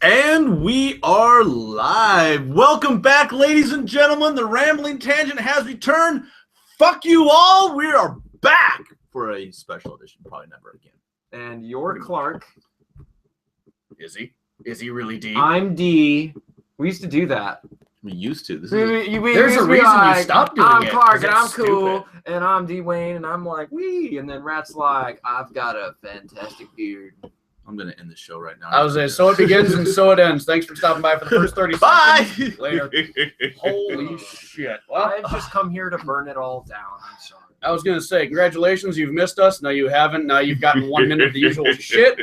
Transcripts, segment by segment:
And we are live. Welcome back, ladies and gentlemen. The Rambling Tangent has returned. Fuck you all. We are back for a special edition. Probably never again. And you're Clark. Is he? Is he really D? I'm D. We used to do that. We used to. This There's is a reason you stopped doing I'm it. Clark and I'm It's cool. stupid. And I'm D Wayne and I'm like, wee. And then Rat's like, I've got a fantastic beard. I'm going to end the show right now. I was saying, so it begins and so it ends. Thanks for stopping by for the first 30 Bye. seconds. Later. Holy shit. Well, I've just come here to burn it all down. I'm sorry. I was going to say, congratulations, you've missed us. No, you haven't. Now you've gotten 1 minute of the usual shit.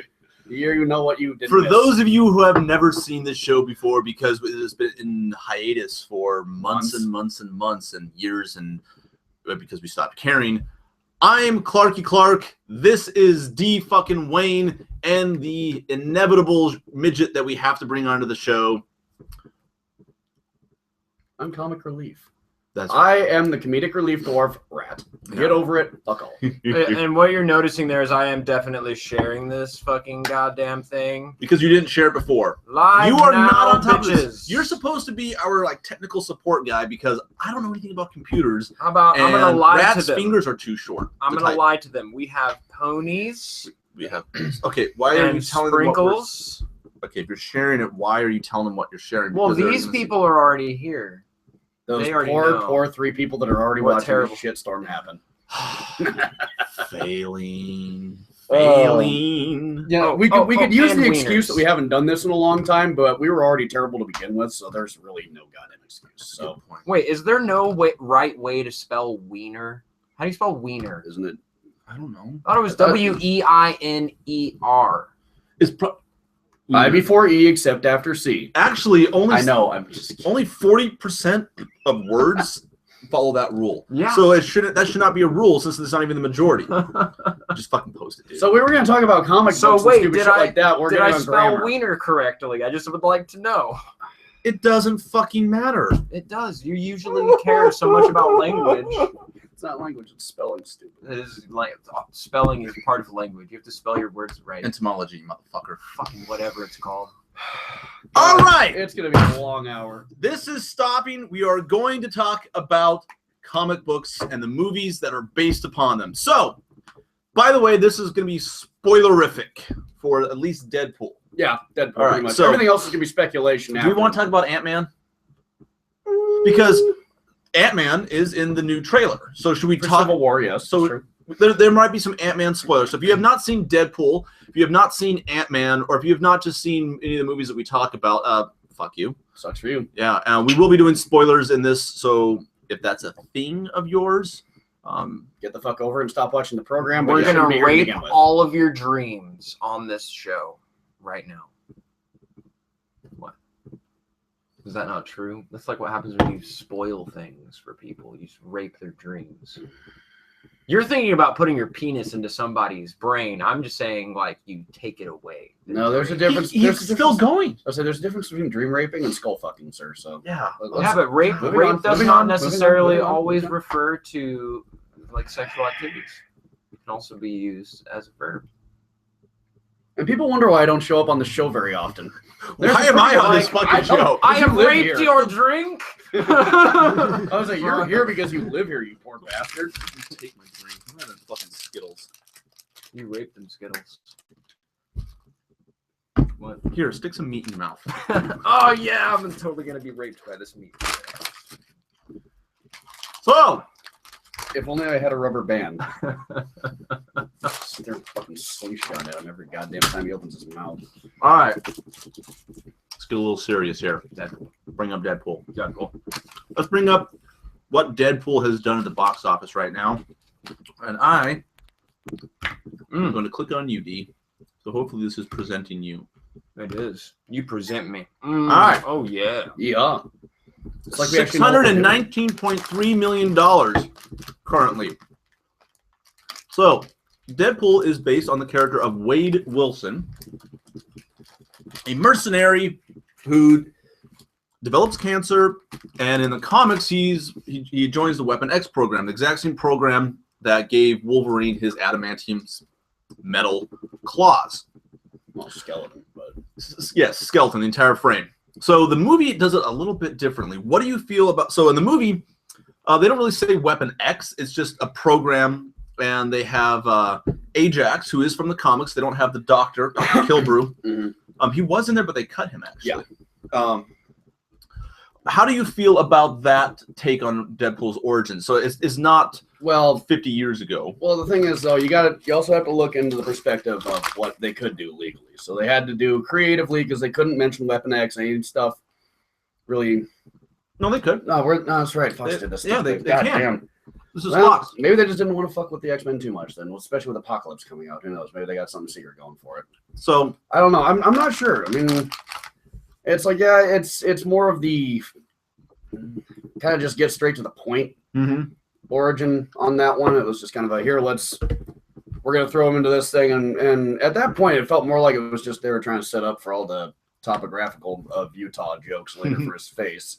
Here you know what you did. For those of you who have never seen this show before, because it has been in hiatus for months and months and months and years, and because we stopped caring, I'm Clarky Clark. This is D fucking Wayne and the inevitable midget that we have to bring onto the show. I'm comic relief. That's I am the comedic relief dwarf, Rat. Get over it. Fuck all. And what you're noticing there is I am definitely sharing this fucking goddamn thing. because you didn't share it before. Live You are now, not on top bitches. of this. You're supposed to be our technical support guy because I don't know anything about computers. How about I'm And gonna lie to Rat's them. fingers are too short. I'm to gonna type. lie to them. We have ponies We have okay. Why are you and telling them what we're- sprinkles. Okay, if you're sharing it, why are you telling them what you're sharing? Well, Because they're these gonna- people are already here. Those They already poor, know. poor 3 people that are already What watching terrible- this shitstorm happen. failing. Yeah, we could use and the excuse wieners. that we haven't done this in a long time, but we were already terrible to begin with, so there's really no goddamn excuse. So, Good point. Wait, is there no right way to spell wiener? How do you spell wiener? isn't it? I don't know. I thought it was Weiner. It's pro- I before E except after C. Actually only I know. I'm just only 40% of words follow that rule. Yeah. So that should not be a rule since it's not even the majority. Just fucking post it, dude. so we were going to talk about comic So books wait, and stupid did shit I- like that. We're Did getting I on spell grammar. wiener correctly? I just would like to know. It doesn't fucking matter. It does. You usually care so much about language. It's not language; it's spelling. Stupid. It is like spelling is part of language. You have to spell your words right. Entomology, motherfucker. Fucking whatever it's called. All right. It's going to be a long hour. This is stopping. We are going to talk about comic books and the movies that are based upon them. So, by the way, this is going to be spoilerific for at least Deadpool. Yeah, that All right, pretty much. so- Everything else is going to be speculation. Do we want to talk about Ant-Man? Because Ant-Man is in the new trailer. So should we for talk? Civil War? Yes. So sure. there might be some Ant-Man spoilers. So if you have not seen Deadpool, if you have not seen Ant-Man, or if you have not just seen any of the movies that we talk about, fuck you. Sucks for you. Yeah, we will be doing spoilers in this. So if that's a thing of yours, Get the fuck over and stop watching the program. But We're you shouldn't gonna be here to rape begin with. all of your dreams on this show right now. What? Is that not true? That's like what happens when you spoil things for people. You just rape their dreams. You're thinking about putting your penis into somebody's brain. I'm just saying, like, you take it away. No, there's a difference. he's There's a still difference. going. I say there's a difference between dream raping and skull fucking, sir. So Yeah. Yeah, but rape moving on, does moving not on, moving on, necessarily moving on, always moving on. refer to like sexual activities. It can also be used as a verb. and people wonder why I don't show up on the show very often. There's Why a am I pretty, on this like, fucking show? I You have live raped here. your drink. I was like, you're here because you live here, you poor bastard. Take my drink. I'm having fucking Skittles. You raped them, Skittles. What? Here, stick some meat in your mouth. Oh yeah, I'm totally gonna be raped by this meat. So, If only I had a rubber band. Sit there and fucking slingshot at him every goddamn time he opens his mouth. all right. Let's get a little serious here. Bring up Deadpool. Deadpool. Let's bring up what Deadpool has done at the box office right now. And I'm going to click on you, D. So hopefully this is presenting you. It is. You present me. All right. Oh yeah. Yeah. It's like we actually know what we're doing. $619.3 million currently. So, Deadpool is based on the character of Wade Wilson, a mercenary who develops cancer, and in the comics, he joins the Weapon X program, the exact same program that gave Wolverine his adamantium metal claws. Well, skeleton, but Yes, skeleton, the entire frame. So the movie does it a little bit differently. What do you feel about? So in the movie, they don't really say Weapon X. It's just a program, and they have Ajax, who is from the comics. They don't have the Doctor Kilbrew. Mm-hmm. He was in there, but they cut him actually. Yeah. How do you feel about that take on Deadpool's origin? So it's not 50 years ago. Well, the thing is, though, you also have to look into the perspective of what they could do legally. So they had to do creatively because they couldn't mention Weapon X and stuff. Really? No, they could. No, that's right. Fox did this. Yeah, they God can. damn. This is Fox. Maybe they just didn't want to fuck with the X-Men too much then, especially with Apocalypse coming out. Who knows? Maybe they got something secret going for it. So I don't know. I'm not sure. I mean, it's like, yeah, it's more of the kind of just get straight to the point origin on that one. It was just kind of a we're gonna throw them into this thing, and at that point it felt more like it was just they were trying to set up for all the topographical of Utah jokes later for his face.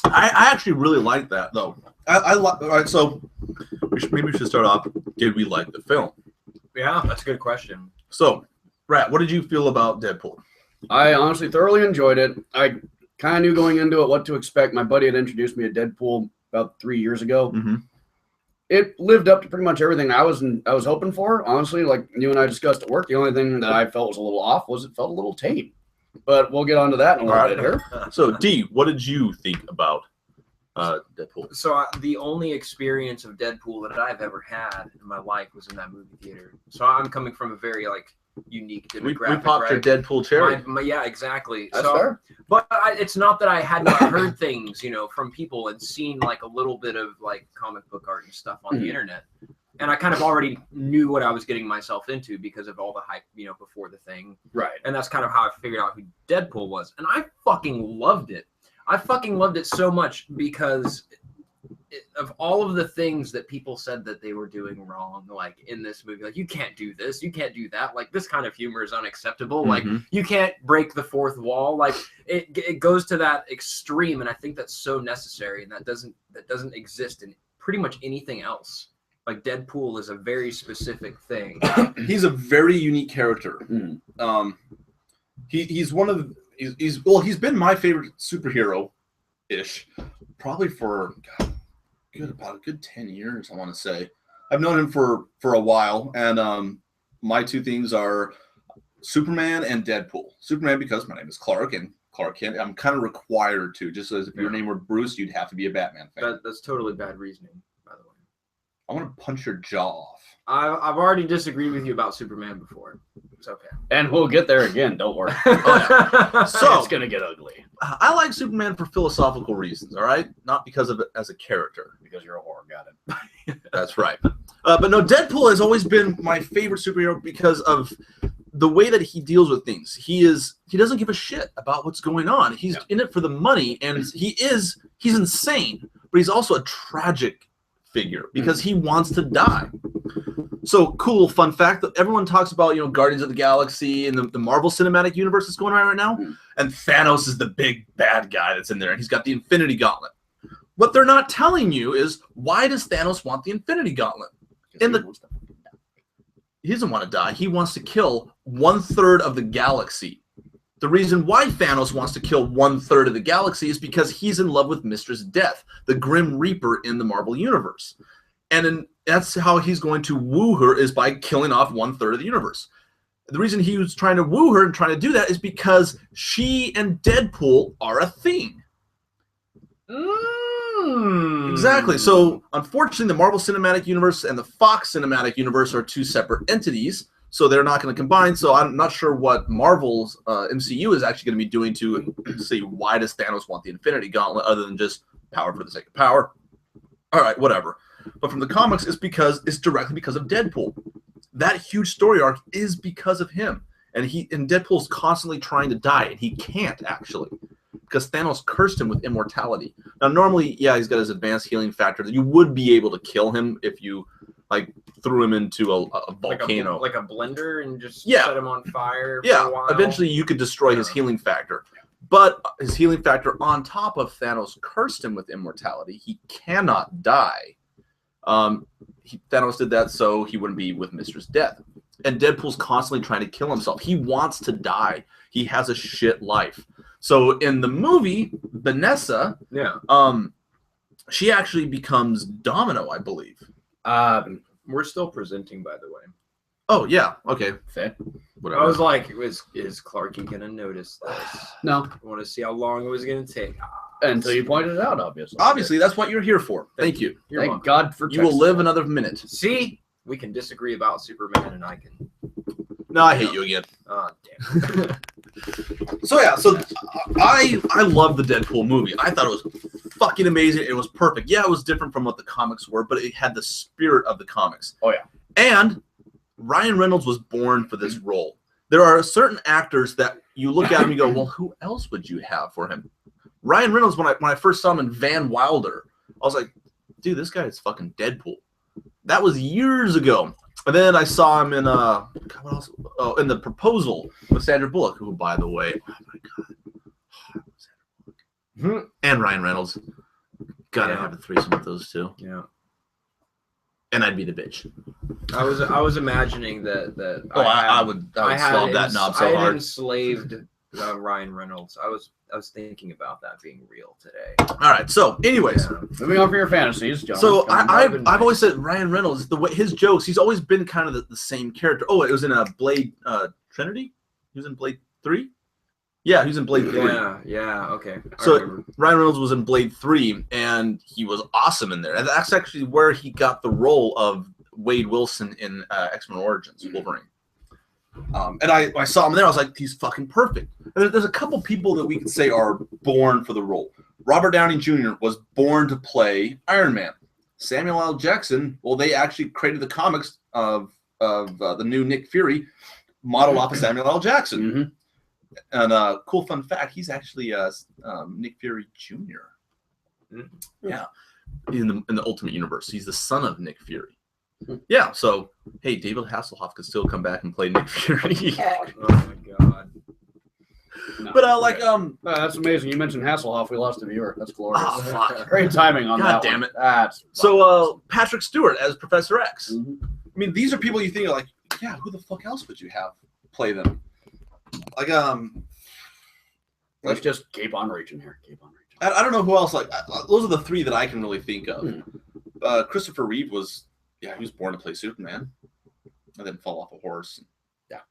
I actually really like that though. All right, so maybe we should start off. Did we like the film? Yeah, that's a good question. So, Rat, what did you feel about Deadpool? I honestly thoroughly enjoyed it. I kind of knew going into it what to expect. My buddy had introduced me to Deadpool about 3 years ago. It lived up to pretty much everything I was hoping for. Honestly, like you and I discussed at work, the only thing that I felt was a little off was it felt a little tame. But we'll get onto that in a little bit here. So, D, what did you think about Deadpool? So the only experience of Deadpool that I've ever had in my life was in that movie theater. So I'm coming from a very unique demographic. We popped your Deadpool cherry. Yeah, exactly. That's fair. But it's not that I hadn't heard things, from people and seen a little bit of comic book art and stuff on the internet. And I kind of already knew what I was getting myself into because of all the hype, before the thing. Right. And that's kind of how I figured out who Deadpool was. And I fucking loved it. I fucking loved it so much because of all of the things that people said that they were doing wrong, in this movie, you can't do this, you can't do that, this kind of humor is unacceptable, you can't break the fourth wall, it goes to that extreme, and I think that's so necessary, and that doesn't exist in pretty much anything else. Deadpool is a very specific thing. He's a very unique character. He's one of he's been my favorite superhero-ish, probably for about a good 10 years, I want to say. I've known him for a while, and my two things are Superman and Deadpool. Superman because my name is Clark, and Clark Kent, I'm kind of required to, just as if your name were Bruce, you'd have to be a Batman fan. That's totally bad reasoning, by the way. I want to punch your jaw off. I've already disagreed with you about Superman before. It's okay. And we'll get there again, don't worry. So it's going to get ugly. I like Superman for philosophical reasons, all right? Not because of it as a character. Because you're a whore, got it. That's right. But no, Deadpool has always been my favorite superhero because of the way that he deals with things. He doesn't give a shit about what's going on. He's in it for the money, and he's insane, but he's also a tragic figure because he wants to die. So cool fun fact that everyone talks about, Guardians of the Galaxy and the Marvel Cinematic Universe that's going on right now, and Thanos is the big bad guy that's in there, and he's got the Infinity Gauntlet. What they're not telling you is, why does Thanos want the Infinity Gauntlet? He doesn't want to die. He wants to kill 1/3 of the galaxy. The reason why Thanos wants to kill 1/3 of the galaxy is because he's in love with Mistress Death, the Grim Reaper in the Marvel Universe. And that's how he's going to woo her, is by killing off 1/3 of the universe. The reason he was trying to woo her and trying to do that is because she and Deadpool are a thing. Exactly. So, unfortunately, the Marvel Cinematic Universe and the Fox Cinematic Universe are two separate entities, so they're not going to combine. So, I'm not sure what Marvel's MCU is actually going to be doing to see why does Thanos want the Infinity Gauntlet other than just power for the sake of power. All right, whatever. But from the comics, it's directly because of Deadpool. That huge story arc is because of him, and Deadpool's constantly trying to die, and he can't actually, because Thanos cursed him with immortality. Now, normally, he's got his advanced healing factor. You would be able to kill him if you threw him into a volcano, like a blender, and just set him on fire. For a while. Eventually, you could destroy his healing factor. But his healing factor, on top of Thanos cursed him with immortality, he cannot die. Thanos did that so he wouldn't be with Mistress Death. and Deadpool's constantly trying to kill himself. He wants to die. He has a shit life. So in the movie, Vanessa, she actually becomes Domino, I believe. We're still presenting, by the way. Oh yeah, okay. Fair. Whatever. I was like, is Clarky gonna notice this? No. I want to see how long it was gonna take. Until you pointed it out, obviously. Obviously, that's what you're here for. Thank you. Thank God for you will live another minute. See, we can disagree about Superman, and I can. No, I hate you again. Oh damn. So I love the Deadpool movie. I thought it was fucking amazing. It was perfect. Yeah, it was different from what the comics were, but it had the spirit of the comics. Oh yeah. And Ryan Reynolds was born for this role. There are certain actors that you look at him and you go, well, who else would you have for him? Ryan Reynolds, when I first saw him in Van Wilder, I was like, dude, this guy is fucking Deadpool. That was years ago. And then I saw him in what else? Oh, in The Proposal with Sandra Bullock, who, by the way, oh my god, and Ryan Reynolds. Gotta have a threesome with those two. Yeah. And I'd be the bitch. I was imagining that. I would slob that knob so hard. I had enslaved Ryan Reynolds. I was thinking about that being real today. All right. So, anyways, moving on for your fantasies, John. So I've always said Ryan Reynolds, the way his jokes, he's always been kind of the same character. Oh, it was in a Blade Trinity. He was in Blade 3. Yeah, he was in Blade 3. Yeah, okay. So Ryan Reynolds was in Blade 3, and he was awesome in there. And that's actually where he got the role of Wade Wilson in X-Men Origins, Wolverine. And I saw him there. I was like, he's fucking perfect. And there's a couple people that we could say are born for the role. Robert Downey Jr. was born to play Iron Man. Samuel L. Jackson, well, they actually created the comics of the new Nick Fury, modeled off of Samuel L. Jackson. Mm-hmm. And cool fun fact, he's actually Nick Fury Jr. Yeah, in the Ultimate Universe, he's the son of Nick Fury. Yeah, so hey, David Hasselhoff could still come back and play Nick Fury. Oh my god! No, but that's amazing. You mentioned Hasselhoff. We lost a viewer. That's glorious. Oh, fuck. Great timing on that. God damn it! That's so Patrick Stewart as Professor X. Mm-hmm. I mean, these are people you think are like, yeah, who the fuck else would you have play them? Like let's just keep on reaching here. Keep on reaching. I don't know who else. Like those are the three that I can really think of. Christopher Reeve was. Yeah, he was born to play Superman, and then fall off a horse. Yeah,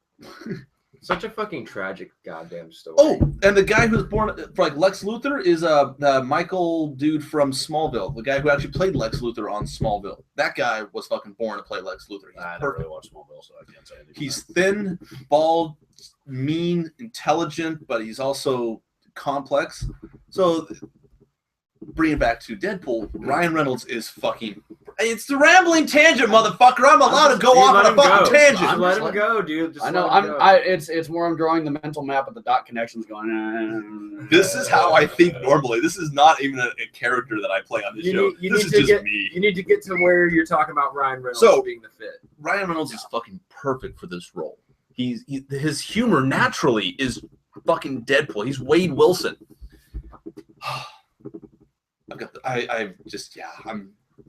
such a fucking tragic goddamn story. Oh, and the guy who was born for like Lex Luthor is the Michael dude from Smallville, the guy who actually played Lex Luthor on Smallville. That guy was fucking born to play Lex Luthor. I don't really watch Smallville, so I can't say anything. He's thin, bald, mean, intelligent, but he's also complex. So, bring it back to Deadpool. Ryan Reynolds is fucking. It's the rambling tangent, motherfucker. I'm allowed to go off on a fucking tangent. Let him go, dude. I know. It's more. I'm drawing the mental map of the dot connections. Going. This is how I think normally. This is not even a character that I play on this show. This is just me. You need to get to where you're talking about Ryan Reynolds being the fit. Ryan Reynolds is fucking perfect for this role. His humor naturally is fucking Deadpool. He's Wade Wilson.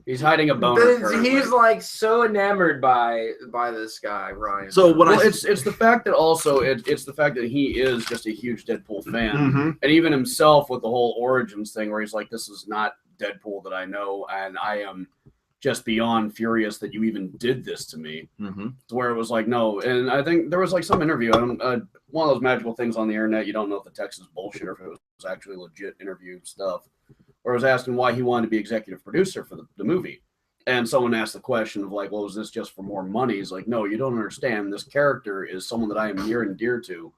He's hiding a boner. He's like so enamored by this guy, Ryan. So it's the fact that also it's the fact that he is just a huge Deadpool fan, mm-hmm. and even himself with the whole origins thing, where he's like, "This is not Deadpool that I know, and I am just beyond furious that you even did this to me." Mm-hmm. Where it was like, no, and I think there was like some interview. One of those magical things on the internet. You don't know if the text is bullshit or if it was actually legit interview stuff. Or was asking why he wanted to be executive producer for the movie. And someone asked the question of like, well, is this just for more money? He's like, no, you don't understand. This character is someone that I am near and dear to.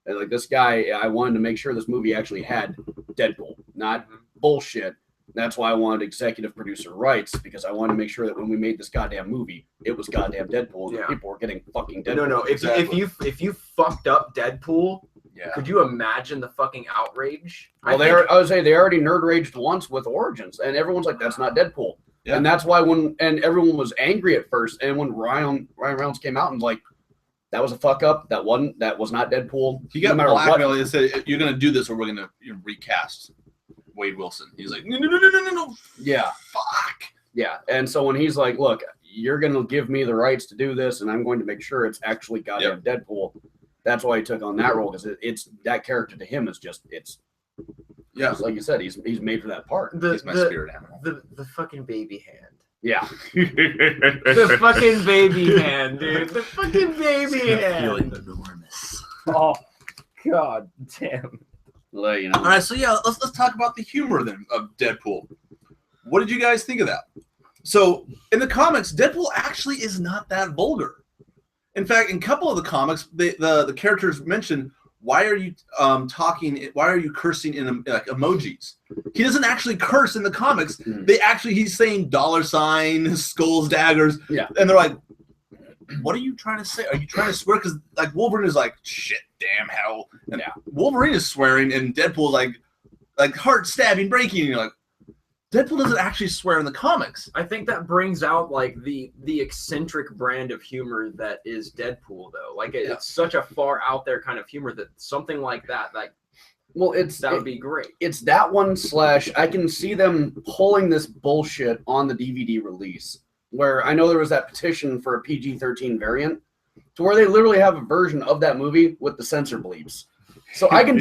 And like this guy, I wanted to make sure this movie actually had Deadpool, not bullshit. That's why I wanted executive producer rights, because I wanted to make sure that when we made this goddamn movie, it was goddamn Deadpool and people were getting fucking Deadpool. No. If you fucked up Deadpool, yeah. Could you imagine the fucking outrage? Well, I would say they already nerd raged once with Origins, and everyone's like, "That's not Deadpool," and that's why everyone was angry at first, and when Ryan Reynolds came out and was like, "That was a fuck up. That was not Deadpool." He got blackmailed and said, "You're gonna do this, or we're gonna recast Wade Wilson." He's like, "No." Yeah, fuck. Yeah, and so when he's like, "Look, you're going to give me the rights to do this, and I'm going to make sure it's actually goddamn Deadpool. That's why he took on that role, because it's that character to him is just like you said, he's made for that part. He's my spirit animal. The fucking baby hand. Yeah. The fucking baby hand, dude. The fucking baby hand. Feeling enormous. Oh, god damn. Well, you know. All right, so yeah, let's talk about the humor then of Deadpool. What did you guys think of that? So in the comics, Deadpool actually is not that vulgar. In fact, in a couple of the comics, the characters mention, why are you talking? Why are you cursing in like emojis? He doesn't actually curse in the comics. He's saying $, skulls, daggers. Yeah. And they're like, what are you trying to say? Are you trying to swear? Because like Wolverine is like, shit, damn, hell. And Wolverine is swearing, and Deadpool is like heart stabbing, breaking. And you're like, Deadpool doesn't actually swear in the comics. I think that brings out like the eccentric brand of humor that is Deadpool, though. Like it's such a far out there kind of humor that something like that, would be great. It's that one / I can see them pulling this bullshit on the DVD release, where I know there was that petition for a PG-13 variant, to where they literally have a version of that movie with the censor bleeps. So I can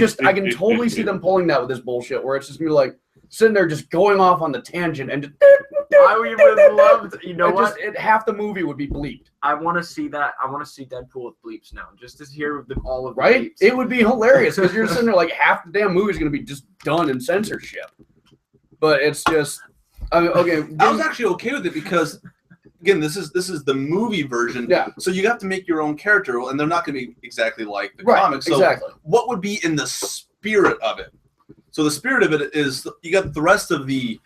totally see them pulling that with this bullshit, where it's just gonna be like sitting there just going off on the tangent and just. I would love, you know what? Half the movie would be bleeped. I want to see that. I want to see Deadpool with bleeps now, just to hear all of the right. bleeps. It would be hilarious because you're sitting there like half the damn movie is going to be just done in censorship. But it's just, okay. I was actually okay with it because, again, this is the movie version. Yeah. So you have to make your own character, and they're not going to be exactly like the right, comics. So exactly. What would be in the spirit of it? So the spirit of it is you got the rest of the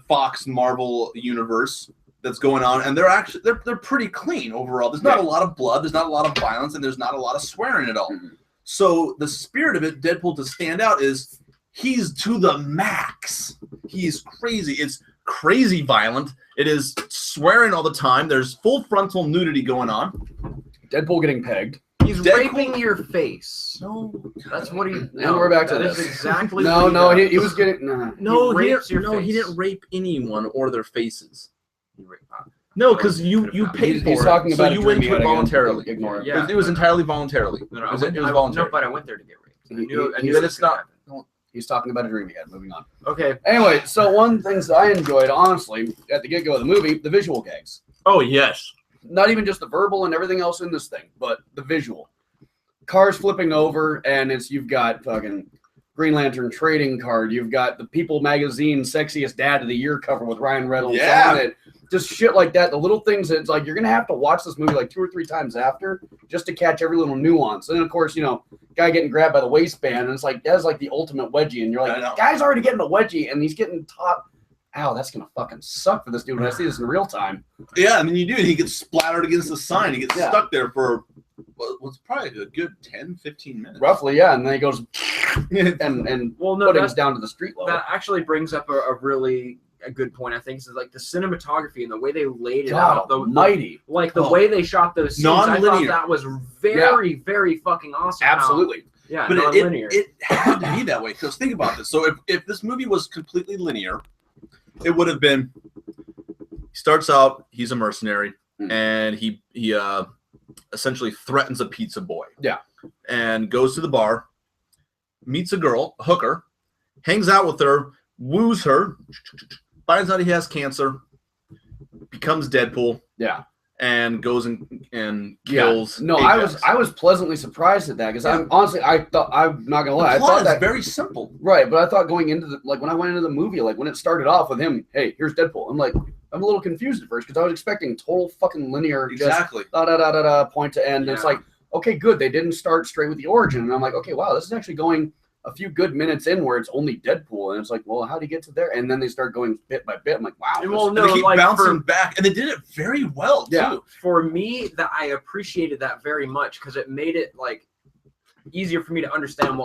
Fox Marvel universe that's going on, and they're pretty clean overall. There's not a lot of blood, there's not a lot of violence, and there's not a lot of swearing at all. So the spirit of it, Deadpool, to stand out is he's to the max. He's crazy. It's crazy violent. It is swearing all the time. There's full frontal nudity going on. Deadpool getting pegged. He's raping your face. No, that's what he. And we're back to this. That is exactly. He was getting. He didn't rape anyone or their faces. No, because you paid for he's it. talking about so you went to it voluntarily. Ignore it. Yeah. It was entirely voluntarily. No, it was voluntary. No, but I went there to get raped. I He knew it's not. He's talking about a dream he had. Moving on. Okay. Anyway, so one of the things that I enjoyed, honestly, at the get-go of the movie, the visual gags. Oh, yes. Not even just the verbal and everything else in this thing, but the visual. Cars flipping over, and you've got fucking Green Lantern trading card. You've got the People magazine sexiest dad of the year cover with Ryan Reynolds on it. Just shit like that. The little things that it's like you're gonna have to watch this movie like 2 or 3 times after just to catch every little nuance. And then of course, guy getting grabbed by the waistband, and it's like that's like the ultimate wedgie, and you're like, guy's already getting a wedgie, and he's getting taught. Ow, that's gonna fucking suck for this dude when I see this in real time. Yeah, I mean you do. He gets splattered against the sign. He gets stuck there for what's probably a good 10-15 minutes. Roughly, yeah. And then he goes and puts down to the street level. That actually brings up a really good point, I think, is like the cinematography and the way they laid it out. The way they shot those scenes. I thought that was very, very fucking awesome. Absolutely. But it had to be that way, because think about this. So if this movie was completely linear, it would have been, he starts out, he's a mercenary, and he essentially threatens a pizza boy. Yeah. And goes to the bar, meets a girl, a hooker, hangs out with her, woos her, finds out he has cancer, becomes Deadpool. Yeah. And goes and kills. No, Ajax. I was pleasantly surprised at that, because I'm not gonna lie, I thought that very simple. Right, but I thought going into when I went into the movie, like when it started off with him, hey, here's Deadpool. I'm a little confused at first because I was expecting total fucking linear, exactly, just point to end. Yeah. And it's like, okay, good, they didn't start straight with the origin, and I'm like, okay, wow, this is actually going a few good minutes in where it's only Deadpool, and it's like, well, how do you get to there? And then they start going bit by bit. I'm like, wow. Well, no, they keep bouncing back, and they did it very well too. Yeah. For me, that I appreciated that very much because it made it like easier for me to understand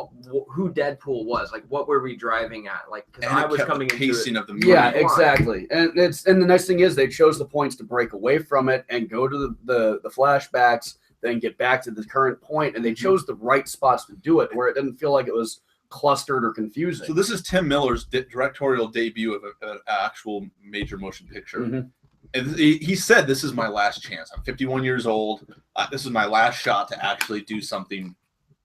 who Deadpool was, like what were we driving at, like because I was coming into pacing of the movie. Yeah, exactly. And the nice thing is they chose the points to break away from it and go to the flashbacks, then get back to the current point, and they chose the right spots to do it where it didn't feel like it was clustered or confusing. So this is Tim Miller's directorial debut of an actual major motion picture, And he said, "This is my last chance. I'm 51 years old. This is my last shot to actually do something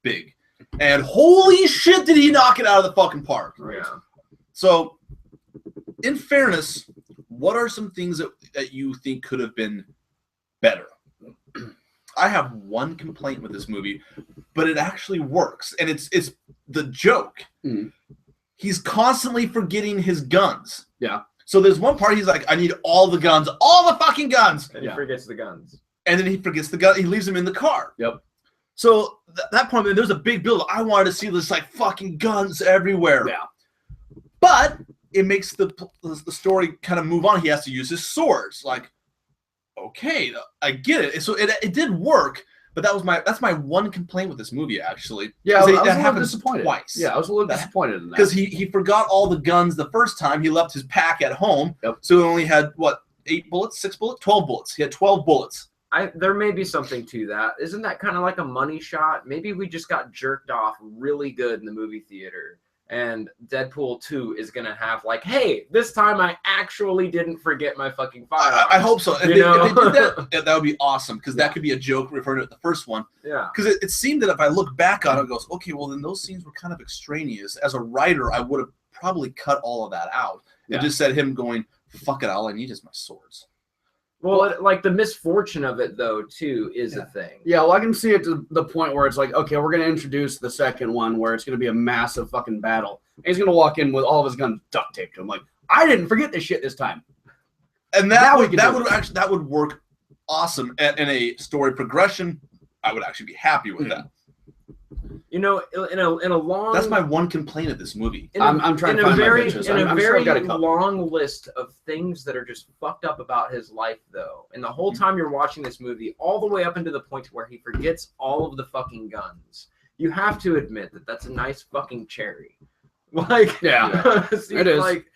big." And holy shit, did he knock it out of the fucking park! Yeah. So, in fairness, what are some things that you think could have been better? I have one complaint with this movie, but it actually works, and it's the joke. Mm. He's constantly forgetting his guns. Yeah. So there's one part he's like, "I need all the guns, all the fucking guns," And he forgets the guns. and then he forgets the gun. He leaves them in the car. Yep. So that point, there's a big build. I wanted to see this like fucking guns everywhere. Yeah. But it makes the story kind of move on. He has to use his swords. Like, okay, I get it. So it did work, but that's my one complaint with this movie, actually. Yeah, I was a that little happens disappointed. twice. Yeah, I was a little disappointed in that. Because he forgot all the guns the first time. He left his pack at home. Yep. So he only had, 8 bullets, 6 bullets, 12 bullets. He had 12 bullets. There may be something to that. Isn't that kind of like a money shot? Maybe we just got jerked off really good in the movie theater, and Deadpool 2 is going to have like, hey, this time I actually didn't forget my fucking firearms. I hope so. If they did that, that would be awesome, because that could be a joke referring to the first one. Yeah. Because it seemed that if I look back on it, it goes, okay, well, then those scenes were kind of extraneous. As a writer, I would have probably cut all of that out. Yeah. And just said him going, fuck it, all I need is my swords. Well, like the misfortune of it, though, too, is a thing. Yeah, well, I can see it to the point where it's like, okay, we're going to introduce the second one where it's going to be a massive fucking battle. And he's going to walk in with all of his guns duct taped to him. Like, I didn't forget this shit this time. And that would work awesome in a story progression. I would actually be happy with that. You know, in a long. That's my one complaint of this movie. I'm trying to find my bitches. In a I'm very sure I've got a couple. long list of things that are just fucked up about his life, though. And the whole time you're watching this movie, all the way up into the point where he forgets all of the fucking guns, you have to admit that that's a nice fucking cherry. Like, yeah, it is. Like,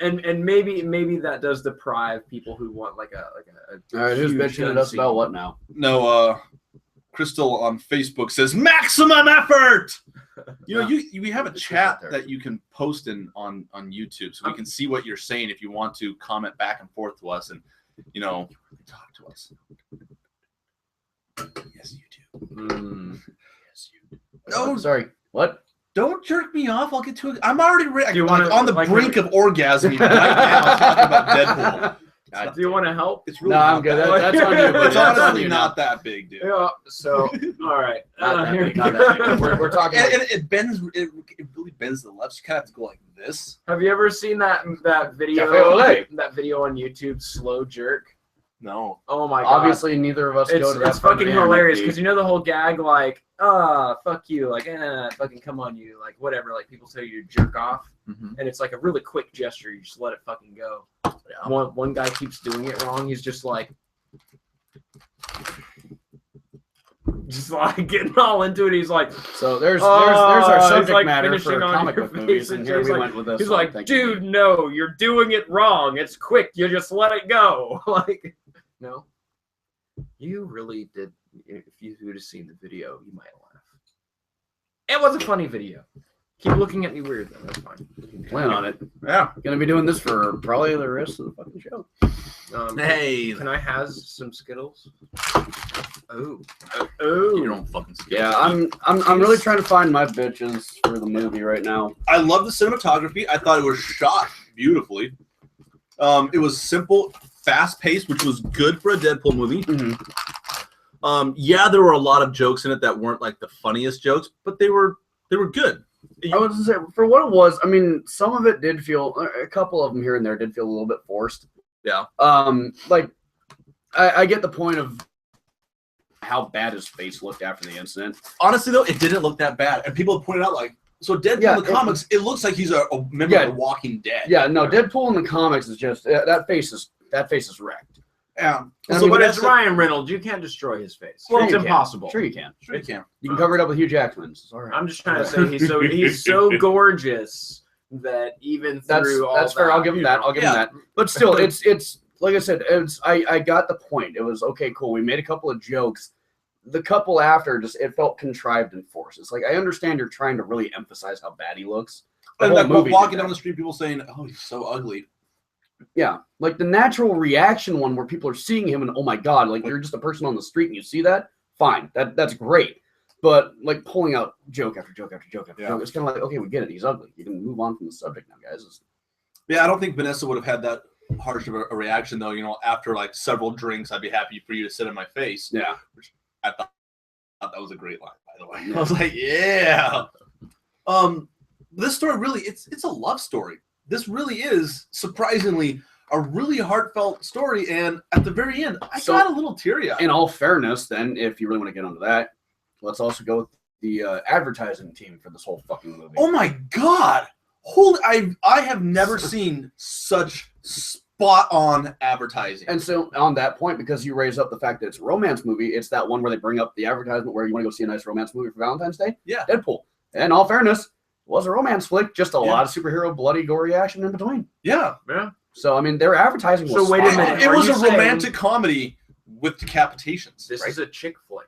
and maybe that does deprive people who want like a. All right, who's bitching at us about what now? No, Crystal on Facebook says maximum effort. You know, we have a chat that you can post on YouTube, so we can see what you're saying if you want to comment back and forth to us, and talk to us. Yes, you do. Yes, you do. Oh, sorry. What? Don't jerk me off. I'll get to it. I'm already on the brink of orgasming right now talking about Deadpool. Do you want to help? It's really I'm good. That's on you. It's honestly not that big, dude. Yeah. So, all right. Not that big. We're talking. And it bends. It really bends to the left. You kind of have to go like this. Have you ever seen that video? That video on YouTube, slow jerk. No. Oh my god. Obviously, neither of us go to that. It's fucking hilarious because you know the whole gag, like, fuck you, like, fucking come on you, like, whatever, like people tell you to jerk off, and it's like a really quick gesture. You just let it fucking go. Yeah. One guy keeps doing it wrong. He's just like getting all into it. He's like, so there's our subject like matter for comic book movies, and here we went with this. He's like, dude, no, you're doing it wrong. It's quick. You just let it go. Like, no, you really did. If you would have seen the video, you might laugh. It was a funny video. Keep looking at me weird, though. That's fine. Plan on it. Yeah. Gonna be doing this for probably the rest of the fucking show. Hey. Can I have some Skittles? Oh. You don't fucking Skittles. Yeah, I'm really trying to find my bitches for the movie right now. I love the cinematography. I thought it was shot beautifully. It was simple, fast-paced, which was good for a Deadpool movie. Mm-hmm. Yeah, there were a lot of jokes in it that weren't like the funniest jokes, but they were good. I was gonna say, for what it was, I mean, some of it did feel, a couple of them here and there did feel a little bit forced. Yeah. Like, I get the point of how bad his face looked after the incident. Honestly, though, it didn't look that bad. And people have pointed out, like, so Deadpool in the comics, it looks like he's a member of The Walking Dead. Yeah, no, Deadpool in the comics is just, that face is wrecked. Yeah. But it's Ryan Reynolds. You can't destroy his face. Well, it's impossible. Sure you can. Sure you can. You can cover it up with Hugh Jackman. It's all right. I'm just trying to say he's so gorgeous that even through all that's fair. I'll give him that. Him that. But still, it's like I said. I got the point. It was okay, cool. We made a couple of jokes. The couple after it felt contrived and forced. It's like I understand you're trying to really emphasize how bad he looks. And like walking down the street, people saying, "Oh, he's so ugly." Yeah, like the natural reaction one where people are seeing him and oh my god, like you're just a person on the street and you see that, fine, that's great. But like pulling out joke after joke after joke after joke, it's kind of like, okay, we get it. He's ugly. You can move on from the subject now, guys. Yeah, I don't think Vanessa would have had that harsh of a reaction though. After like several drinks, I'd be happy for you to sit in my face. Yeah, which I thought that was a great line, by the way. I was like, yeah. This story really, it's a love story. This really is surprisingly a really heartfelt story, and at the very end, I got a little teary-eyed. In all fairness, then, if you really want to get onto that, let's also go with the advertising team for this whole fucking movie. Oh my god! I have never seen such spot-on advertising. And so, on that point, because you raise up the fact that it's a romance movie, it's that one where they bring up the advertisement where you want to go see a nice romance movie for Valentine's Day. Yeah. Deadpool. In all fairness, was a romance flick, just a lot of superhero bloody gory action in between. Yeah. So I mean, their advertising was. So wait a minute. It was a romantic comedy with decapitations. This is a chick flick.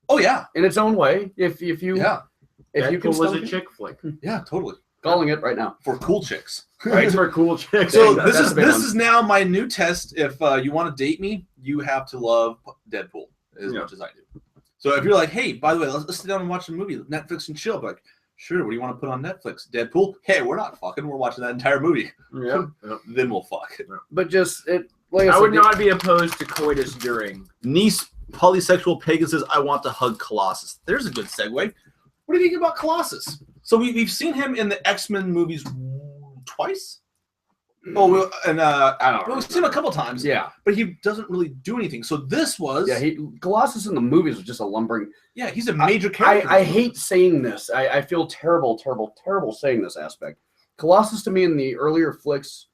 Oh yeah, in its own way. If you Deadpool was a chick flick. Yeah, totally. Calling it right now for cool chicks. Right, for cool chicks. So this is now my new test. If you want to date me, you have to love Deadpool as much as I do. So if you're like, hey, by the way, let's sit down and watch a movie, Netflix and chill. Like, sure, what do you want to put on Netflix? Deadpool? Hey, we're not fucking. We're watching that entire movie. Yeah. Then we'll fuck. But just it. Like I would not be opposed to coitus during. Niece polysexual pagan says, "I want to hug Colossus." There's a good segue. What do you think about Colossus? So we've seen him in the X-Men movies twice. Oh, and I don't know. We've seen him a couple times. Yeah, but he doesn't really do anything. So this was Colossus in the movies was just a lumbering. Yeah, he's a major character. I hate saying this. I feel terrible saying this aspect. Colossus to me in the earlier flicks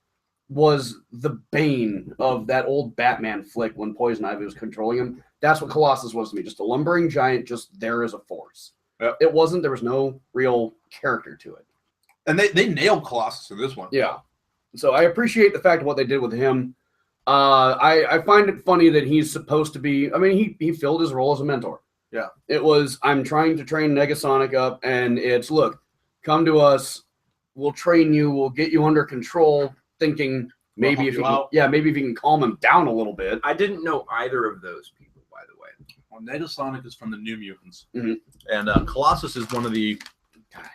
was the bane of that old Batman flick when Poison Ivy was controlling him. That's what Colossus was to me. Just a lumbering giant, just there as a force. Yep. It wasn't. There was no real character to it. And they nailed Colossus in this one. Yeah. So I appreciate the fact of what they did with him. I find it funny that he's supposed to be. I mean, he filled his role as a mentor. Yeah. It was, I'm trying to train Negasonic up, and it's, look, come to us. We'll train you. We'll get you under control. Thinking maybe if you can calm him down a little bit. I didn't know either of those people, by the way. Well, Negasonic is from the New Mutants, mm-hmm. and Colossus is one of the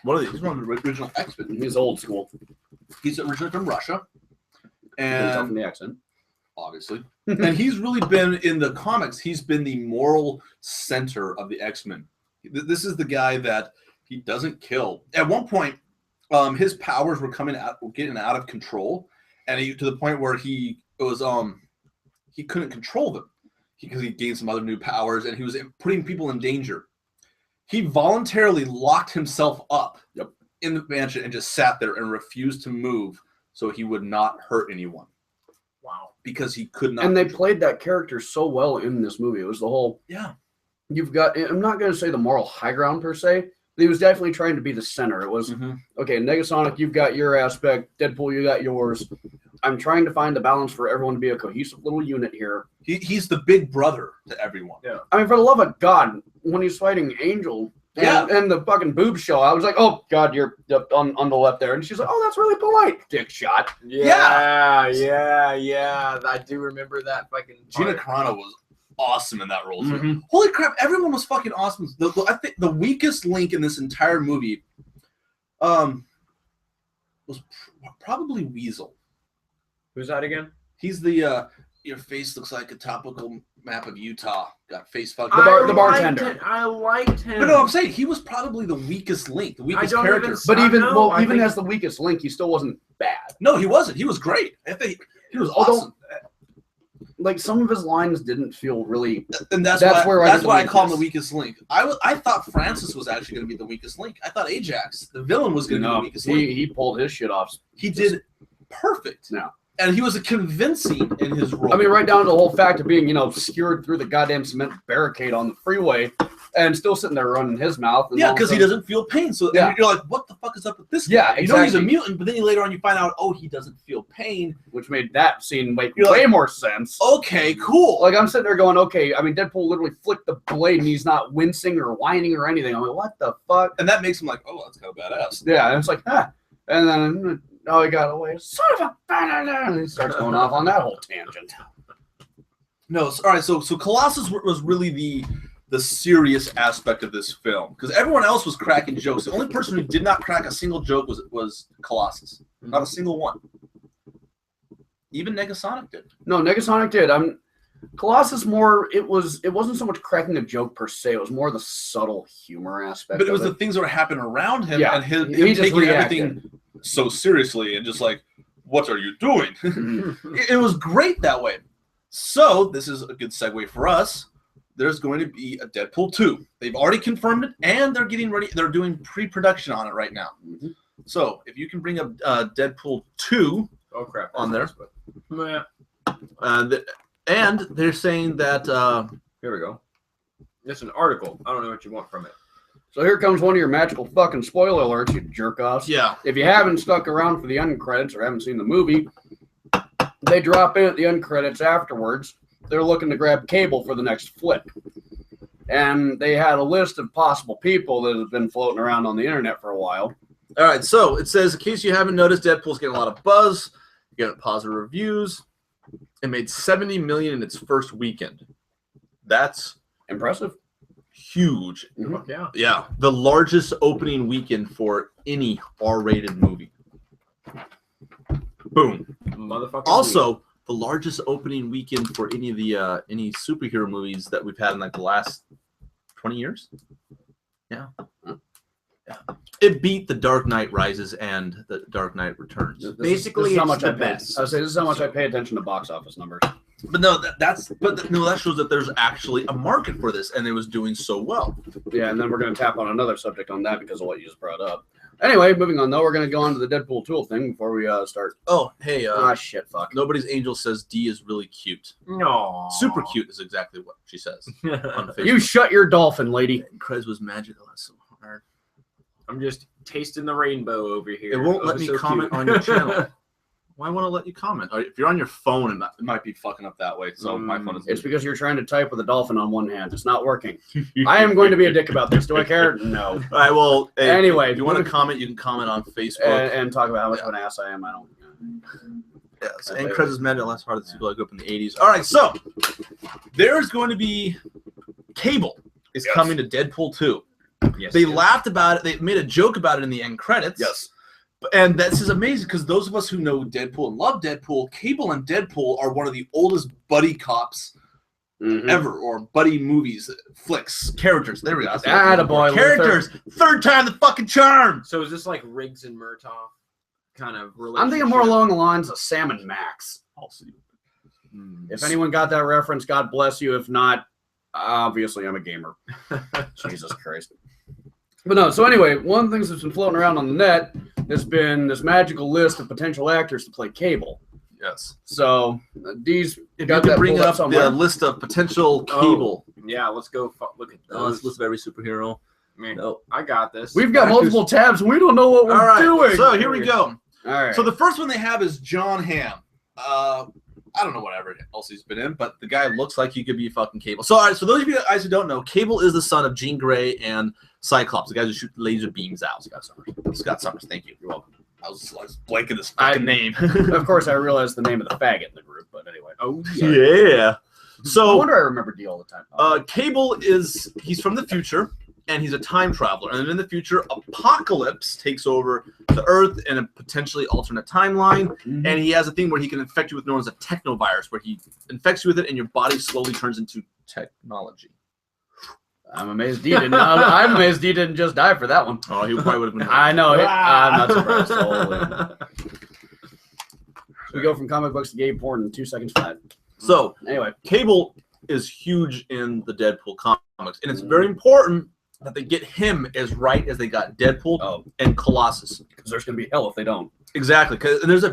original X-Men. He's old school. He's originally from Russia, and from the accent, obviously. And he's really been in the comics. He's been the moral center of the X-Men. This is the guy that he doesn't kill. At one point, his powers were getting out of control, and to the point where he couldn't control them because he gained some other new powers, and he was putting people in danger. He voluntarily locked himself up in the mansion and just sat there and refused to move so he would not hurt anyone. Wow. Because he could not. And they played that character so well in this movie. It was the whole. Yeah. You've got. I'm not going to say the moral high ground per se. But he was definitely trying to be the center. It was okay. Negasonic, you've got your aspect. Deadpool, you got yours. I'm trying to find the balance for everyone to be a cohesive little unit here. He's the big brother to everyone. Yeah. I mean, for the love of God, when he's fighting Angel and the fucking boob show, I was like, oh God, you're on the left there, and she's like, oh, that's really polite. Dick shot. Yeah. I do remember that fucking. Gina Carano was awesome in that role. Mm-hmm. Holy crap, everyone was fucking awesome. I think the weakest link in this entire movie was probably Weasel. Who's that again? He's the your face looks like a topical map of Utah. Got face fucked. The bartender. I liked him. But no, I'm saying he was probably the weakest link, the weakest character. But even as the weakest link, he still wasn't bad. No, he wasn't. He was great. I think he was awesome. Like some of his lines didn't feel really, and that's why I call him the weakest link. I thought Francis was actually going to be the weakest link. I thought Ajax, the villain, was going to be the weakest link. He pulled his shit off. He did perfect. No, and he was convincing in his role. I mean, right down to the whole fact of being, skewered through the goddamn cement barricade on the freeway, and still sitting there running his mouth. And because he doesn't feel pain. So you're like, what the fuck is up with this guy? Yeah, exactly. You know he's a mutant, but then later on you find out, he doesn't feel pain. Which made that scene make way more sense. Okay, cool. Like, I'm sitting there going, okay, I mean, Deadpool literally flicked the blade and he's not wincing or whining or anything. I'm like, what the fuck? And that makes him like, oh, that's kind of badass. Yeah, and it's like, And then No, he got away. Son of a... And he starts going off on that whole tangent. No, all right. So Colossus was really the serious aspect of this film because everyone else was cracking jokes. The only person who did not crack a single joke was Colossus. Not a single one. Even Negasonic did. No, Negasonic did. Colossus more. It wasn't so much cracking a joke per se. It was more the subtle humor aspect. But it was the things that were happening around him, Yeah, and him he just taking reacted. everything so seriously and just like, what are you doing? It was great that way. So this is a good segue for us. There's going to be a Deadpool 2. They've already confirmed it, and they're getting ready. They're doing pre-production on it right now. Mm-hmm. So if you can bring up Deadpool 2 crap! on there. Yeah. And they're saying that Here we go. It's an article. I don't know what you want from it. So here comes one of your magical fucking spoiler alerts, you jerk-offs. yeah, If you haven't stuck around for the end credits or haven't seen the movie, they drop in at the end credits afterwards. They're looking to grab Cable for the next flick. And they had a list of possible people that have been floating around on the internet for a while. all right. So it says, in case you haven't noticed, Deadpool's getting a lot of buzz, getting positive reviews. It made $70 million in its first weekend. That's Impressive. huge. Fuck yeah. Yeah, the largest opening weekend for any R-rated movie. Boom. Motherfucker. Also, the largest opening weekend for any of the any superhero movies that we've had in like the last 20 years. Yeah. Yeah. It beat The Dark Knight Rises and The Dark Knight Returns. Basically, this is how it's much the I pay. best. I would say this is how much I pay attention to box office numbers. But no, that shows that there's actually a market for this, and it was doing so well. Yeah, and then we're going to tap on another subject on that because of what you just brought up. Anyway, moving on though, we're going to go on to the Deadpool tool thing before we start. Oh, hey, Shit, fuck. Nobody's Angel says D is really cute. No. Super cute is exactly what she says on Facebook. You shut your dolphin, lady. Krez was magic. Oh, that's so hard. I'm just tasting the rainbow over here. It won't Oh, let me so comment cute. on your channel. Why won't it let you comment? If you're on your phone, it might be fucking up that way. So my phone is. It's because you're trying to type with a dolphin on one hand. It's not working. I am going to be a dick about this. Do I care? No. All right. Well, hey, Anyway, if you want to comment, you can comment on Facebook. And talk about how much of an ass I am. I don't. Yes, and Krez is magic. That's part of the people I grew up in the '80s. All right. So there's going to be Cable is coming to Deadpool 2. Yes, They yes. laughed about it. They made a joke about it in the end credits. Yes. And this is amazing because those of us who know Deadpool and love Deadpool, Cable and Deadpool are one of the oldest buddy cops ever, or buddy movies, flicks, characters. There we go. Attaboy, Characters. Third time the fucking charm. So is this like Riggs and Murtaugh kind of relationship? I'm thinking more along the lines of Sam and Max. If anyone got that reference, God bless you. If not, obviously I'm a gamer. Jesus Christ. But no, so anyway, one of the things that's been floating around on the net has been this magical list of potential actors to play Cable. Yes. So D's If got you that could bring pulled up somewhere. the list of potential Cable. Yeah, let's go look at those. Let's list of every superhero. Man, No. I got this. We've got multiple tabs and we don't know what we're All right. doing. So here we go. All right. So the first one they have is John Hamm. I don't know whatever else he's been in, but the guy looks like he could be fucking Cable. So, all right, so those of you guys who don't know, Cable is the son of Jean Grey and Cyclops, the guys who shoot laser beams out. Scott Summers, thank you. You're welcome. I was blanking his fucking name. Of course, I realized the name of the faggot in the group, but anyway. Oh, Yeah. No So, wonder I remember D all the time. Cable he's from the future, and he's a time traveler. And in the future, Apocalypse takes over the Earth in a potentially alternate timeline. And he has a thing where he can infect you with known as a technovirus, where he infects you with it, and your body slowly turns into technology. I'm amazed D didn't. I'm amazed D didn't just die for that one. Oh, he probably would have been. I know. I'm not surprised. Holy. We go from comic books to gay porn in 2 seconds flat. So, Anyway, Cable is huge in the Deadpool comics, and it's very important that they get him as right as they got Deadpool and Colossus. because there's gonna be hell if they don't. Exactly, because there's a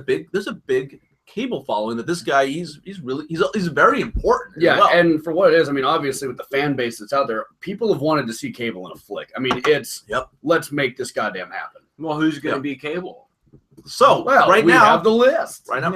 big Cable following that this guy he's very important. as Yeah, well. and for what it is, I mean, obviously with the fan base that's out there, people have wanted to see Cable in a flick. I mean, it's let's make this goddamn happen. Well, who's going to be Cable? So Well, right we now, have the list. right now,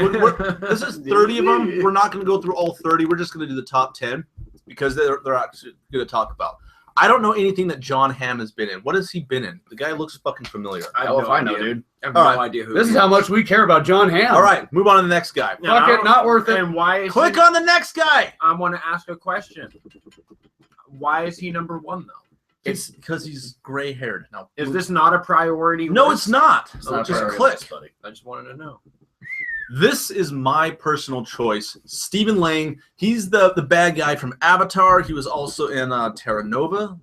this is 30 of them. We're not going to go through all 30. We're just going to do the top 10 because they're actually going to talk about. I don't know anything that John Hamm has been in. What has he been in? The guy looks fucking familiar. I Hell have if no I know, idea. dude. I have All no right. idea who. This he is how much we care about John Hamm. All right, move on to the next guy. Yeah, Fuck it, not worth it. And why is Click he, on the next guy. I want to ask a question. Why is he number 1 though? It's because he's gray-haired. Now, Is this not a priority? No, list? it's not. It's not Just priority click. list, buddy. I just wanted to know. This is my personal choice. Stephen Lang. He's the bad guy from Avatar. He was also in Terra Nova,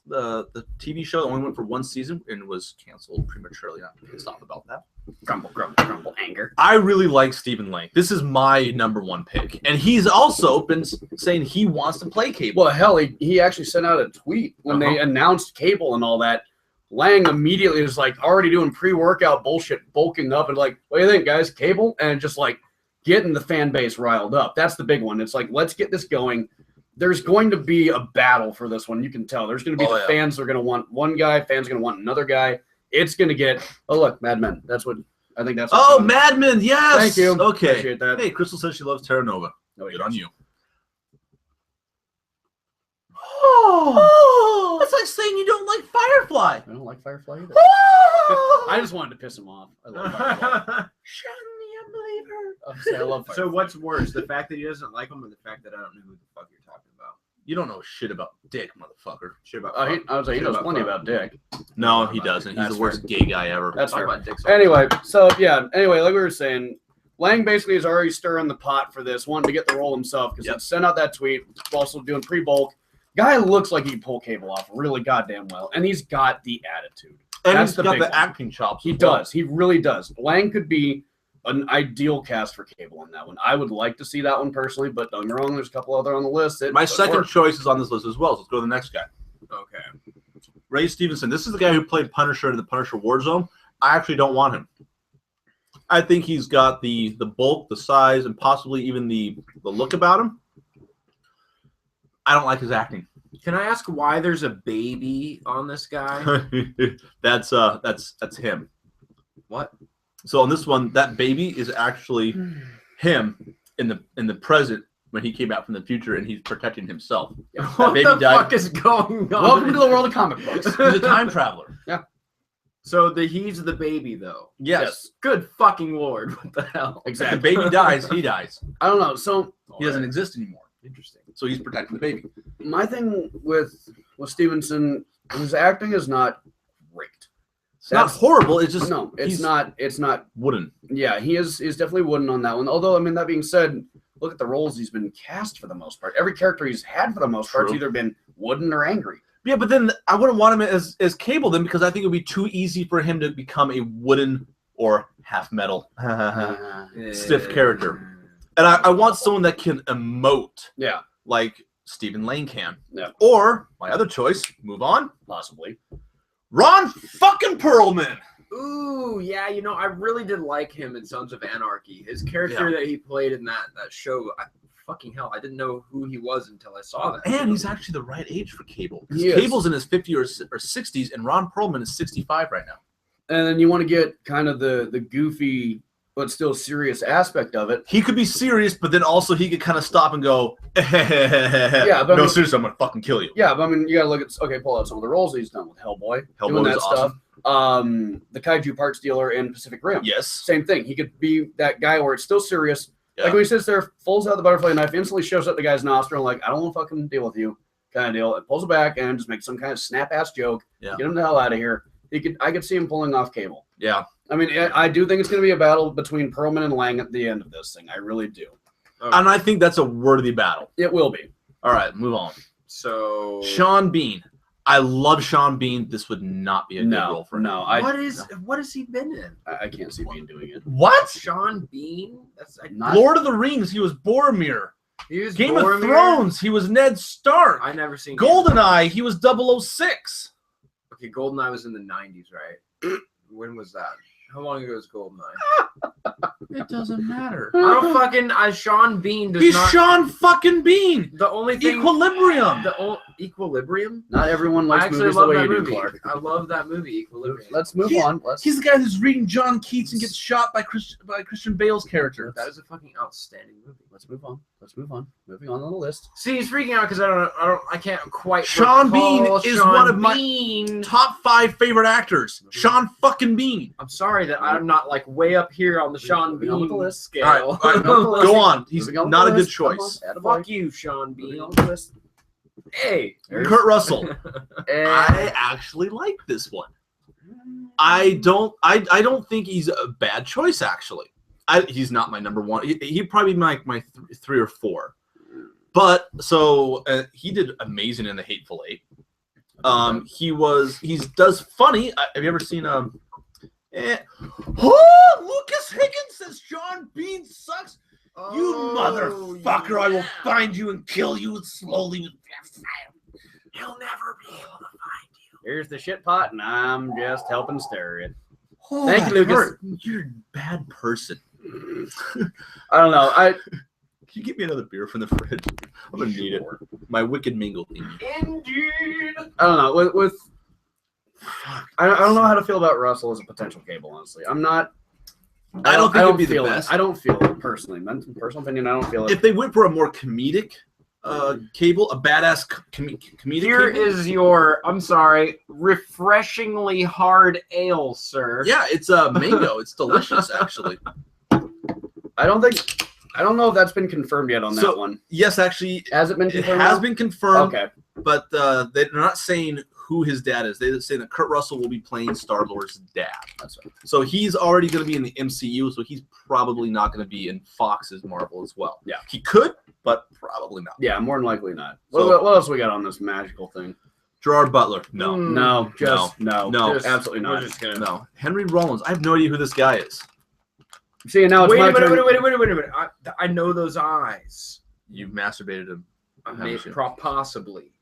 the TV show that only went for 1 season and was canceled prematurely. I'm pissed off about that. Grumble, grumble, grumble, anger. I really like Stephen Lang. This is my number 1 pick. And he's also been saying he wants to play Cable. Well, hell, he actually sent out a tweet when they announced Cable and all that. Lang immediately was like already doing pre-workout bullshit, bulking up and like, what do you think, guys? Cable? And just like getting the fan base riled up. That's the big one. It's like, let's get this going. There's going to be a battle for this one. You can tell. There's going to be fans are going to want one guy, fans are going to want another guy. It's going to get, oh, look, Mad Men. That's what, I think that's what Mad Men, yes! Thank you. Okay. Appreciate that. Hey, Crystal says she loves Terra Nova. Oh, Good on you. Oh, That's like saying you don't like Firefly. I don't like Firefly either. Oh! I just wanted to piss him off. I love Firefly. Shun the unbeliever. Obviously, I love Firefly. So what's worse, the fact that he doesn't like him, or the fact that I don't know who the fuck you're talking about? You don't know shit about Dick, motherfucker. Shit about. I was like, he Shit knows about plenty fuck. about Dick. No, he doesn't. He's That's the worst gay guy ever. That's Talk fair. about dicks. Anyway, so yeah. Anyway, like we were saying, Lang basically is already stirring the pot for this, wanting to get the role himself because he sent out that tweet, also doing pre-bulk. Guy looks like he can pull Cable off really goddamn well, and he's got the attitude. And That's he's the got big the one. acting chops. He as well. does. He really does. Lang could be an ideal cast for Cable on that one. I would like to see that one personally, but don't get me wrong, there's a couple other on the list. My second choice is on this list as well, so let's go to the next guy. Okay. Ray Stevenson. This is the guy who played Punisher in the Punisher Warzone. I actually don't want him. I think he's got the bulk, the size, and possibly even the look about him. I don't like his acting. Can I ask why there's a baby on this guy? That's him. What? So on this one, that baby is actually him in the present when he came out from the future, and he's protecting himself. What baby the died. fuck is going on? Welcome to the world of comic books. He's a time traveler. So he's the baby though. Yes. Good fucking lord! What the hell? If the baby dies, he dies. I don't know. So He doesn't exist anymore. Interesting. So he's protecting the baby. my thing with Stevenson, his acting is not great. It's not horrible. It's just No, it's he's not. It's not. wooden. Yeah, he is definitely wooden on that one. Although, I mean, that being said, look at the roles he's been cast for the most part. Every character he's had for the most part has True. either been wooden or angry. Yeah, but then I wouldn't want him as Cable then because I think it would be too easy for him to become a wooden or half metal stiff character. And I want someone that can emote Yeah, like Stephen Lang can. Yeah. Or my other choice, move on, possibly. Ron fucking Perlman. Ooh, yeah, you know, I really did like him in Sons of Anarchy. His character that he played in that show, fucking hell, I didn't know who he was until I saw that. And he's actually the right age for Cable. 'Cause He is. Cable's in his 50s or 60s, and Ron Perlman is 65 right now. And then you want to get kind of the goofy but still serious aspect of it. He could be serious, but then also he could kind of stop and go, yeah, but I no, mean- seriously, I'm going to fucking kill you. Yeah, but I mean, you got to look at pull out some of the roles he's done with Hellboy, doing Hellboy that was stuff. The Kaiju Parts Dealer in Pacific Rim. Yes. Same thing. He could be that guy where it's still serious. Yeah. Like when he sits there, pulls out the butterfly knife, instantly shows up the guy's nostril, like, I don't want to fucking deal with you, kind of deal. And pulls it back and just makes some kind of snap-ass joke. Yeah. Get him the hell out of here. I could see him pulling off Cable. Yeah. I mean, I do think it's going to be a battle between Perlman and Lang at the end of this thing. I really do. And I think that's a worthy battle. It will be. All right, move on. So Sean Bean. I love Sean Bean. This would not be a good role for him. No, what has he been in? I can't see Bean doing it. What? Sean Bean? That's Not- Lord of the Rings, he was Boromir. he was Game Boromir? of Thrones, he was Ned Stark. I never seen GoldenEye, he was 006. Okay, GoldenEye was in the 90s, right? When was that? How long ago was GoldenEye? It doesn't matter. I don't fucking. Sean Bean does He's not. Sean fucking Bean. The only thing. Equilibrium. Equilibrium. Not everyone I likes actually movies the love way that you do, movie. Clark. I love that movie, Equilibrium. Let's move He's- on. He's the guy who's reading John Keats and gets shot by Christian Bale's character. That is a fucking outstanding movie. Let's move on. Moving on the list. See, he's freaking out because I can't quite. Sean Bean recall is Sean one of my Bean. top 5 favorite actors. Sean fucking Bean. I'm sorry that I'm not like way up here on the Sean Moving on with Bean the list. scale. All right, go on. He's Moving on with not the a good list. Come choice. on, attaboy. Fuck you, Sean Moving Bean. on with the list. Hey. Kurt Russell. Eh, I actually like this one. I don't think he's a bad choice. Actually, he's not my number one. He'd probably be my 3 or 4. But so he did amazing in The Hateful Eight. He does funny. Have you ever seen Oh, Lucas Higgins says John Bean sucks. You motherfucker! I will find you and kill you slowly with fire. He'll never be able to find you. Here's the shit pot, and I'm just helping stir it. Oh, Thank you, that Lucas. hurt. You're a bad person. I don't know. Can you get me another beer from the fridge? I'm gonna need it. My wicked mingle thing. Indeed. I don't know. I don't know how to feel about Russell as a potential Cable. Honestly, I'm not. I don't think it'd be the feel best. it. I don't feel it personally. My personal opinion, I don't feel it. If they went for a more comedic Cable, a badass comedic. Here Cable, is your, I'm sorry, refreshingly hard ale, sir. yeah, it's mango. It's delicious, actually. I don't know if that's been confirmed yet on that one. Yes, actually, Has it been it confirmed? has now? been confirmed. Okay. But they're not saying who his dad is. They're saying that Kurt Russell will be playing Star-Lord's dad. That's right. So he's already going to be in the MCU, so he's probably not going to be in Fox's Marvel as well. Yeah. He could, but probably not. Yeah, more than likely not. So- What else we got on this magical thing? Gerard Butler. No. No, just no. No. Just- absolutely we're not. just gonna- No. Henry Rollins. I have no idea who this guy is. See, now it's Wait my a minute, turn. wait a minute. I know those eyes. You've masturbated him. Possibly.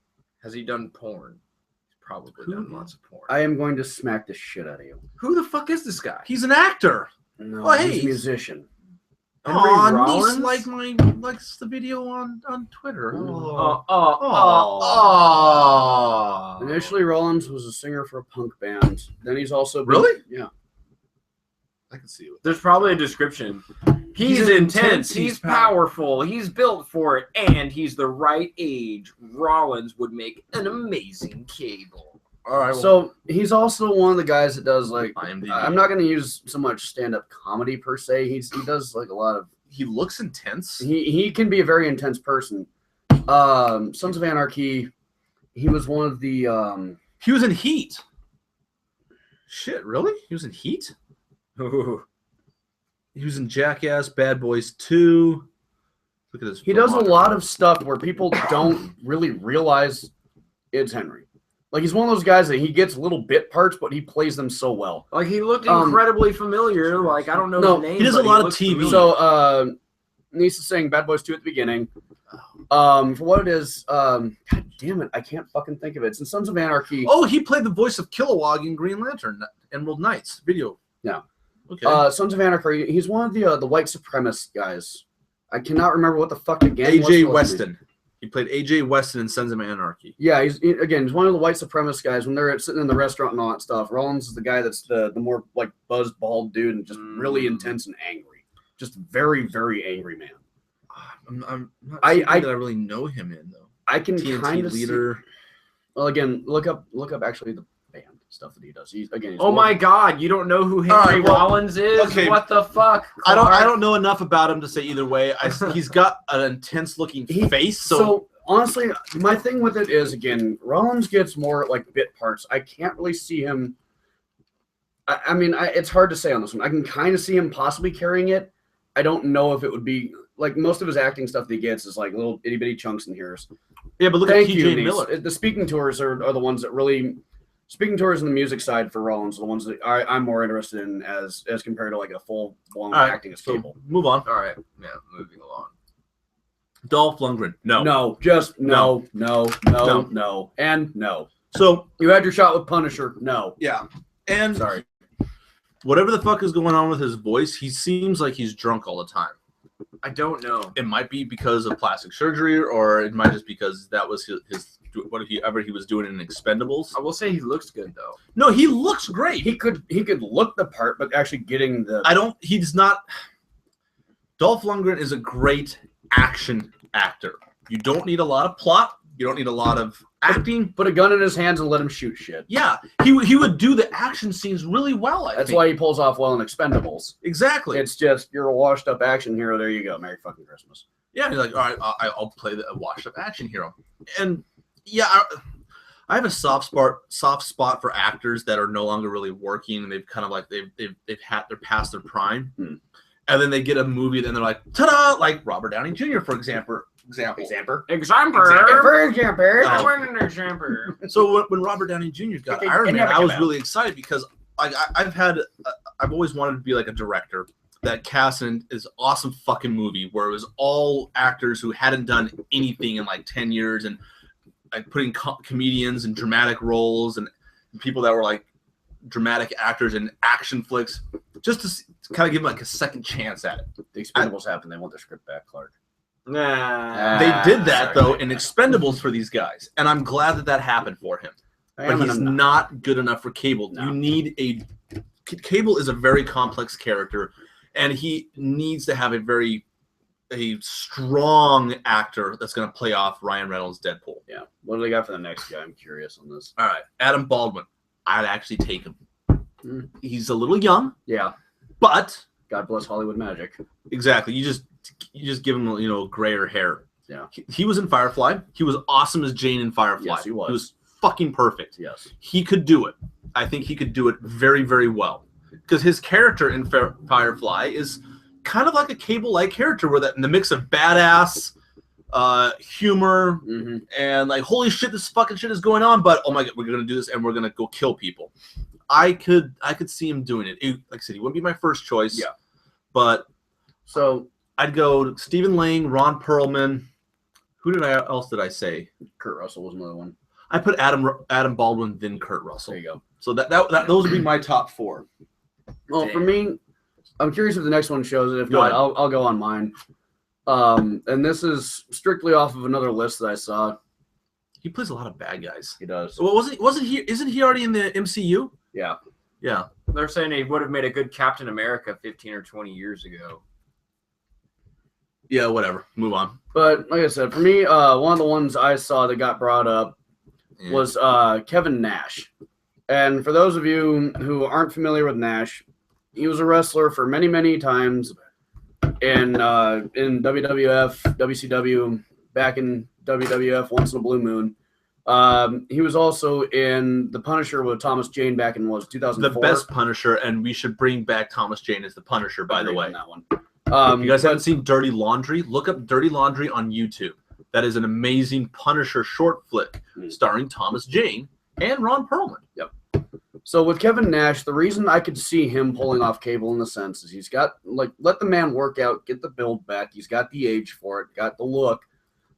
Has he done porn? He's probably done lots of porn. I am going to smack the shit out of you. Who the fuck is this guy? He's an actor. No, Oh, he's hey. a musician. Henry Aw, Rollins? niece likes the video on Twitter. Oh. Initially, Rollins was a singer for a punk band. Then he's also been, Really? Yeah. I can see it. There's probably a description. He's intense. He's powerful. He's built for it, and he's the right age. Rollins would make an amazing Cable. All right. So he's also one of the guys that does like. IMDb. I'm not going to use so much stand-up comedy per se. He does like a lot of. He looks intense. He can be a very intense person. Sons of Anarchy. He was one of the. He was in Heat. Shit, really? He was in Heat? Ooh. He was in Jackass, Bad Boys 2. Look at this. He does a lot of stuff where people don't really realize it's Henry. Like he's one of those guys that he gets little bit parts, but he plays them so well. Like he looked incredibly familiar. Like I don't know No, the name. he does a but lot of looks TV. familiar. So Nisa's saying Bad Boys 2 at the beginning. For what it is, God damn it, I can't fucking think of it. It's in Sons of Anarchy. Oh, he played the voice of Kilowog in Green Lantern, Emerald Knights video. Yeah. Okay. Sons of Anarchy. He's one of the white supremacist guys. I cannot remember what the fuck the gang was. AJ Weston. He played AJ Weston in Sons of Anarchy. Yeah, he's one of the white supremacist guys. When they're sitting in the restaurant and all that stuff, Rollins is the guy that's the more like buzzed bald dude and just really intense and angry. Just very, very angry man. I'm not I that I really know him in though. I can TNT kind of leader. Well, again, look up actually the band stuff that he does. He's Oh my God! You don't know who Henry All right, well, Rollins is? okay. What the fuck? I Clark? don't know enough about him to say either way. He's got an intense looking face. So honestly, my thing with it is again, Rollins gets more like bit parts. I can't really see him. I mean, it's hard to say on this one. I can kind of see him possibly carrying it. I don't know if it would be like most of his acting stuff that he gets is like little itty bitty chunks in here. yeah, but look Thank at you, TJ Nice. Miller. The speaking tours are the ones that really. Speaking tours and the music side for Rollins are the ones that I'm more interested in as compared to like a full blown All right, acting as so Cable. move on. All right. Yeah. Moving along. Dolph Lundgren. No. No, just no, No. and no. So You had your shot with Punisher. No. yeah, and Sorry. whatever the fuck is going on with his voice, he seems like he's drunk all the time. I don't know. It might be because of plastic surgery, or it might just because that was his whatever he was doing in Expendables. I will say he looks good though. No, he looks great. He could look the part, but actually getting the He's not. Dolph Lundgren is a great action actor. You don't need a lot of plot. You don't need a lot of acting. put a gun in his hands and let him shoot shit. Yeah, he would do the action scenes really well. I That's think. why he pulls off well in Expendables. Exactly. It's just you're a washed up action hero. There you go. Merry fucking Christmas. Yeah, he's like, all right, I'll play the washed up action hero. And yeah, I have a soft spot for actors that are no longer really working, and they've kind of like they're past their prime, and then they get a movie, and they're like, ta-da! Like Robert Downey Jr. for example. So when Robert Downey Jr. got Iron Man, I was really excited because I've always wanted to be like a director that cast in this awesome fucking movie where it was all actors who hadn't done anything in like 10 years and like putting comedians in dramatic roles and people that were like dramatic actors in action flicks just to kind of give them like a second chance at it. The Expendables happened. They want their script back, Clark. Nah. They did that though in Expendables for these guys, and I'm glad that happened for him. But he's not good enough for Cable. No. You need Cable is a very complex character, and he needs to have a strong actor that's going to play off Ryan Reynolds' Deadpool. Yeah. What do they got for the next guy? I'm curious on this. All right, Adam Baldwin. I'd actually take him. He's a little young. Yeah. But God bless Hollywood magic. exactly, you just give him grayer hair. Yeah. He was in Firefly. He was awesome as Jane in Firefly. Yes, he was. He was fucking perfect. Yes. He could do it. I think he could do it very, very well. Because his character in Firefly is kind of like a Cable-like character, where that in the mix of badass, humor, and like, holy shit, this fucking shit is going on, but oh my god, we're gonna do this and we're gonna go kill people. I could see him doing it. Like I said, he wouldn't be my first choice. Yeah. But so I'd go Stephen Lang, Ron Perlman. Who else did I say? Kurt Russell was another one. I put Adam Baldwin, then Kurt Russell. There you go. So that those would be my top four. Well, for me, I'm curious if the next one shows it. If Go not, ahead. I'll go on mine. And this is strictly off of another list that I saw. He plays a lot of bad guys. He does. Well, wasn't he? Isn't he already in the MCU? Yeah. Yeah. They're saying he would have made a good Captain America 15 or 20 years ago. Yeah. Whatever. Move on. But like I said, for me, one of the ones I saw that got brought up was Kevin Nash. And for those of you who aren't familiar with Nash, he was a wrestler for many, many times in WWF, WCW, back in WWF once in a blue moon. He was also in The Punisher with Thomas Jane back in 2004. The best Punisher, and we should bring back Thomas Jane as the Punisher. By the way, on that one. If you guys haven't seen Dirty Laundry, look up Dirty Laundry on YouTube. That is an amazing Punisher short flick starring Thomas Jane and Ron Perlman. Yep. So with Kevin Nash, the reason I could see him pulling off Cable in the sense is he's got, like, let the man work out, get the build back. He's got the age for it, got the look.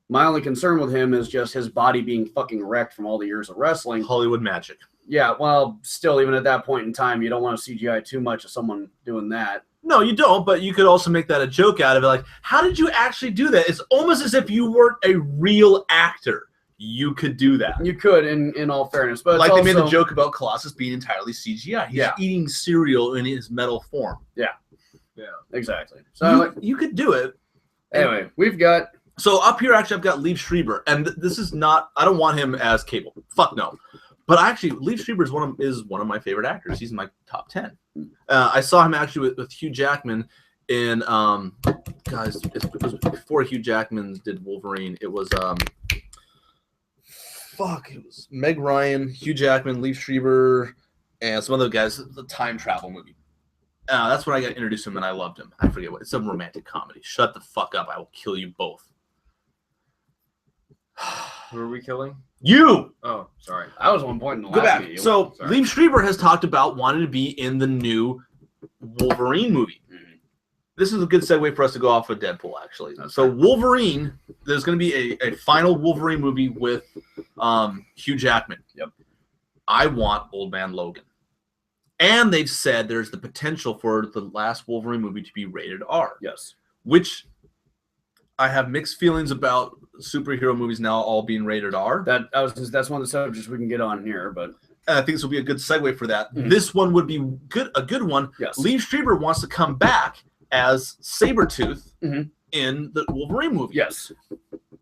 My only concern with him is just his body being fucking wrecked from all the years of wrestling. Hollywood magic. Yeah, well, still, even at that point in time, you don't want to CGI too much of someone doing that. No, you don't, but you could also make that a joke out of it. Like, how did you actually do that? It's almost as if you weren't a real actor. You could do that. You could, in all fairness. But like it's they made the also- joke about Colossus being entirely CGI. He's Yeah. eating cereal in his metal form. Yeah, exactly. So You could do it. anyway, we've got... So up here, actually, I've got Liev Schreiber, and this is not. I don't want him as Cable. Fuck no. But actually, Liev Schreiber is one of my favorite actors. He's in my top 10. I saw him actually with Hugh Jackman in guys. It was before Hugh Jackman did Wolverine. It was it was Meg Ryan, Hugh Jackman, Liev Schreiber, and some other guys. The time travel movie. That's when I got introduced to him, and I loved him. I forget what. It's some romantic comedy. Shut the fuck up! I will kill you both. Who are we killing? You! Oh, sorry. I was one point in the Go last back. video. So, Sorry. Liev Schreiber has talked about wanting to be in the new Wolverine movie. This is a good segue for us to go off of Deadpool, actually. So, Wolverine, there's going to be a final Wolverine movie with Hugh Jackman. Yep. I want Old Man Logan. And they've said there's the potential for the last Wolverine movie to be rated R. Yes. Which I have mixed feelings about superhero movies now all being rated R. That's one of the subjects we can get on here, but And I think this will be a good segue for that. Mhm. This one would be a good one. yes. Lee Strieber wants to come back as Sabretooth Mhm. in the Wolverine movie. Yes.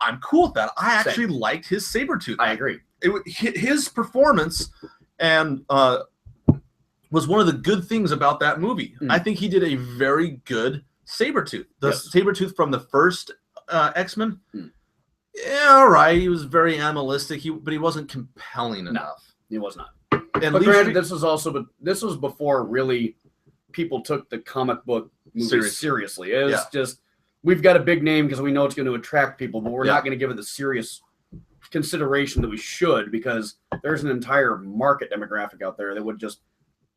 I'm cool with that. I Same. actually liked his Sabretooth. I agree. His performance and was one of the good things about that movie. Mm. I think he did a very good Sabretooth. The Yes. Sabretooth from the first X-Men, Mm. yeah, all right. He was very animalistic, but he wasn't compelling enough. He was not. And But Lee granted, Strieber- this was before really people took the comic book movies seriously. It was just, we've got a big name because we know it's going to attract people, but we're not going to give it the serious consideration that we should, because there's an entire market demographic out there that would just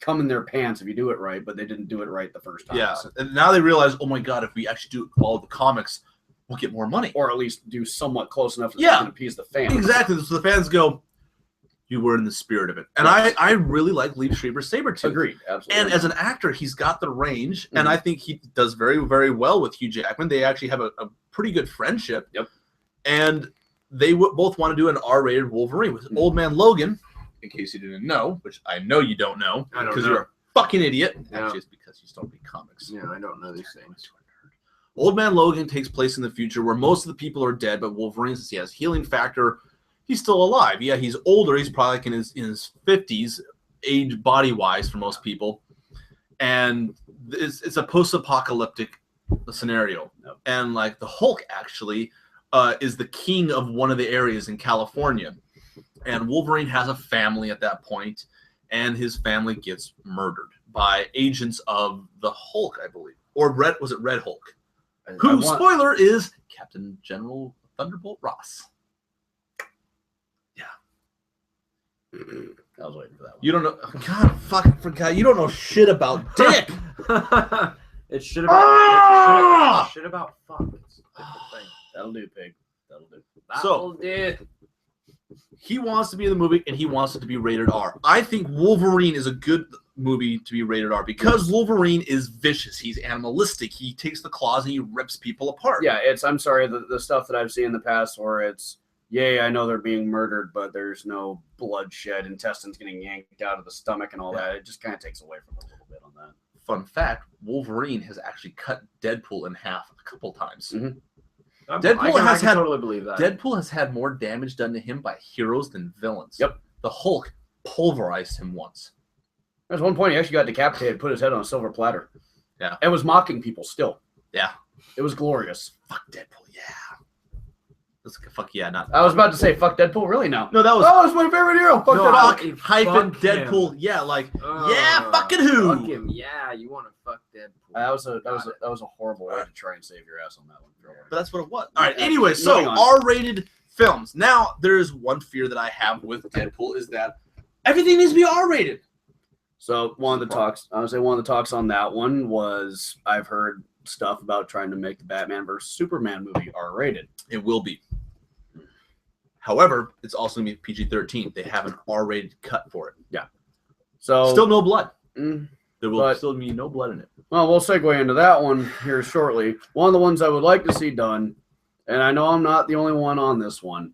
come in their pants if you do it right, but they didn't do it right the first time. Yeah, and now they realize, oh my god, if we actually do all the comics, we'll get more money. Or at least do somewhat close enough that Yeah. they can appease the fans. Exactly. So the fans go, you were in the spirit of it. And Yes. I really like Lee Strieber's Sabretooth. Agreed. Absolutely. And as an actor, he's got the range, and Mhm. I think he does very, very well with Hugh Jackman. They actually have a pretty good friendship. Yep. And they both want to do an R-rated Wolverine with Mhm. Old Man Logan, in case you didn't know, which I know you don't know, I don't because know. you're a fucking idiot. Yeah. Actually, it's because you just don't read comics. Yeah, I don't know these things. Old Man Logan takes place in the future where most of the people are dead, but Wolverine, since he has healing factor, he's still alive. Yeah, he's older. He's probably like in his 50s, age body-wise for most people. And it's a post-apocalyptic scenario. Yep. And like the Hulk actually is the king of one of the areas in California. And Wolverine has a family at that point, and his family gets murdered by agents of the Hulk, I believe. Or was it Red Hulk? Who, spoiler, is Captain General Thunderbolt Ross. I was waiting for that one. You don't know. God, fuck, forgot. You don't know shit about Dick. It's shit about shit about fuck. It's a different thing. That'll do, pig. That'll do. So- That'll do. He wants to be in the movie, and he wants it to be rated R. I think Wolverine is a good movie to be rated R because Wolverine is vicious. He's animalistic. He takes the claws and he rips people apart. Yeah, I'm sorry, the stuff that I've seen in the past where it's, yay, I know they're being murdered, but there's no bloodshed, intestines getting yanked out of the stomach and all that. It just kind of takes away from it a little bit on that. Fun fact, Wolverine has actually cut Deadpool in half a couple times. Mhm. I has can had- totally believe that. Deadpool has had more damage done to him by heroes than villains. Yep. The Hulk pulverized him once. There's one point he actually got decapitated, put his head on a silver platter. Yeah. And was mocking people still. Yeah. It was glorious. Fuck Deadpool, yeah. Fuck yeah, not. I was about to say, fuck Deadpool, really now. No, that was. Oh, it's my favorite hero. Fuck No, Deadpool. Fuck hyphen fuck him. Deadpool. Yeah, like yeah, fucking Fuck who? him. Yeah, you want to fuck Deadpool. That was a horrible way to try and save your ass on that one. But that's what it was. All right. Yeah. Anyway, so Moving on. R-rated films. Now, there's one fear that I have with Deadpool is that everything needs to be R-rated. So one of the talks, I would say one of the talks on that one was I've heard stuff about trying to make the Batman versus Superman movie R-rated. It will be. However, it's also going to be PG-13. They have an R-rated cut for it. So Still no blood. Mm, There will But- still be no blood in it. well, we'll segue into that one here shortly. One of the ones I would like to see done, and I know I'm not the only one on this one.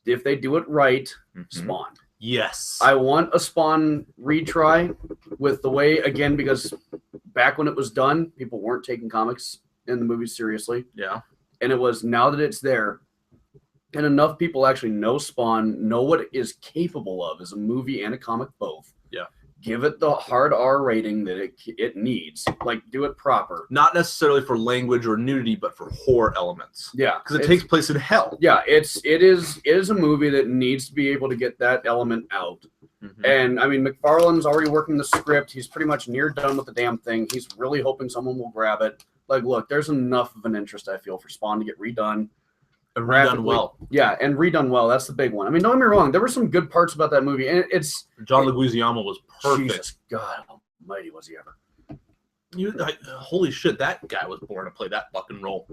If they do it right, Spawn. Yes. I want a Spawn retry with the way, again, because back when it was done, people weren't taking comics in the movies seriously. Yeah. And it was now that it's there, and enough people actually know Spawn, know what it is capable of as a movie and a comic both. Yeah. Give it the hard R rating that it needs. Like, do it proper. Not necessarily for language or nudity, but for horror elements. Yeah. Because it it's- takes place in hell. Yeah, it is a movie that needs to be able to get that element out. Mhm. And I mean, McFarlane's already working the script. He's pretty much near done with the damn thing. He's really hoping someone will grab it. Like, look, there's enough of an interest, I feel, for Spawn to get redone. And rapidly. redone well. Yeah, and redone well. That's the big one. I mean, don't get me wrong. There were some good parts about that movie, and it's John Leguizamo was perfect. Jesus God Almighty, was he ever? Holy shit, that guy was born to play that fucking role.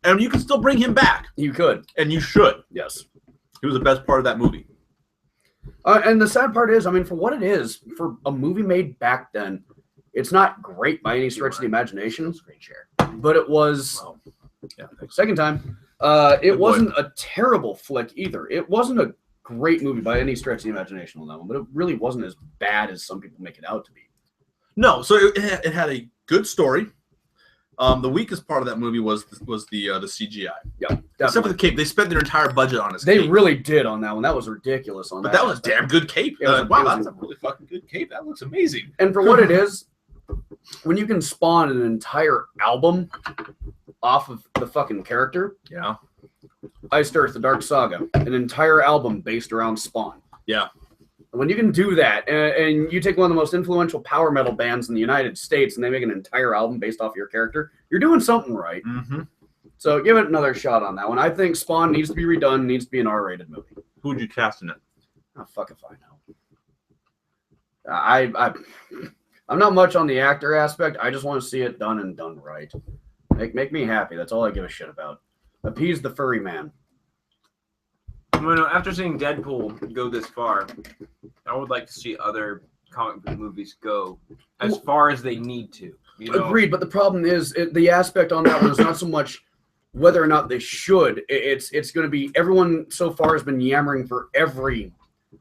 And you can still bring him back, You could, and you should. yes. He was the best part of that movie. And the sad part is, I mean, for what it is, for a movie made back then, it's not great by any stretch of the imagination. Screen share. But it was second time. It wasn't a terrible flick either. It wasn't a great movie by any stretch of the imagination on that one, but it really wasn't as bad as some people make it out to be. No, so it had a good story. The weakest part of that movie was the CGI. Yeah, except for definitely. the cape. They spent their entire budget on his They cape. really did on that one. That was ridiculous on But that. that was a damn good cape. It was Wow, amazing. that's a really fucking good cape. That looks amazing. And for what it is, when you can spawn an entire album off of the fucking character, Yeah. Iced Earth, The Dark Saga, an entire album based around Spawn. Yeah. When you can do that, and you take one of the most influential power metal bands in the United States, and they make an entire album based off your character, you're doing something right. Mm-hmm. So give it another shot on that one. I think Spawn needs to be redone, needs to be an R-rated movie. Who would you cast in it? Oh, fuck if I know. I'm not much on the actor aspect. I just want to see it done and done right. Make me happy. That's all I give a shit about. Appease the furry man. Well, after seeing Deadpool go this far, I would like to see other comic book movies go as far as they need to. You know? Agreed, but the problem is the aspect on that one is not so much whether or not they should. It's going to be everyone so far has been yammering for every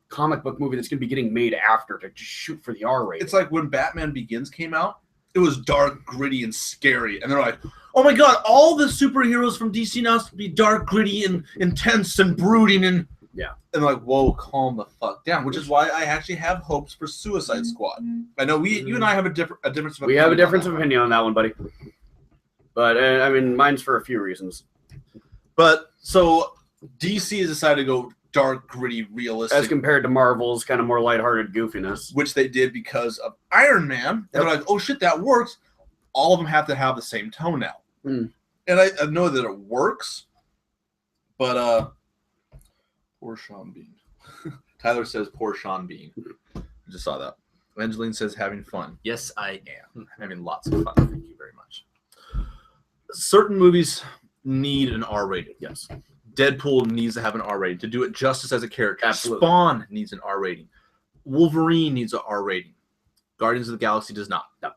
comic book movie that's going to be getting made after to just shoot for the R rating. It's like when Batman Begins came out, it was dark, gritty, and scary. And they're like, oh my god, all the superheroes from DC now have to be dark, gritty, and intense and brooding. And yeah. And they're like, whoa, calm the fuck down. Which is why I actually have hopes for Suicide Squad. I know you and I have a difference of opinion. We have a difference of opinion on that one, buddy. But, I mean, mine's for a few reasons. But, so, DC has decided to go dark, gritty, realistic. As compared to Marvel's kind of more lighthearted goofiness. Which they did because of Iron Man. And they're like, oh shit, that works. All of them have to have the same tone now. Mm. And I know that it works. But, poor Sean Bean. Tyler says, poor Sean Bean. I just saw that. Angeline says, having fun. Yes, I am. Having lots of fun. Thank you very much. Certain movies need an R rating. Yes. Deadpool needs to have an R rating to do it justice as a character. Absolutely. Spawn needs an R rating. Wolverine needs an R rating. Guardians of the Galaxy does not. No.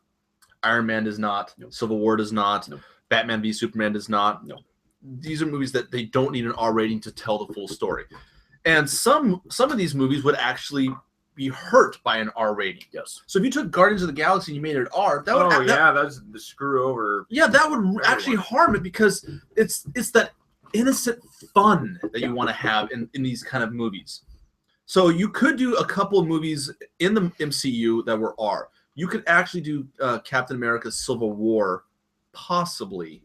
Iron Man does not. No. Civil War does not. No. Batman v Superman does not. No. These are movies that they don't need an R rating to tell the full story. And some of these movies would actually be hurt by an R rating. Yes. So if you took Guardians of the Galaxy and you made it R, that would that's the screw over. Yeah, that would actually harm it because it's that innocent fun that you want to have in these kind of movies. So you could do a couple of movies in the MCU that were R. You could actually do Captain America Civil War possibly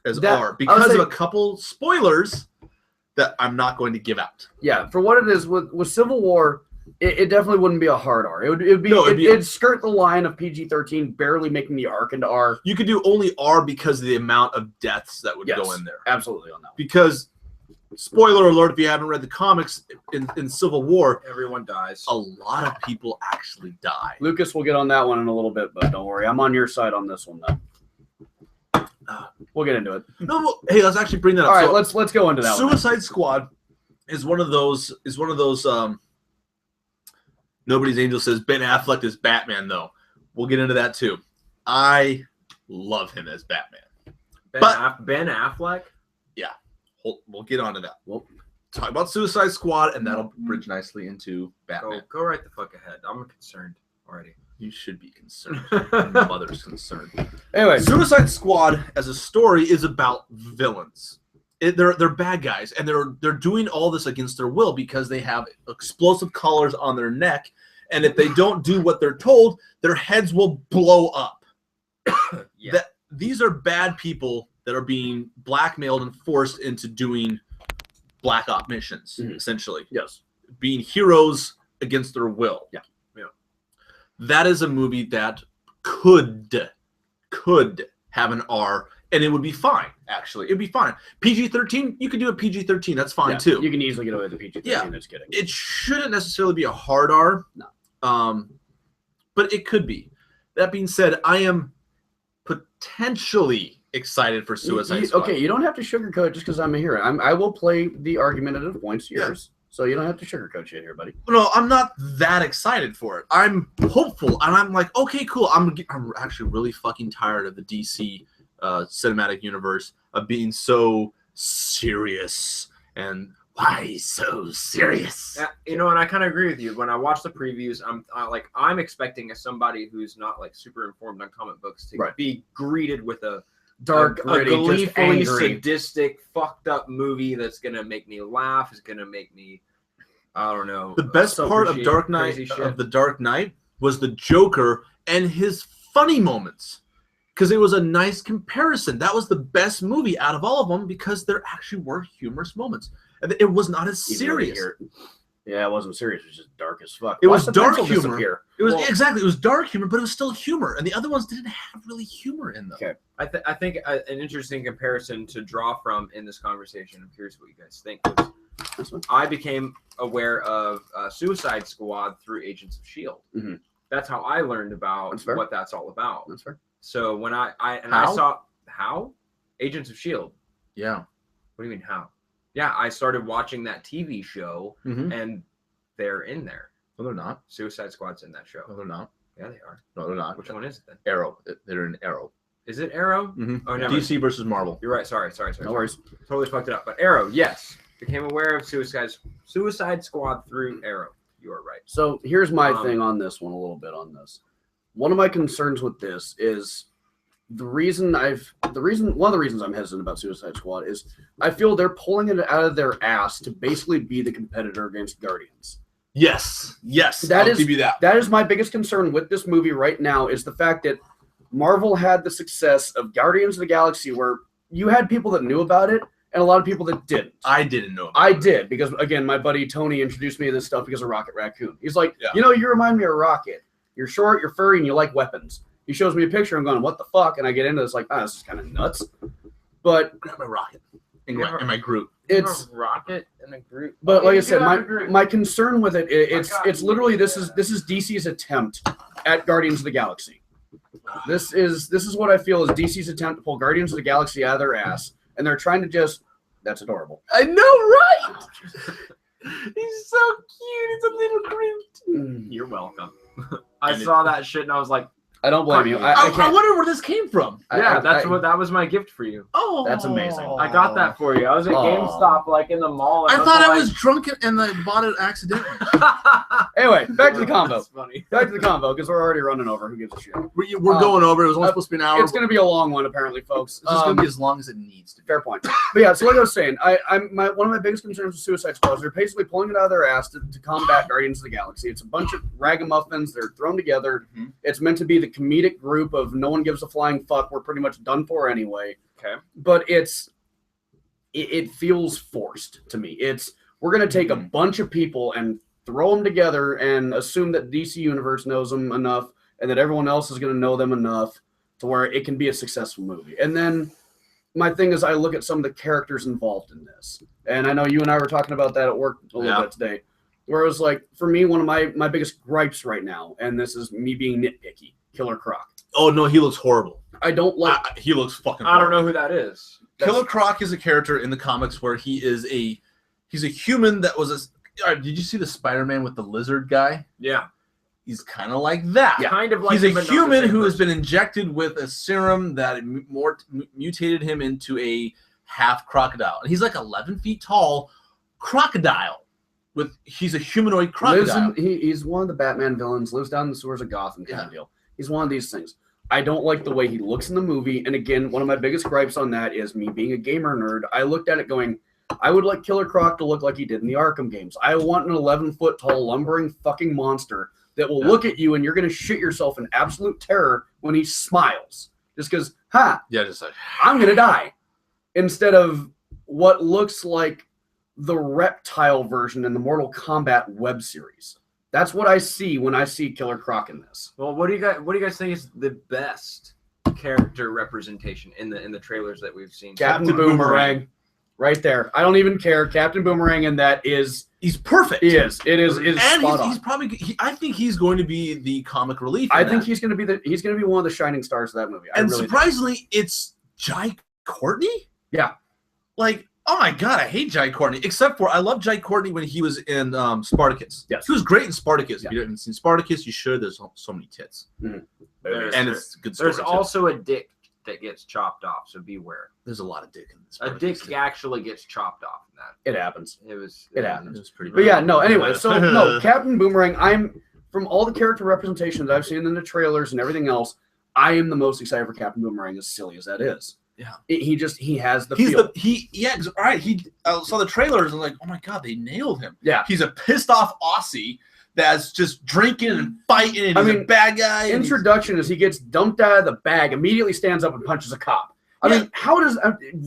as R because of a couple spoilers that I'm not going to give out. Yeah, for what it is, with Civil War, it definitely wouldn't be a hard R. It'd skirt the line of PG-13, barely making the arc into R. You could do only R because of the amount of deaths that would go in there. Absolutely on that one. Because, spoiler alert, if you haven't read the comics, in Civil War, everyone dies. A lot of people actually die. Lucas will get on that one in a little bit, but don't worry. I'm on your side on this one, though. We'll get into it. No, hey, let's actually bring that up. All right, let's go into that Suicide Squad is one of those Nobody's Angel says Ben Affleck is Batman, though. We'll get into that too. I love him as Batman. Ben Affleck? Yeah. We'll get onto that. We'll talk about Suicide Squad, and that'll bridge nicely into Batman. Go right the fuck ahead. I'm concerned already. You should be concerned. Your mother's concerned. Anyway, Suicide Squad as a story is about villains. They're bad guys, and they're doing all this against their will because they have explosive collars on their neck, and if they don't do what they're told, their heads will blow up. Yeah. These are bad people that are being blackmailed and forced into doing black op missions, essentially. Yes. Being heroes against their will. Yeah. That is a movie that could have an R, and it would be fine, actually. It'd be fine. PG-13, you could do a PG-13. That's fine, too. You can easily get away with the PG-13. Yeah. Just kidding. It shouldn't necessarily be a hard R. No. But it could be. That being said, I am potentially excited for Suicide Squad. Okay, you don't have to sugarcoat just because I'm a hero. I will play the argumentative points. Yours. So you don't have to sugarcoat shit here, buddy. No, I'm not that excited for it. I'm hopeful, and I'm like, okay, cool. I'm actually really fucking tired of the DC cinematic universe of being so serious and why so serious. You know, and I kind of agree with you. When I watch the previews, I'm expecting as somebody who's not like super informed on comic books to be greeted with a dark, gritty, just angry, sadistic, fucked up movie that's gonna make me laugh. Is gonna make me, I don't know. The best part of The Dark Knight was the Joker and his funny moments, because it was a nice comparison. That was the best movie out of all of them because there actually were humorous moments. It was not as serious. Yeah, it wasn't serious. It was just dark as fuck. It was dark humor. It was exactly. It was dark humor, but it was still humor, and the other ones didn't have really humor in them. Okay. I think an interesting comparison to draw from in this conversation. I'm curious what you guys think. Was I became aware of Suicide Squad through Agents of S.H.I.E.L.D. Mm-hmm. That's how I learned about what that's all about. That's fair. So when I saw how Agents of S.H.I.E.L.D. Yeah. What do you mean how? Yeah, I started watching that TV show, and they're in there. No, they're not. Suicide Squad's in that show. No, they're not. Yeah, they are. No, they're not. Which one is it then? Arrow. They're in Arrow. Is it Arrow? Mm-hmm. Oh, no. DC versus Marvel. You're right. Sorry. No worries. Totally fucked it up. But Arrow, yes. Became aware of Suicide Squad through Arrow. You are right. So here's my thing on this one a little bit on this. One of my concerns with this is one of the reasons I'm hesitant about Suicide Squad is I feel they're pulling it out of their ass to basically be the competitor against Guardians. Yes. I'll give you that. That is my biggest concern with this movie right now is the fact that Marvel had the success of Guardians of the Galaxy where you had people that knew about it and a lot of people that didn't. I didn't know about I did because, again, my buddy Tony introduced me to this stuff because of Rocket Raccoon. He's like, you remind me of Rocket. You're short, you're furry, and you like weapons. He shows me a picture. I'm going, what the fuck? And I get into this like, this is kind of nuts. But grab my Rocket and my Groot. It's a Rocket and a Groot. But like I said, my concern with it's literally this is DC's attempt at Guardians of the Galaxy. This is what I feel is DC's attempt to pull Guardians of the Galaxy out of their ass, and they're trying to just. That's adorable. I know, right? He's so cute. It's a little Groot. You're welcome. I saw that shit and I was like, I don't blame you. I wonder where this came from. That was my gift for you. Oh, that's amazing. I got that for you. I was at GameStop, like in the mall. I thought I was drunk and I bought it accidentally. Anyway, back to the combo. That's funny. Back to the combo because we're already running over. Who gives a shit? We're going over. It was only supposed to be an hour. It's going to be a long one, apparently, folks. It's going to be as long as it needs to be. Fair point. But yeah, so like I was saying, one of my biggest concerns with Suicide Squad is they're basically pulling it out of their ass to combat Guardians of the Galaxy. It's a bunch of ragamuffins. They're thrown together. Mm-hmm. It's meant to be the comedic group of no one gives a flying fuck. We're pretty much done for anyway. Okay. But it feels forced to me. We're going to take a bunch of people and throw them together and assume that DC Universe knows them enough and that everyone else is going to know them enough to where it can be a successful movie. And then my thing is I look at some of the characters involved in this. And I know you and I were talking about that at work a little bit today, where it was like, for me, one of my biggest gripes right now, and this is me being nitpicky, Killer Croc. Oh, no, he looks horrible. I don't like... he looks fucking horrible. I don't know who that is. Killer Croc is a character in the comics where he's a human that was did you see the Spider-Man with the lizard guy? Yeah. He's kind of like that. Yeah. Kind of like he's a human who has been injected with a serum that mutated him into a half crocodile. And he's like 11 feet tall crocodile. He's a humanoid crocodile. He's one of the Batman villains, lives down in the sewers of Gotham kind of deal. He's one of these things. I don't like the way he looks in the movie. And again, one of my biggest gripes on that is me being a gamer nerd. I looked at it going, I would like Killer Croc to look like he did in the Arkham games. I want an 11-foot tall lumbering fucking monster that will look at you and you're going to shit yourself in absolute terror when he smiles. Just because, just like, I'm going to die. Instead of what looks like the reptile version in the Mortal Kombat web series. That's what I see when I see Killer Croc in this. Well, what do you guys think is the best character representation in the trailers that we've seen? Captain Boomerang. Right there. I don't even care. Captain Boomerang in that he's perfect. He is. It is and spot on. He's probably I think he's going to be the comic relief. I think he's going to be one of the shining stars of that movie. And really surprisingly, it's Jai Courtney? Yeah. Like Oh my god, I hate Jai Courtney. Except for I love Jai Courtney when he was in Spartacus. Yes. He was great in Spartacus. Yeah. If you haven't seen Spartacus, you should. There's so many tits. Mm-hmm. And it's a good story. There's also a dick that gets chopped off, so beware. There's a lot of dick in this. A dick actually gets chopped off in that. It happens. It happens. It was pretty. But yeah, no. Anyway, so no, Captain Boomerang. I'm from all the character representation that I've seen in the trailers and everything else. I am the most excited for Captain Boomerang, as silly as that is. Yeah, he has the he's feel. All right. I saw the trailers and like, oh my god, they nailed him. Yeah, he's a pissed off Aussie that's just drinking and fighting, and he's a bad guy. Introduction is he gets dumped out of the bag, immediately stands up and punches a cop. I mean, how does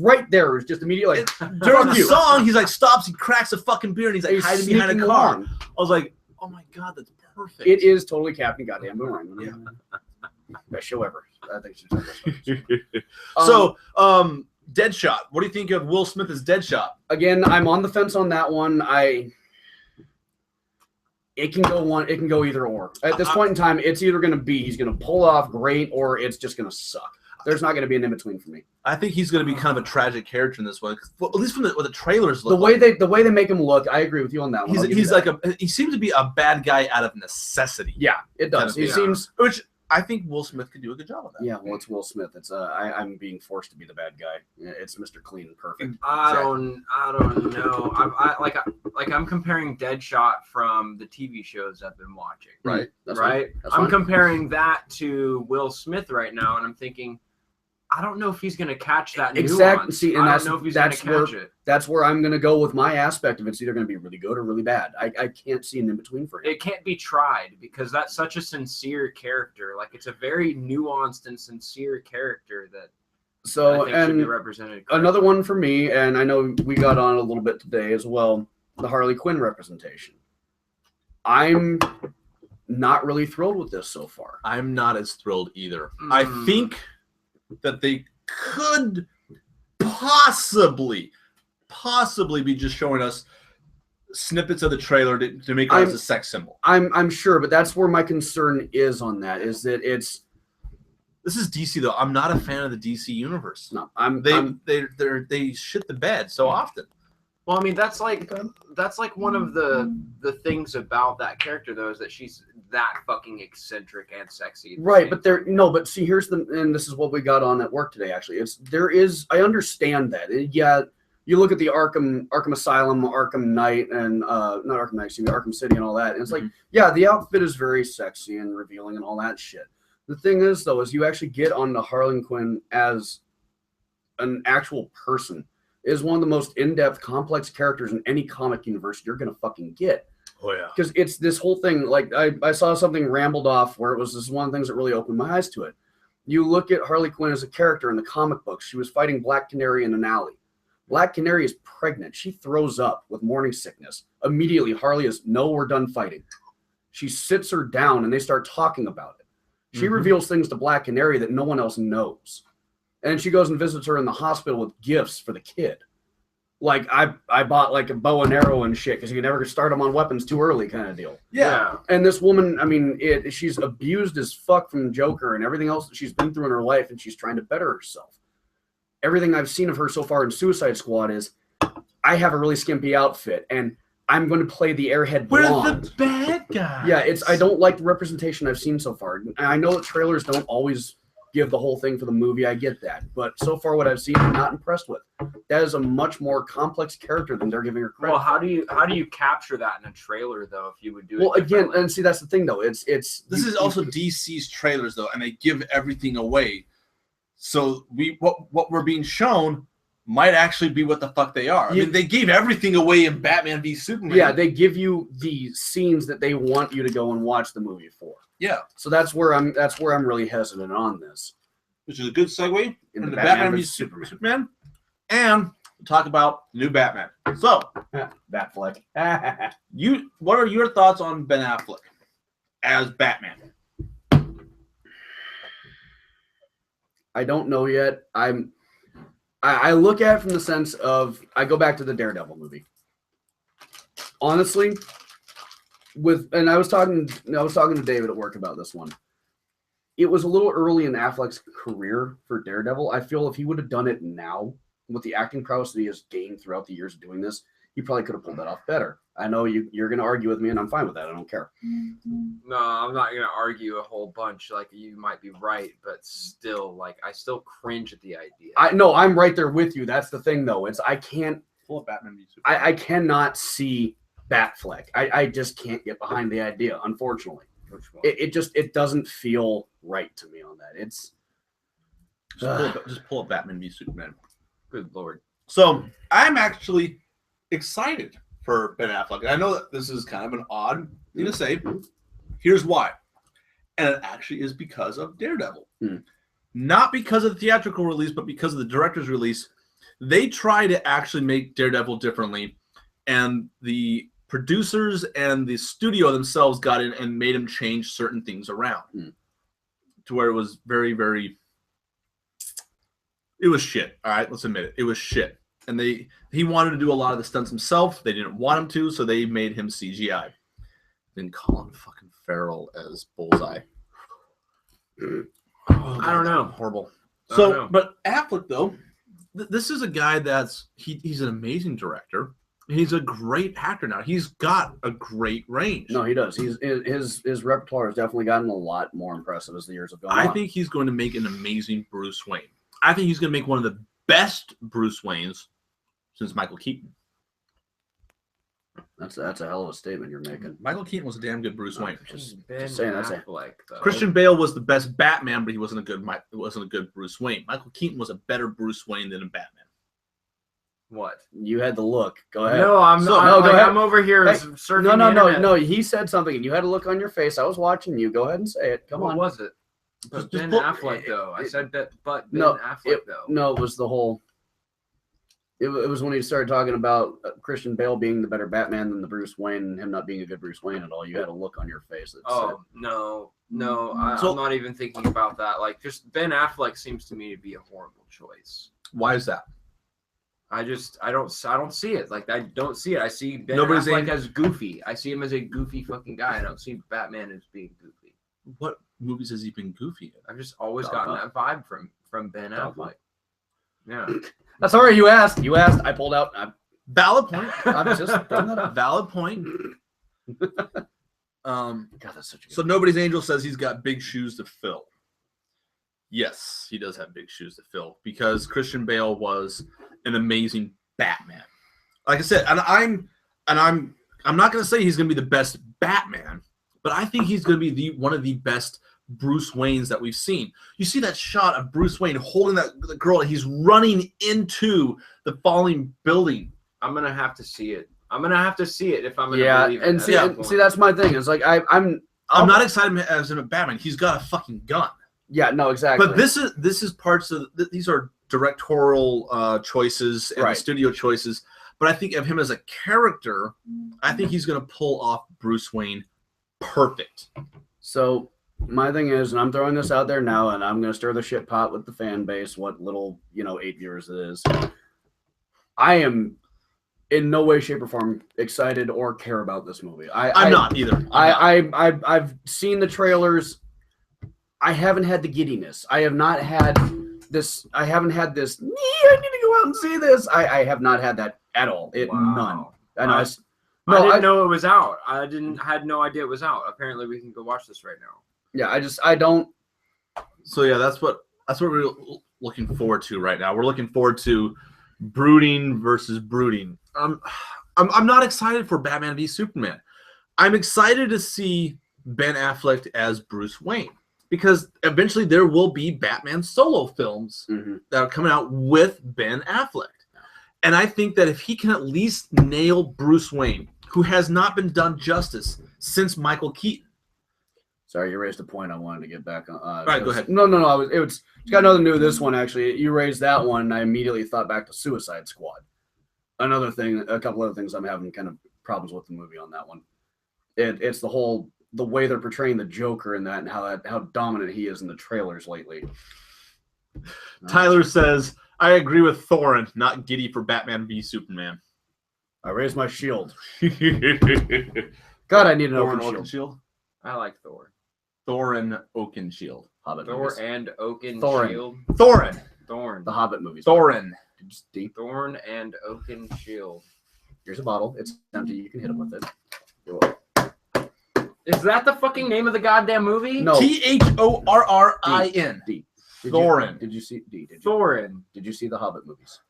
right there is just immediately like during the song, he's like stops, he cracks a fucking beer, and he's like hiding behind a car. Along. I was like, oh my god, that's perfect. It is totally Captain Goddamn Boomerang. Yeah. Best show ever. I think she's So, Deadshot. What do you think of Will Smith as Deadshot? Again, I'm on the fence on that one. It can go either or. At this point in time, it's either going to be he's going to pull off great or it's just going to suck. There's not going to be an in between for me. I think he's going to be kind of a tragic character in this one. Well, at least from what the trailers look. The way they make him look, I agree with you on that one. He seems to be a bad guy out of necessity. Yeah, it does. He seems, which I think Will Smith could do a good job of that. Yeah, well, it's Will Smith. It's I'm being forced to be the bad guy. It's Mr. Clean and perfect. I don't know. I'm comparing Deadshot from the TV shows I've been watching. Right. That's right. I'm comparing that to Will Smith right now, and I'm thinking, I don't know if he's going to catch that exactly. nuance. See, and I don't know if he's going to catch it. That's where I'm going to go with my aspect of it. It's either going to be really good or really bad. I can't see an in between for him. It can't be tried because that's such a sincere character. Like it's a very nuanced and sincere character that I think should be represented correctly. Another one for me, and I know we got on a little bit today as well, the Harley Quinn representation. I'm not really thrilled with this so far. I'm not as thrilled either. I think that they could possibly be just showing us snippets of the trailer to make it as a sex symbol. I'm sure, but that's where my concern is on that. Is that this is DC though. I'm not a fan of the DC universe. No, they shit the bed so often. Well, I mean that's like one of the things about that character though is that she's that fucking eccentric and sexy. Right, but but see, and this is what we got on at work today. Actually, I understand that. Yeah, you look at the Arkham Asylum, Arkham Knight, and not Arkham Knight, excuse me, Arkham City, and all that. And it's like, yeah, the outfit is very sexy and revealing and all that shit. The thing is, though, is you actually get on the Harley Quinn as an actual person. Is one of the most in-depth, complex characters in any comic universe you're gonna fucking get. Oh yeah. Because it's this whole thing. Like I saw something rambled off where it was this one of the things that really opened my eyes to it. You look at Harley Quinn as a character in the comic books. She was fighting Black Canary in an alley. Black Canary is pregnant. She throws up with morning sickness. Immediately, Harley is, no, we're done fighting. She sits her down and they start talking about it. She reveals things to Black Canary that no one else knows. And she goes and visits her in the hospital with gifts for the kid. Like, I bought like a bow and arrow and shit because you can never start them on weapons too early kind of deal. Yeah. And this woman, I mean, she's abused as fuck from Joker and everything else that she's been through in her life, and she's trying to better herself. Everything I've seen of her so far in Suicide Squad is, I have a really skimpy outfit, and I'm going to play the airhead blonde. We're the bad guys. Yeah, I don't like the representation I've seen so far. And I know that trailers don't always give the whole thing for the movie. I get that. But so far what I've seen, I'm not impressed with. That is a much more complex character than they're giving her credit. Well, how do you capture that in a trailer though if you would do it? Well, again, and see that's the thing though. This is also DC's trailers though, and they give everything away. So what we're being shown might actually be what the fuck they are. I mean, they gave everything away in Batman v Superman. Yeah, they give you the scenes that they want you to go and watch the movie for. Yeah. So that's where I'm really hesitant on this. Which is a good segue into Batman v Superman. And we'll talk about new Batman. So, Batfleck. What are your thoughts on Ben Affleck as Batman? I don't know yet. I look at it from the sense of I go back to the Daredevil movie. Honestly, I was talking to David at work about this one. It was a little early in Affleck's career for Daredevil. I feel if he would have done it now, with the acting prowess that he has gained throughout the years of doing this, he probably could have pulled that off better. I know you're going to argue with me, and I'm fine with that. I don't care. No, I'm not gonna argue a whole bunch. Like, you might be right, but still, like, I still cringe at the idea. I'm right there with you. That's the thing, though. I can't Pull a Batman v Superman. I cannot see Batfleck. I just can't get behind the idea. Unfortunately, Which one? it doesn't feel right to me on that. It's just pull up Batman v Superman. Good lord. So I'm actually excited for Ben Affleck. And I know that this is kind of an odd thing to say. Here's why. And it actually is because of Daredevil. Not because of the theatrical release, but because of the director's release. They try to actually make Daredevil differently. And the producers and the studio themselves got in and made him change certain things around. To where it was very, very... It was shit. All right, let's admit it. It was shit. And he wanted to do a lot of the stunts himself. They didn't want him to, so they made him CGI. Then Colin fucking Farrell as Bullseye. I don't know. Horrible. I don't know. But Affleck, though, this is a guy that's... He's an amazing director. He's a great actor now. He's got a great range. No, he does. His repertoire has definitely gotten a lot more impressive as the years have gone on. I think he's going to make an amazing Bruce Wayne. I think he's going to make one of the best Bruce Waynes since Michael Keaton. That's a hell of a statement you're making. Michael Keaton was a damn good Bruce Wayne. Just Ben saying that's it. Affleck, though. Christian Bale was the best Batman, but he wasn't a good Bruce Wayne. Michael Keaton was a better Bruce Wayne than a Batman. What? You had the look. Go ahead. No, I'm So- not. no, go ahead. I'm over here Hey, surfing No, the internet. no. He said something, and you had a look on your face. I was watching you. Go ahead and say it. Come What on. was it? But Just Ben pull- Affleck, though. I said that, but Ben No, Affleck, though. No, it was the whole. It was when he started talking about Christian Bale being the better Batman than the Bruce Wayne, and him not being a good Bruce Wayne at all. You had a look on your face that said, Oh, no. So- I'm not even thinking about that. Like, just Ben Affleck seems to me to be a horrible choice. Why is that? I don't see it. Like, I don't see it. I see Ben Nobody's Affleck aimed- as goofy. I see him as a goofy fucking guy. I don't see Batman as being goofy. What movies has he been goofy in? I've just always Top gotten up. that vibe from Ben Top Affleck. up. Yeah. "That's all right. You asked. You asked. I pulled out. Valid point. I'm just throwing that up." Valid point. God, that's such a good. So Nobody's Angel says he's got big shoes to fill. Yes, he does have big shoes to fill because Christian Bale was an amazing Batman. Like I said, I'm not going to say he's going to be the best Batman, but I think he's going to be one of the best Bruce Waynes that we've seen. You see that shot of Bruce Wayne holding the girl, and he's running into the falling building. I'm gonna have to see it. I'm gonna have to see it if I'm gonna Yeah, believe it. and at see, that and point. see, that's my thing. It's like I'm not excited as him a Batman. He's got a fucking gun. Yeah, no, exactly. But this is parts of these are directorial choices and Right. studio choices. But I think of him as a character, I think he's going to pull off Bruce Wayne perfect. So my thing is, and I'm throwing this out there now, and I'm going to stir the shit pot with the fan base, what little 8 viewers it is. I am in no way, shape, or form excited or care about this movie. I'm not either. I'm not. I've seen the trailers. I haven't had the giddiness. I have not had this. I haven't had this. I need to go out and see this. I have not had that at all. None. I know. I didn't know it was out. I had no idea it was out. Apparently, we can go watch this right now. Yeah, I don't. So yeah, that's what we're looking forward to right now. We're looking forward to brooding versus brooding. I'm not excited for Batman v Superman. I'm excited to see Ben Affleck as Bruce Wayne because eventually there will be Batman solo films that are coming out with Ben Affleck. And I think that if he can at least nail Bruce Wayne, who has not been done justice since Michael Keaton. Sorry, you raised a point I wanted to get back on. All right, go ahead. No. It's got nothing to do with this one, actually. You raised that one, and I immediately thought back to Suicide Squad. Another thing, a couple other things I'm having kind of problems with the movie on that one. It's the way they're portraying the Joker in that and how dominant he is in the trailers lately. Tyler says, I agree with Thorin, not giddy for Batman v Superman. I raised my shield. Thorin God, I need an open shield. I like Thor. Thorin Oakenshield. Hobbit Thor movies. and Oaken Thorin. Shield. Thorin. Thorn. The Hobbit movies. Thorin. It's deep. Thorn and Oaken Shield. Here's a bottle. It's empty. You can hit him with it. You're welcome. Is that the fucking name of the goddamn movie? No. Thorrin. D. Thorin. Did you see D? Thorin. Did you see the Hobbit movies?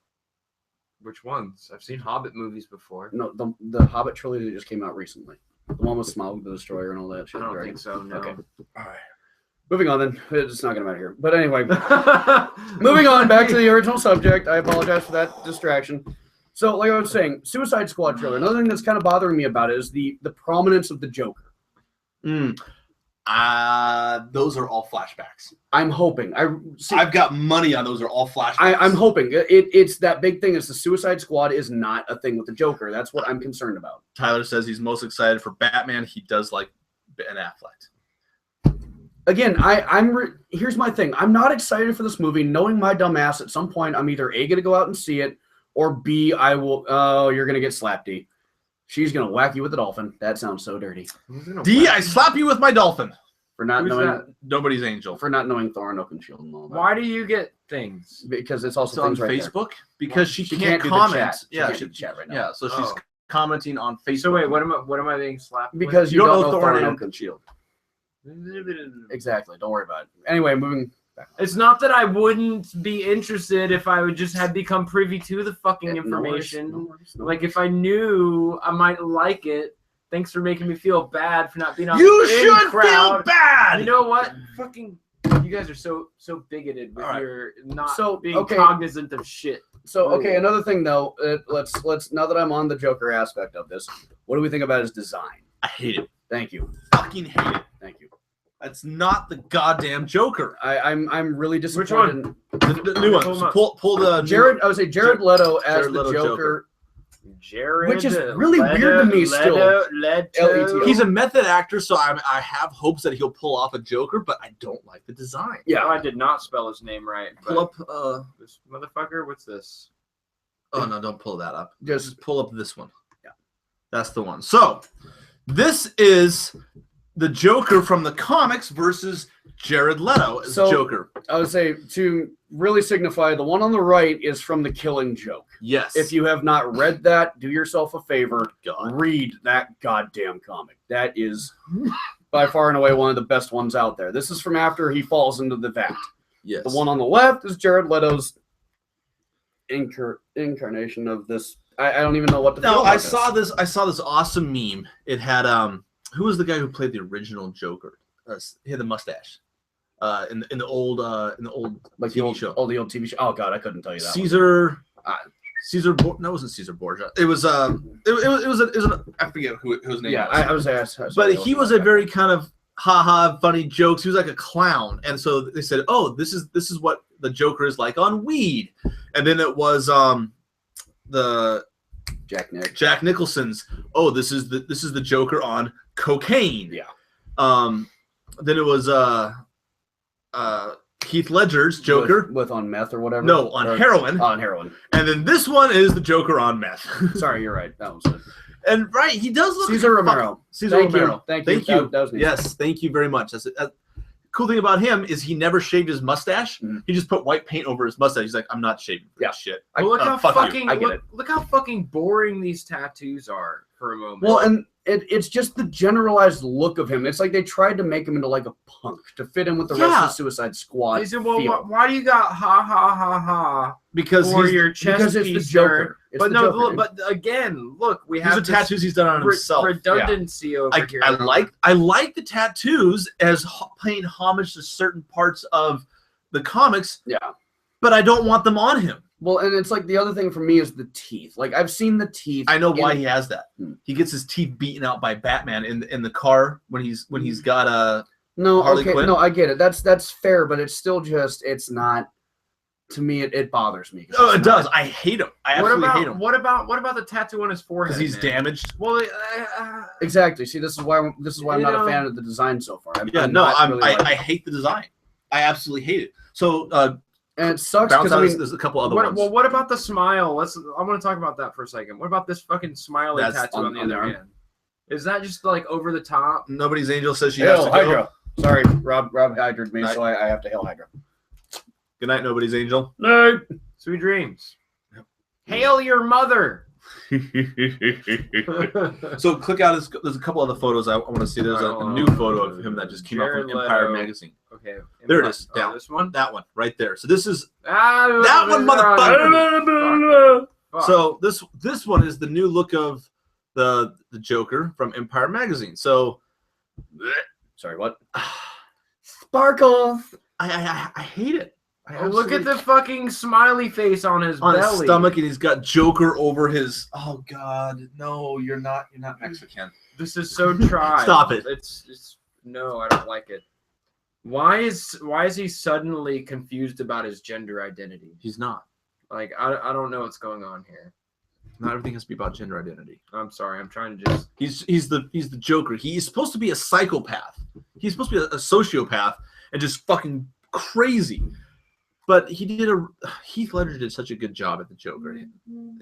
Which ones? I've seen Hobbit movies before. No, the Hobbit trilogy that just came out recently. The one with Smaug the Destroyer and all that I shit. don't right? think so, no. Okay. All right. Moving on then. It's not going to matter here. But anyway, moving on back to the original subject. I apologize for that distraction. So, like I was saying, Suicide Squad trailer. Another thing that's kind of bothering me about it is the prominence of the Joker. Those are all flashbacks. I'm hoping. I've got money on those are all flashbacks. I'm hoping. It's that big thing is the Suicide Squad is not a thing with the Joker. That's what I'm concerned about. Tyler says he's most excited for Batman. He does like Ben Affleck. Again, here's my thing. I'm not excited for this movie, knowing my dumb ass at some point I'm either A, going to go out and see it, or B, I will, you're going to get slapped, D. She's going to whack you with a dolphin. That sounds so dirty. D, I slap you with my dolphin. For not Who's knowing that? Nobody's angel. For not knowing Thor and Oakenshield and all that. Why do you get things? Because it's It's also on things right Facebook because she can't can't do the comment. chat. She Yeah, can't do the chat right now. yeah. So she's Oh. commenting on Facebook. So wait, what am I being slapped there. Because with? you You don't don't know know Thor Thor and and Oakenshield. Exactly. Don't worry about it. Anyway, moving back. It's not that I wouldn't be interested if I would just have become privy to the fucking information. No worries. Like if I knew I might like it. Thanks for making me feel bad for not being on You the in should crowd. feel bad. You know what? Fucking you guys are so bigoted with All right. your not So, being okay. cognizant of shit. So, okay, another thing though, let's now that I'm on the Joker aspect of this, what do we think about his design? I hate it. Thank you. Fucking hate it. Thank you. That's not the goddamn Joker. I'm really Which disappointed. one? The new one. Pull him So up. pull the I would say Jared Leto as Jared the Leto Joker. Jared, Which is really weird to me still. Leto. He's a method actor, so I have hopes that he'll pull off a Joker, but I don't like the design. Yeah. Oh, I did not spell his name right. Pull but up. this motherfucker. What's this? Oh no, don't pull that up. Just Just pull up this one. Yeah. That's the one. So this is the Joker from the comics versus Jared Leto as So- Joker. I would say to really signify, the one on the right is from The Killing Joke. Yes. If you have not read that, do yourself a favor, God. read that goddamn comic. That is by far and away one of the best ones out there. This is from after he falls into the vat. Yes. The one on the left is Jared Leto's incarnation of this. I don't even know what to. No, feel I about saw this. I saw this awesome meme. It had who was the guy who played the original Joker? He had the mustache. In the old like TV the old show. Oh, the old TV show. Oh God, I couldn't tell you that. Caesar. one. Caesar. No, it wasn't Caesar Borgia. It was it was I forget who his name Yeah, was. I was asked. But he was a very kind of haha funny jokes. He was like a clown, and so they said, "Oh, this is what the Joker is like on weed." And then it was the Jack Nicholson's. Oh, this is the Joker on cocaine. Yeah. Then it was Heath Ledger's Joker. with on meth or whatever. No, on heroin. On heroin. And then this one is the Joker on meth. Sorry, you're right. That was it. And right, he does look Caesar like Romero. Caesar Thank Romero. you. Thank you. That was me. Yes, thank you very much. That's cool thing about him is he never shaved his mustache. Mhm. He just put white paint over his mustache. He's like, I'm not shaving for this shit. Well, look how fuck you. fucking I get it. look how fucking boring these tattoos are for a moment. Well, and it's just the generalized look of him. It's like they tried to make him into like a punk to fit in with the rest Yeah. of the Suicide Squad. He said, "Well, feel. why do you got ha ha ha ha Because for he's, your chest Because it's the piece, Joker. sir?" It's But the no, Joker, look, dude. but again, look, we these have are this tattoos he's done on himself. redundancy over here. I like the tattoos as paying homage to certain parts of the comics, Yeah. but I don't want them on him. Well, and it's like the other thing for me is the teeth. Like I've seen the teeth. I know why in- he has that. Hmm. He gets his teeth beaten out by Batman in the car when he's got a. No, Harley okay, Quinn? no, I get it. That's fair, but it's still just it's not. To me, it bothers me. 'cause Oh, it's it not- does. I hate him. I What absolutely hate about him what about the tattoo on his forehead? because he's man? damaged. Well, Exactly. See, this is why I'm You not know- a fan of the design so far. Yeah, I I hate the design. I absolutely hate it. So and it sucks bounce because out. I mean, There's a couple other what, ones. well, what about the smile? I want to talk about that for a second. What about this fucking smiley That's tattoo on the on the other arm. hand? Is that just like over the top? Nobody's angel says she has hail to go. Hydra. Sorry, Rob hydrated me, Night. so I have to hail Hydra. Good night, nobody's angel. No. Sweet dreams. Hail your mother. So click out. There's a couple other photos I want to see. There's a new photo of him that just came out from Jared Empire Leto. magazine. Okay. There it is. Oh, Down. this one? That one right there. So this is that that one, motherfucker. Fuck. So this one is the new look of the Joker from Empire magazine. So Sorry, what? Sparkles. I hate it. Oh, look at the fucking smiley face on his on belly. his stomach, and he's got Joker over his. Oh God, no! You're not Mexican. This is so tried. Stop it. It's no, I don't like it. Why is he suddenly confused about his gender identity? He's not. Like I don't know what's going on here. Not everything has to be about gender identity. I'm sorry. I'm trying to just. He's the Joker. He's supposed to be a psychopath. He's supposed to be a sociopath and just fucking crazy. But Heath Ledger did such a good job at the Joker. Him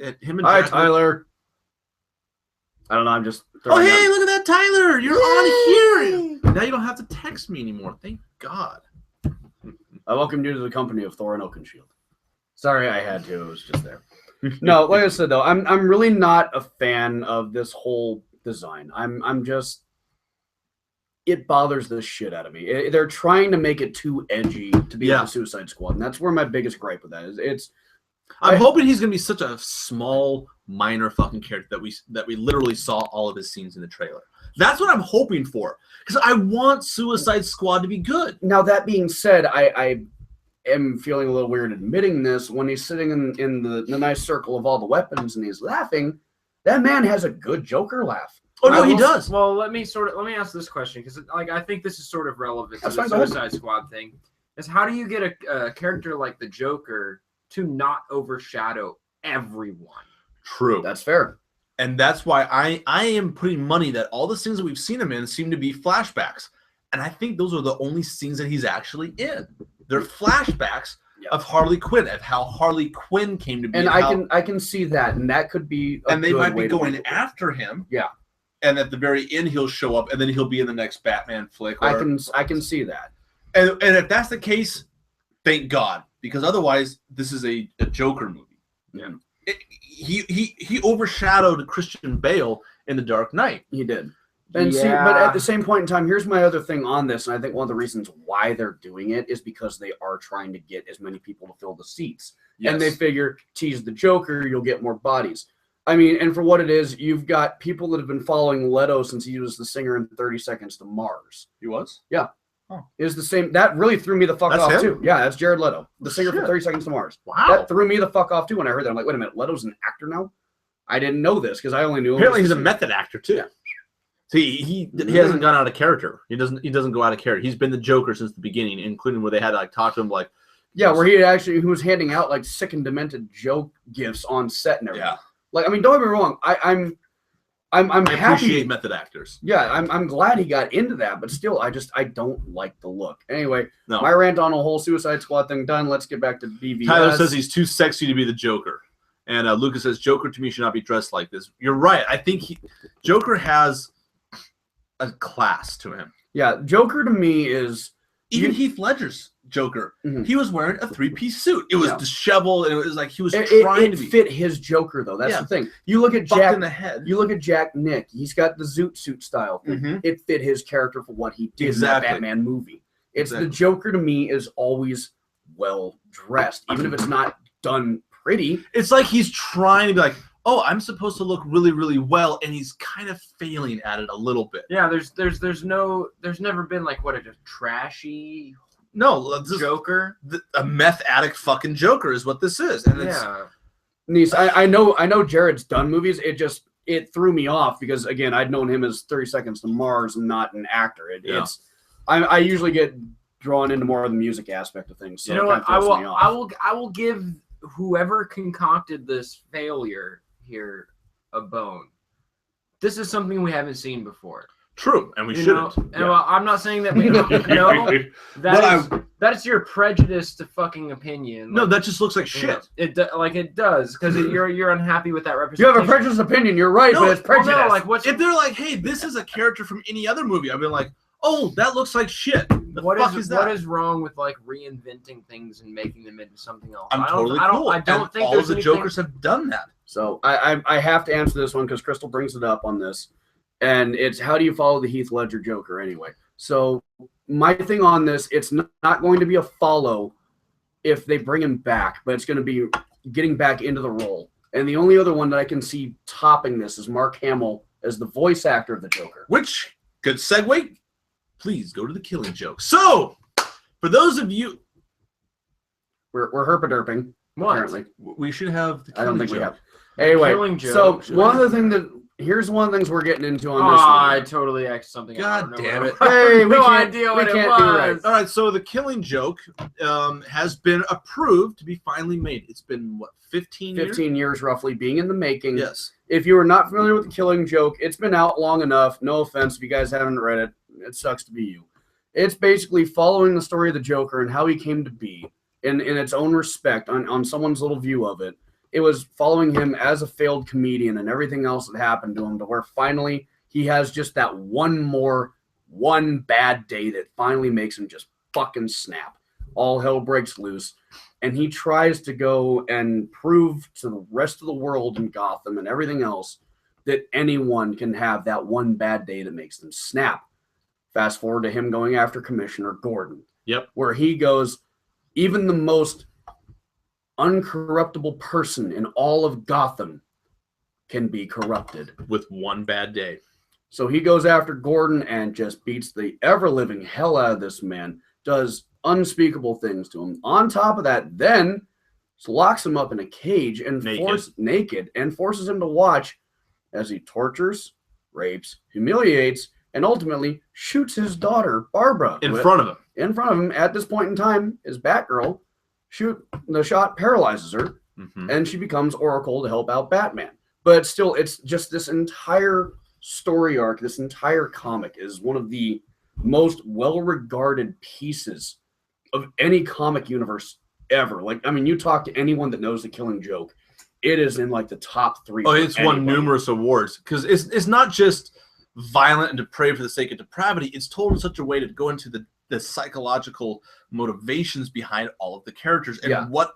and Hi, Jack- Tyler. I don't know. I'm just. Oh, hey, look at that, Tyler! You're on here. Now you don't have to text me anymore. Thank God. I welcome you to the company of Thor and Oakenshield. Sorry, I had to. It was just there. No, like I said though, I'm really not a fan of this whole design. I'm just. It bothers the shit out of me. They're trying to make it too edgy to be the Suicide Squad, and that's where my biggest gripe with that is. I'm hoping he's gonna be such a small, minor fucking character that we literally saw all of his scenes in the trailer. That's what I'm hoping for, because I want Suicide Squad to be good. Now that being said, I am feeling a little weird admitting this. When he's sitting in the nice circle of all the weapons and he's laughing, that man has a good Joker laugh. Oh no, he does. Well, let me ask this question, because like I think this is sort of relevant to the Suicide Squad thing. Is how do you get a character like the Joker to not overshadow everyone? True. That's fair. And that's why I am putting money that all the scenes that we've seen him in seem to be flashbacks. And I think those are the only scenes that he's actually in. They're flashbacks of Harley Quinn, of how Harley Quinn came to be. And I can see that, and that could be and they might be going after him. Yeah. And at the very end he'll show up and then he'll be in the next Batman flick. I can see that. And if that's the case, thank God. Because otherwise this is a Joker movie. Yeah. He overshadowed Christian Bale in The Dark Knight. He did. And see, but at the same point in time, here's my other thing on this, and I think one of the reasons why they're doing it is because they are trying to get as many people to fill the seats. Yes. And they figure, tease the Joker, you'll get more bodies. I mean, and for what it is, you've got people that have been following Leto since he was the singer in 30 Seconds to Mars. He was? Yeah. Oh. Is the same. That really threw me the fuck off, him? too. Yeah, that's Jared Leto, the singer for 30 Seconds to Mars. Wow. That threw me the fuck off, too, when I heard that. I'm like, wait a minute, Leto's an actor now? I didn't know this, because I only knew him. Apparently he's a method actor, too. Yeah. See, he hasn't gone out of character. He doesn't go out of character. He's been the Joker since the beginning, including where they had to like talk to him like. Yeah, where he was handing out like sick and demented joke gifts on set and everything. Yeah. Like, I mean, don't get me wrong. I'm happy. Appreciate method actors. Yeah, I'm glad he got into that, but still, I don't like the look. Anyway, my rant on a whole Suicide Squad thing done. Let's get back to BVS. Tyler says he's too sexy to be the Joker, and Lucas says Joker to me should not be dressed like this. You're right. I think Joker has a class to him. Yeah, Joker to me is even Heath Ledger's Joker. Mm-hmm. He was wearing a 3-piece suit. It was disheveled, and it was like he was trying to be. Fit his Joker though. That's the thing. You look at Jack in the head. You look at Jack Nick. He's got the zoot suit style. Mm-hmm. It fit his character for what he did in that Batman movie. It's the Joker to me is always well dressed, even if it's not done pretty. It's like he's trying to be like, oh, I'm supposed to look really, really well, and he's kind of failing at it a little bit. Yeah, there's never been like a trashy Joker. A meth addict fucking Joker is what this is. And Niece, I know Jared's done movies. It threw me off because again, I'd known him as 30 Seconds to Mars and not an actor. I usually get drawn into more of the music aspect of things. So you know what? I will give whoever concocted this failure here a bone. This is something we haven't seen before. True, and we shouldn't. Well, I'm not saying that we don't know. That's your prejudice to fucking opinion. No, that just looks like shit. It does because you're unhappy with that representation. You have a prejudiced opinion. You're right, but it's prejudice. Well, no, if they're like, hey, this is a character from any other movie, I've been like, oh, that looks like shit. what fuck is that? what is wrong with like reinventing things and making them into something else? I'm I don't, totally I don't, cool. I don't And think all there's of the anything... Jokers have done that. So I have to answer this one because Crystal brings it up on this, and it's how do you follow the Heath Ledger Joker anyway? So my thing on this, it's not going to be a follow if they bring him back, but it's going to be getting back into the role. And the only other one that I can see topping this is Mark Hamill as the voice actor of the Joker. Which, good segue, please go to the Killing Joke. So, for those of you... We're herpaderping, apparently. We should have the I Killing don't think Joke. we have. Anyway, Killing Joke. so one of the things that... Here's one of the things we're getting into on Oh, this I one. totally X'd something. God damn it. Hey, we no can't- idea we what it can't do right. was. All right, so the Killing Joke has been approved to be finally made. It's been, what, 15 years? 15 years roughly being in the making. Yes. If you are not familiar with the Killing Joke, it's been out long enough. No offense if you guys haven't read it. It sucks to be you. It's basically following the story of the Joker and how he came to be in its own respect on someone's little view of it. It was following him as a failed comedian and everything else that happened to him to where finally he has just that one bad day that finally makes him just fucking snap. All hell breaks loose. And he tries to go and prove to the rest of the world in Gotham and everything else that anyone can have that one bad day that makes them snap. Fast forward to him going after Commissioner Gordon. Yep. Where he goes, even the most uncorruptible person in all of Gotham can be corrupted. With one bad day. So he goes after Gordon and just beats the ever-living hell out of this man, does unspeakable things to him. On top of that, then locks him up in a cage and forces him to watch as he tortures, rapes, humiliates, and ultimately shoots his daughter, Barbara. In front of him. In front of him, at this point in time, is Batgirl. The shot paralyzes her, and she becomes Oracle to help out Batman. But still, it's just this entire story arc, this entire comic is one of the most well-regarded pieces of any comic universe ever. Like, I mean, you talk to anyone that knows the Killing Joke, it is in like the top 3. Oh, it's won numerous awards because it's not just violent and depraved for the sake of depravity. It's told in such a way to go into the psychological motivations behind all of the characters and what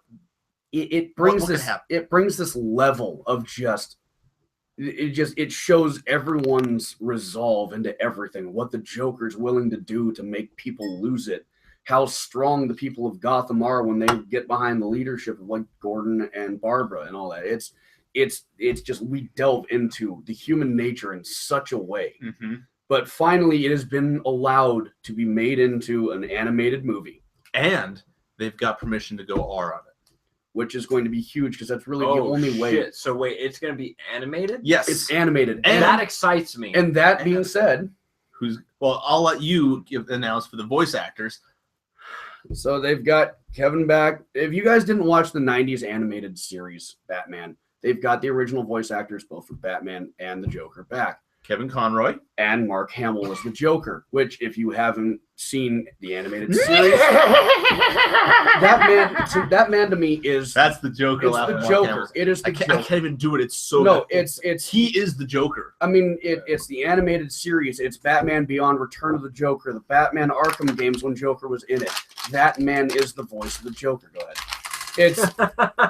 it brings what this. It brings this level of just. It shows everyone's resolve into everything. What the Joker's willing to do to make people lose it. How strong the people of Gotham are when they get behind the leadership of like Gordon and Barbara and all that. It's just we delve into the human nature in such a way. But finally, it has been allowed to be made into an animated movie. And they've got permission to go R on it. Which is going to be huge because that's really the only way. So wait, it's going to be animated? Yes. It's animated. And that excites me. And that being said... I'll let you announce for the voice actors. So they've got Kevin back. If you guys didn't watch the 90s animated series, Batman, they've got the original voice actors, both for Batman and the Joker, back. Kevin Conroy. And Mark Hamill as the Joker, which if you haven't seen the animated series, that man to me is... That's the Joker. It's the Joker. It is the Joker. I can't even do it. It's so No, good. He is the Joker. I mean, it's the animated series. It's Batman Beyond Return of the Joker, the Batman Arkham games when Joker was in it. That man is the voice of the Joker. Go ahead.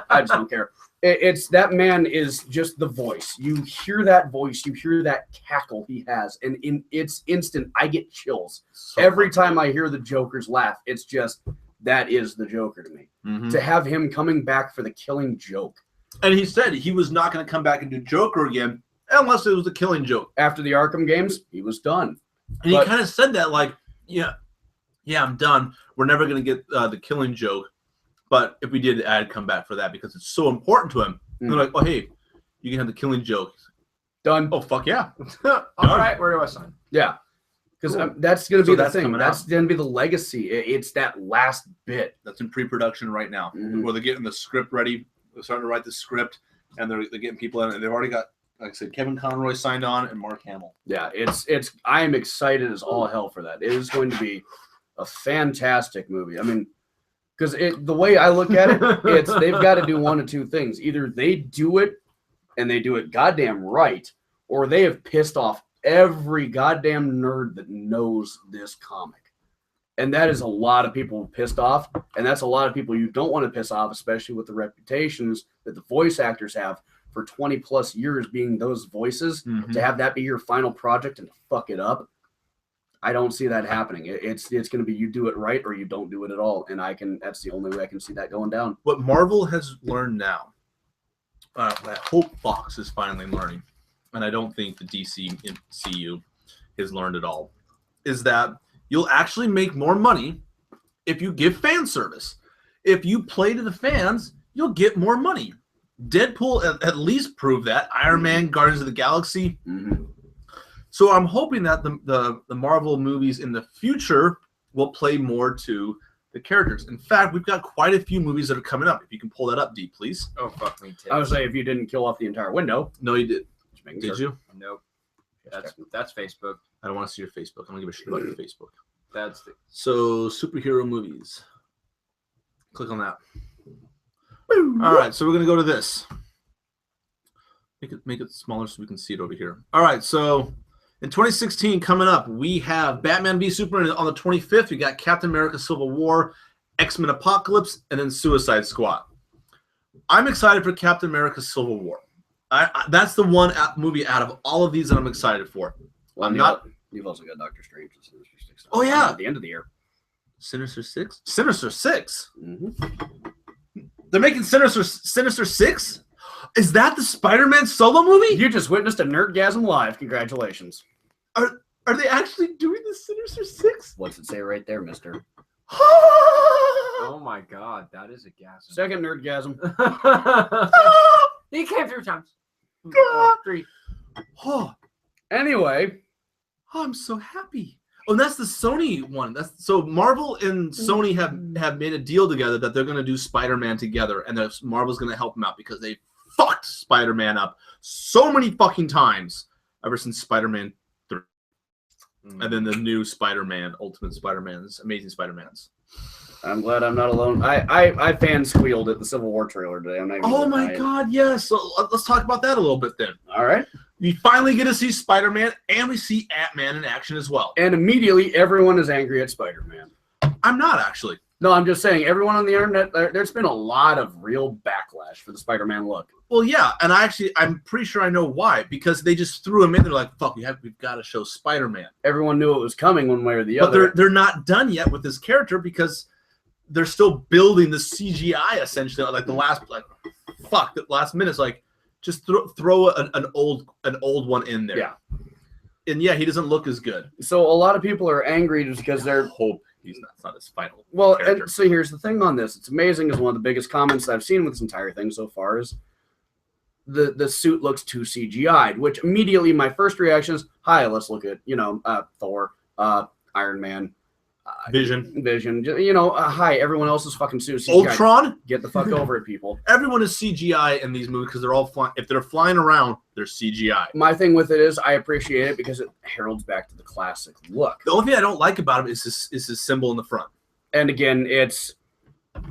I just don't care. That man is just the voice. You hear that voice, you hear that cackle he has, and it's instant. I get chills every time I hear the Joker's laugh. It's just that is the Joker to me. To have him coming back for the Killing Joke, and he said he was not going to come back and do Joker again unless it was the Killing Joke. After the Arkham games, he was done. And he kind of said that like, yeah, I'm done. We're never going to get the Killing Joke. But if we did, I'd come back for that because it's so important to him. And they're like, oh, hey, you can have the Killing Joke. Done. Oh, fuck yeah. All right, where do I sign? Yeah. Because that's going to be the thing. That's going to be the legacy. It's that last bit. That's in pre-production right now. Where they're getting the script ready. They're starting to write the script. And they're getting people in. And they've already got, like I said, Kevin Conroy signed on and Mark Hamill. Yeah, I am excited as all hell for that. It is going to be a fantastic movie. I mean... Because the way I look at it, they've got to do one of two things. Either they do it and they do it goddamn right, or they have pissed off every goddamn nerd that knows this comic. And that is a lot of people pissed off. And that's a lot of people you don't want to piss off, especially with the reputations that the voice actors have for 20 plus years being those voices. To have that be your final project and to fuck it up, I don't see that happening. It's going to be you do it right or you don't do it at all. And that's the only way I can see that going down. What Marvel has learned now, I hope Fox is finally learning, and I don't think the DC CU has learned at all, is that you'll actually make more money if you give fan service. If you play to the fans, you'll get more money. Deadpool at least proved that. Iron Man, Guardians of the Galaxy. So I'm hoping that the Marvel movies in the future will play more to the characters. In fact, we've got quite a few movies that are coming up. If you can pull that up, D, please. Oh, fuck me, too. I would say if you didn't kill off the entire window. No, you did. Did you? Nope. That's Facebook. I don't want to see your Facebook. I don't give a shit about your Facebook. So, superhero movies. Click on that. All right, so we're going to go to this. Make it smaller so we can see it over here. All right, so in 2016, coming up, we have Batman v Superman on the 25th. We got Captain America Civil War, X-Men Apocalypse, and then Suicide Squad. I'm excited for Captain America Civil War. That's the one movie out of all of these that I'm excited for. Well, you've also got Doctor Strange and Sinister Six. Oh, yeah. At the end of the year. Sinister Six? Sinister Six? They're making Sinister Six? Is that the Spider-Man solo movie? You just witnessed a Nerdgasm live. Congratulations. Are they actually doing the Sinister Six? What's it say right there, mister? Oh my god, that is a gas. Second Nerdgasm. He came 3 times. 3. Oh. Anyway. Oh, I'm so happy. Oh, and that's the Sony one. So Marvel and Sony have made a deal together that they're going to do Spider-Man together, and that Marvel's going to help them out because they fucked Spider-Man up so many fucking times ever since Spider-Man 3. And then the new Spider-Man, Ultimate Spider-Mans, Amazing Spider-Mans. I'm glad I'm not alone. I fan squealed at the Civil War trailer today. I'm not even oh my god, yes. So let's talk about that a little bit then. All right. You finally get to see Spider-Man, and we see Ant-Man in action as well. And immediately everyone is angry at Spider-Man. I'm not actually. No, I'm just saying, everyone on the internet, there's been a lot of real backlash for the Spider-Man look. Well, yeah, and I'm pretty sure I know why. Because they just threw him in. They're like, fuck, we've got to show Spider-Man. Everyone knew it was coming one way or the other. But they're not done yet with this character because they're still building the CGI, essentially. Like the last minute. It's like, just throw an old one in there. Yeah. And yeah, he doesn't look as good. So a lot of people are angry just because they're... hope it's not his final character. And so here's the thing on this. It's amazing is one of the biggest comments I've seen with this entire thing so far is the suit looks too CGI'd, which immediately my first reaction is, hi, let's look at, Thor, Iron Man, Vision. Hi, everyone else is fucking suit CGI. Ultron? Get the fuck over it, people. Everyone is CGI in these movies because they're all flying. If they're flying around, they're CGI. My thing with it is I appreciate it because it heralds back to the classic look. The only thing I don't like about him is his symbol in the front. And again, it's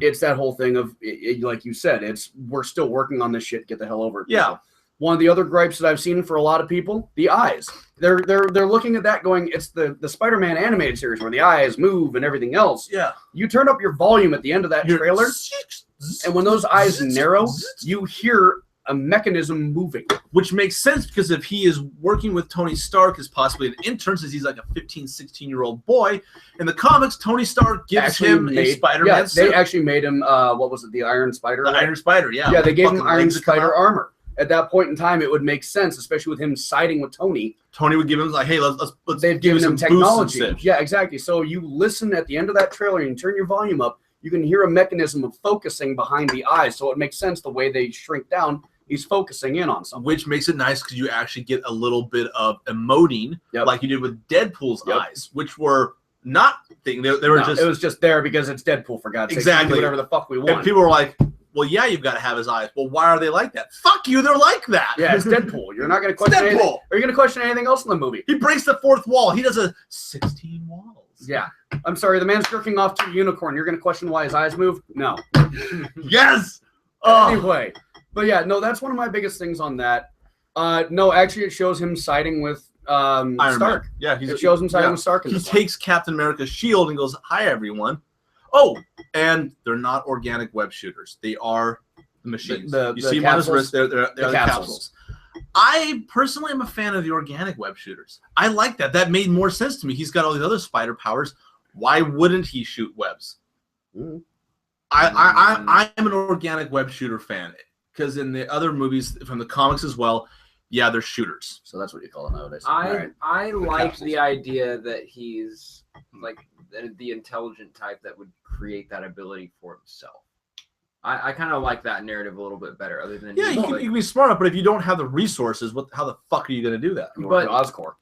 that whole thing of, like you said, we're still working on this shit. Get the hell over it. People. Yeah. One of the other gripes that I've seen for a lot of people, the eyes. They're looking at that going, it's the Spider-Man animated series where the eyes move and everything else. Yeah. You turn up your volume at the end of that trailer, and when those eyes narrow, you hear a mechanism moving. Which makes sense because if he is working with Tony Stark as possibly an intern, since he's like a 15, 16-year-old boy, in the comics, Tony Stark gives him a Spider-Man suit. They actually made him, the Iron Spider? The Iron Spider, yeah. Yeah, they gave him Iron Spider armor. At that point in time, it would make sense, especially with him siding with Tony. Tony would give him like, "Hey, let's." They've given him technology. Yeah, exactly. So you listen at the end of that trailer and you turn your volume up. You can hear a mechanism of focusing behind the eyes. So it makes sense the way they shrink down. He's focusing in on something, which makes it nice because you actually get a little bit of emoting, like you did with Deadpool's eyes, which were not thing. They were just. It was just there because it's Deadpool, for God's sake. Exactly. Whatever the fuck we want. And people were like, well, yeah, you've got to have his eyes. Well, why are they like that? Fuck you, they're like that. Yeah, it's Deadpool. You're not going to question anything. Are you going to question anything else in the movie? He breaks the fourth wall. He does a 16 walls. Yeah. I'm sorry, the man's jerking off to a unicorn. You're going to question why his eyes move? No. Yes! Anyway. But yeah, no, that's one of my biggest things on that. No, actually, it shows him siding with Iron Stark. Man. Yeah, It shows him siding with Stark. He takes Captain America's shield and goes, "Hi, everyone." Oh, and they're not organic web shooters. They are the machines. You see them on his wrist. They're the capsules. I personally am a fan of the organic web shooters. I like that. That made more sense to me. He's got all these other spider powers. Why wouldn't he shoot webs? I'm an organic web shooter fan because in the other movies from the comics as well, yeah, they're shooters. So that's what you call them nowadays. I like the idea that he's like the intelligent type that would create that ability for himself. I kind of like that narrative a little bit better. Other than you can be smart enough, but if you don't have the resources, how the fuck are you going to do that? But Oscorp.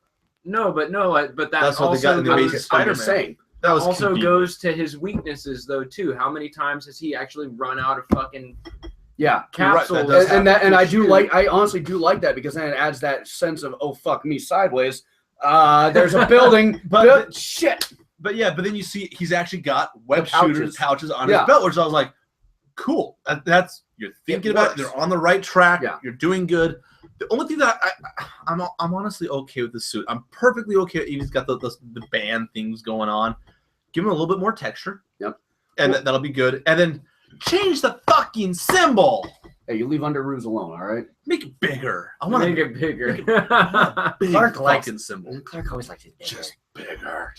But that's what they got in the Amazing Spider-Man. That also goes to his weaknesses, though, too. How many times has he actually run out of fucking capsules? Right, I honestly do like that because then it adds that sense of, oh, fuck me sideways. There's a building, but shit. But then you see he's actually got web shooters pouches on his belt, which I was like, cool. You're thinking about it. They're on the right track. Yeah. You're doing good. The only thing that I'm honestly okay with the suit. I'm perfectly okay. He's got the band things going on. Give him a little bit more texture. Yep. And that'll be good. And then change the fucking symbol. Hey, you leave under Ruse alone, all right? Make it bigger. I want to make it bigger. Big fucking symbol. Clark always likes it bigger. Just bigger.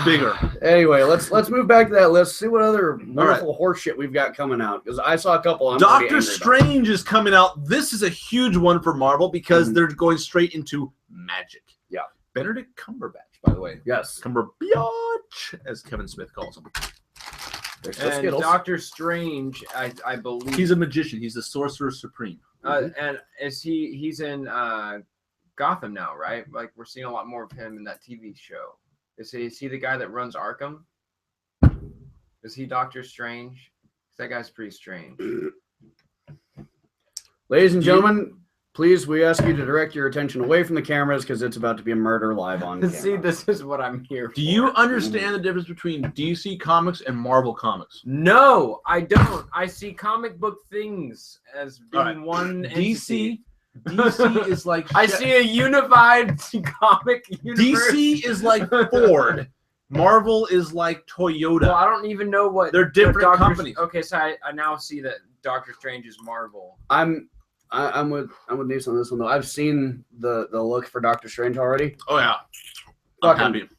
Bigger. Anyway, let's move back to that list. See what other wonderful horse shit we've got coming out. Because I saw a couple. Doctor Strange is coming out. This is a huge one for Marvel because they're going straight into magic. Yeah. Benedict Cumberbatch, by the way. Yes. Cumberbatch, as Kevin Smith calls him. And Doctor Strange, I believe he's a magician. He's the Sorcerer Supreme. And he's in Gotham now, right? Like we're seeing a lot more of him in that TV show. Is he the guy that runs Arkham? Is he Doctor Strange? That guy's pretty strange. Ladies and gentlemen, please, we ask you to direct your attention away from the cameras because it's about to be a murder live on camera. See, this is what I'm here for. Do you understand the difference between DC Comics and Marvel Comics? No, I don't. I see comic book things as being one entity. DC is like... I see a unified comic universe. DC is like Ford. Marvel is like Toyota. Well, I don't even know what... They're different companies. Okay, so I now see that Doctor Strange is Marvel. I'm with Nice on this one though. I've seen the look for Doctor Strange already. Oh yeah.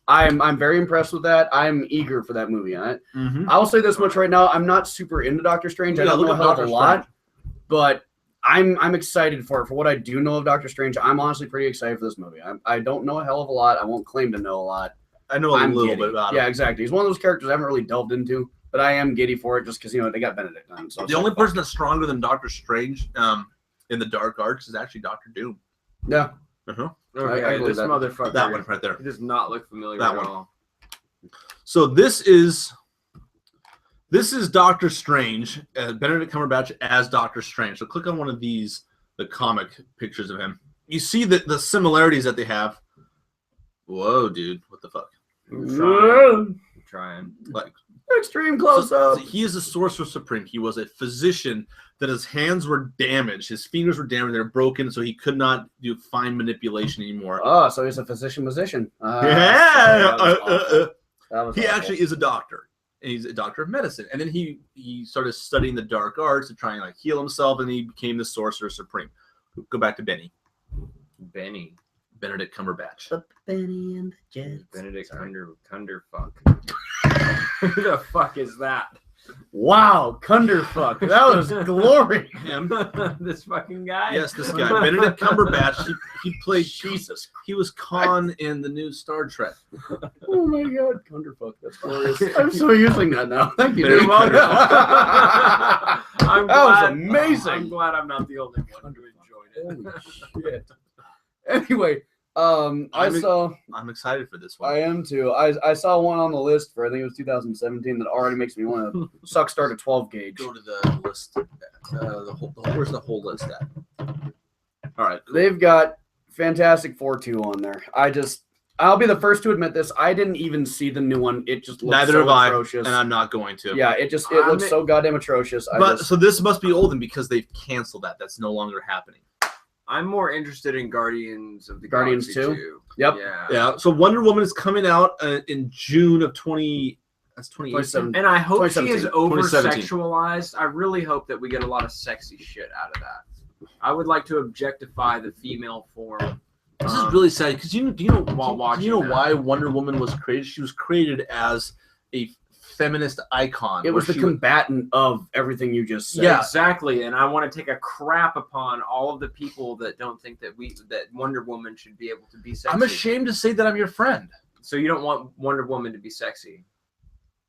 I'm very impressed with that. I'm eager for that movie on it. Mm-hmm. I will say this much right now. I'm not super into Doctor Strange. I don't know a hell of a lot, but I'm excited for what I do know of Doctor Strange. I'm honestly pretty excited for this movie. I don't know a hell of a lot. I won't claim to know a lot. I know a little bit about him. Yeah, exactly. He's one of those characters I haven't really delved into, but I am giddy for it just because they got Benedict on. So the only person that's stronger than Doctor Strange in the dark arts is actually Doctor Doom. Yeah. Uh-huh. Okay, I this motherfucker. That one right there. He does not look familiar at all. So this is Doctor Strange, Benedict Cumberbatch as Doctor Strange. So click on one of these, the comic pictures of him. You see the similarities that they have. Whoa, dude. What the fuck? I'm trying. Like extreme close up. He is a Sorcerer Supreme. He was a physician that his hands were damaged. His fingers were damaged. They were broken, so he could not do fine manipulation anymore. Oh, so he's a physician-musician. He actually is a doctor. And he's a doctor of medicine. And then he started studying the dark arts to try and heal himself, and he became the Sorcerer Supreme. Go back to Benedict Cumberbatch. Benny and the Jets. Benedict Cunderfuck. Who the fuck is that? Wow, Cunderfuck. That was glory. Him. This fucking guy? Yes, this guy. Benedict Cumberbatch. He played Jesus. He was Khan in the new Star Trek. Oh my God, Cunderfuck. That's glorious. I'm so using that now. Thank you. Very welcome. That was amazing. I'm glad I'm not the only one who enjoyed it. Holy shit. Anyway, I'm excited for this one. I am too. I saw one on the list for I think it was 2017 that already makes me want to start a 12 gauge. Go to the list. Where's the whole list at? All right. They've got Fantastic Four 2 on there. I'll be the first to admit this. I didn't even see the new one. It just looks so atrocious. And I'm not going to. Yeah, it looks so goddamn atrocious. So this must be old, and because they've canceled that. That's no longer happening. I'm more interested in Guardians of the Guardians Galaxy 2? 2. Yep. Yeah. So Wonder Woman is coming out in June of 2018. And I hope she is 2017. over-sexualized. I really hope that we get a lot of sexy shit out of that. I would like to objectify the female form. This is really sad because do you know that. why Wonder Woman was created? She was created as a feminist icon. It was the combatant of everything you just said. Yeah. Exactly, and I want to take a crap upon all of the people that don't think that Wonder Woman should be able to be sexy. I'm ashamed to say that I'm your friend. So you don't want Wonder Woman to be sexy?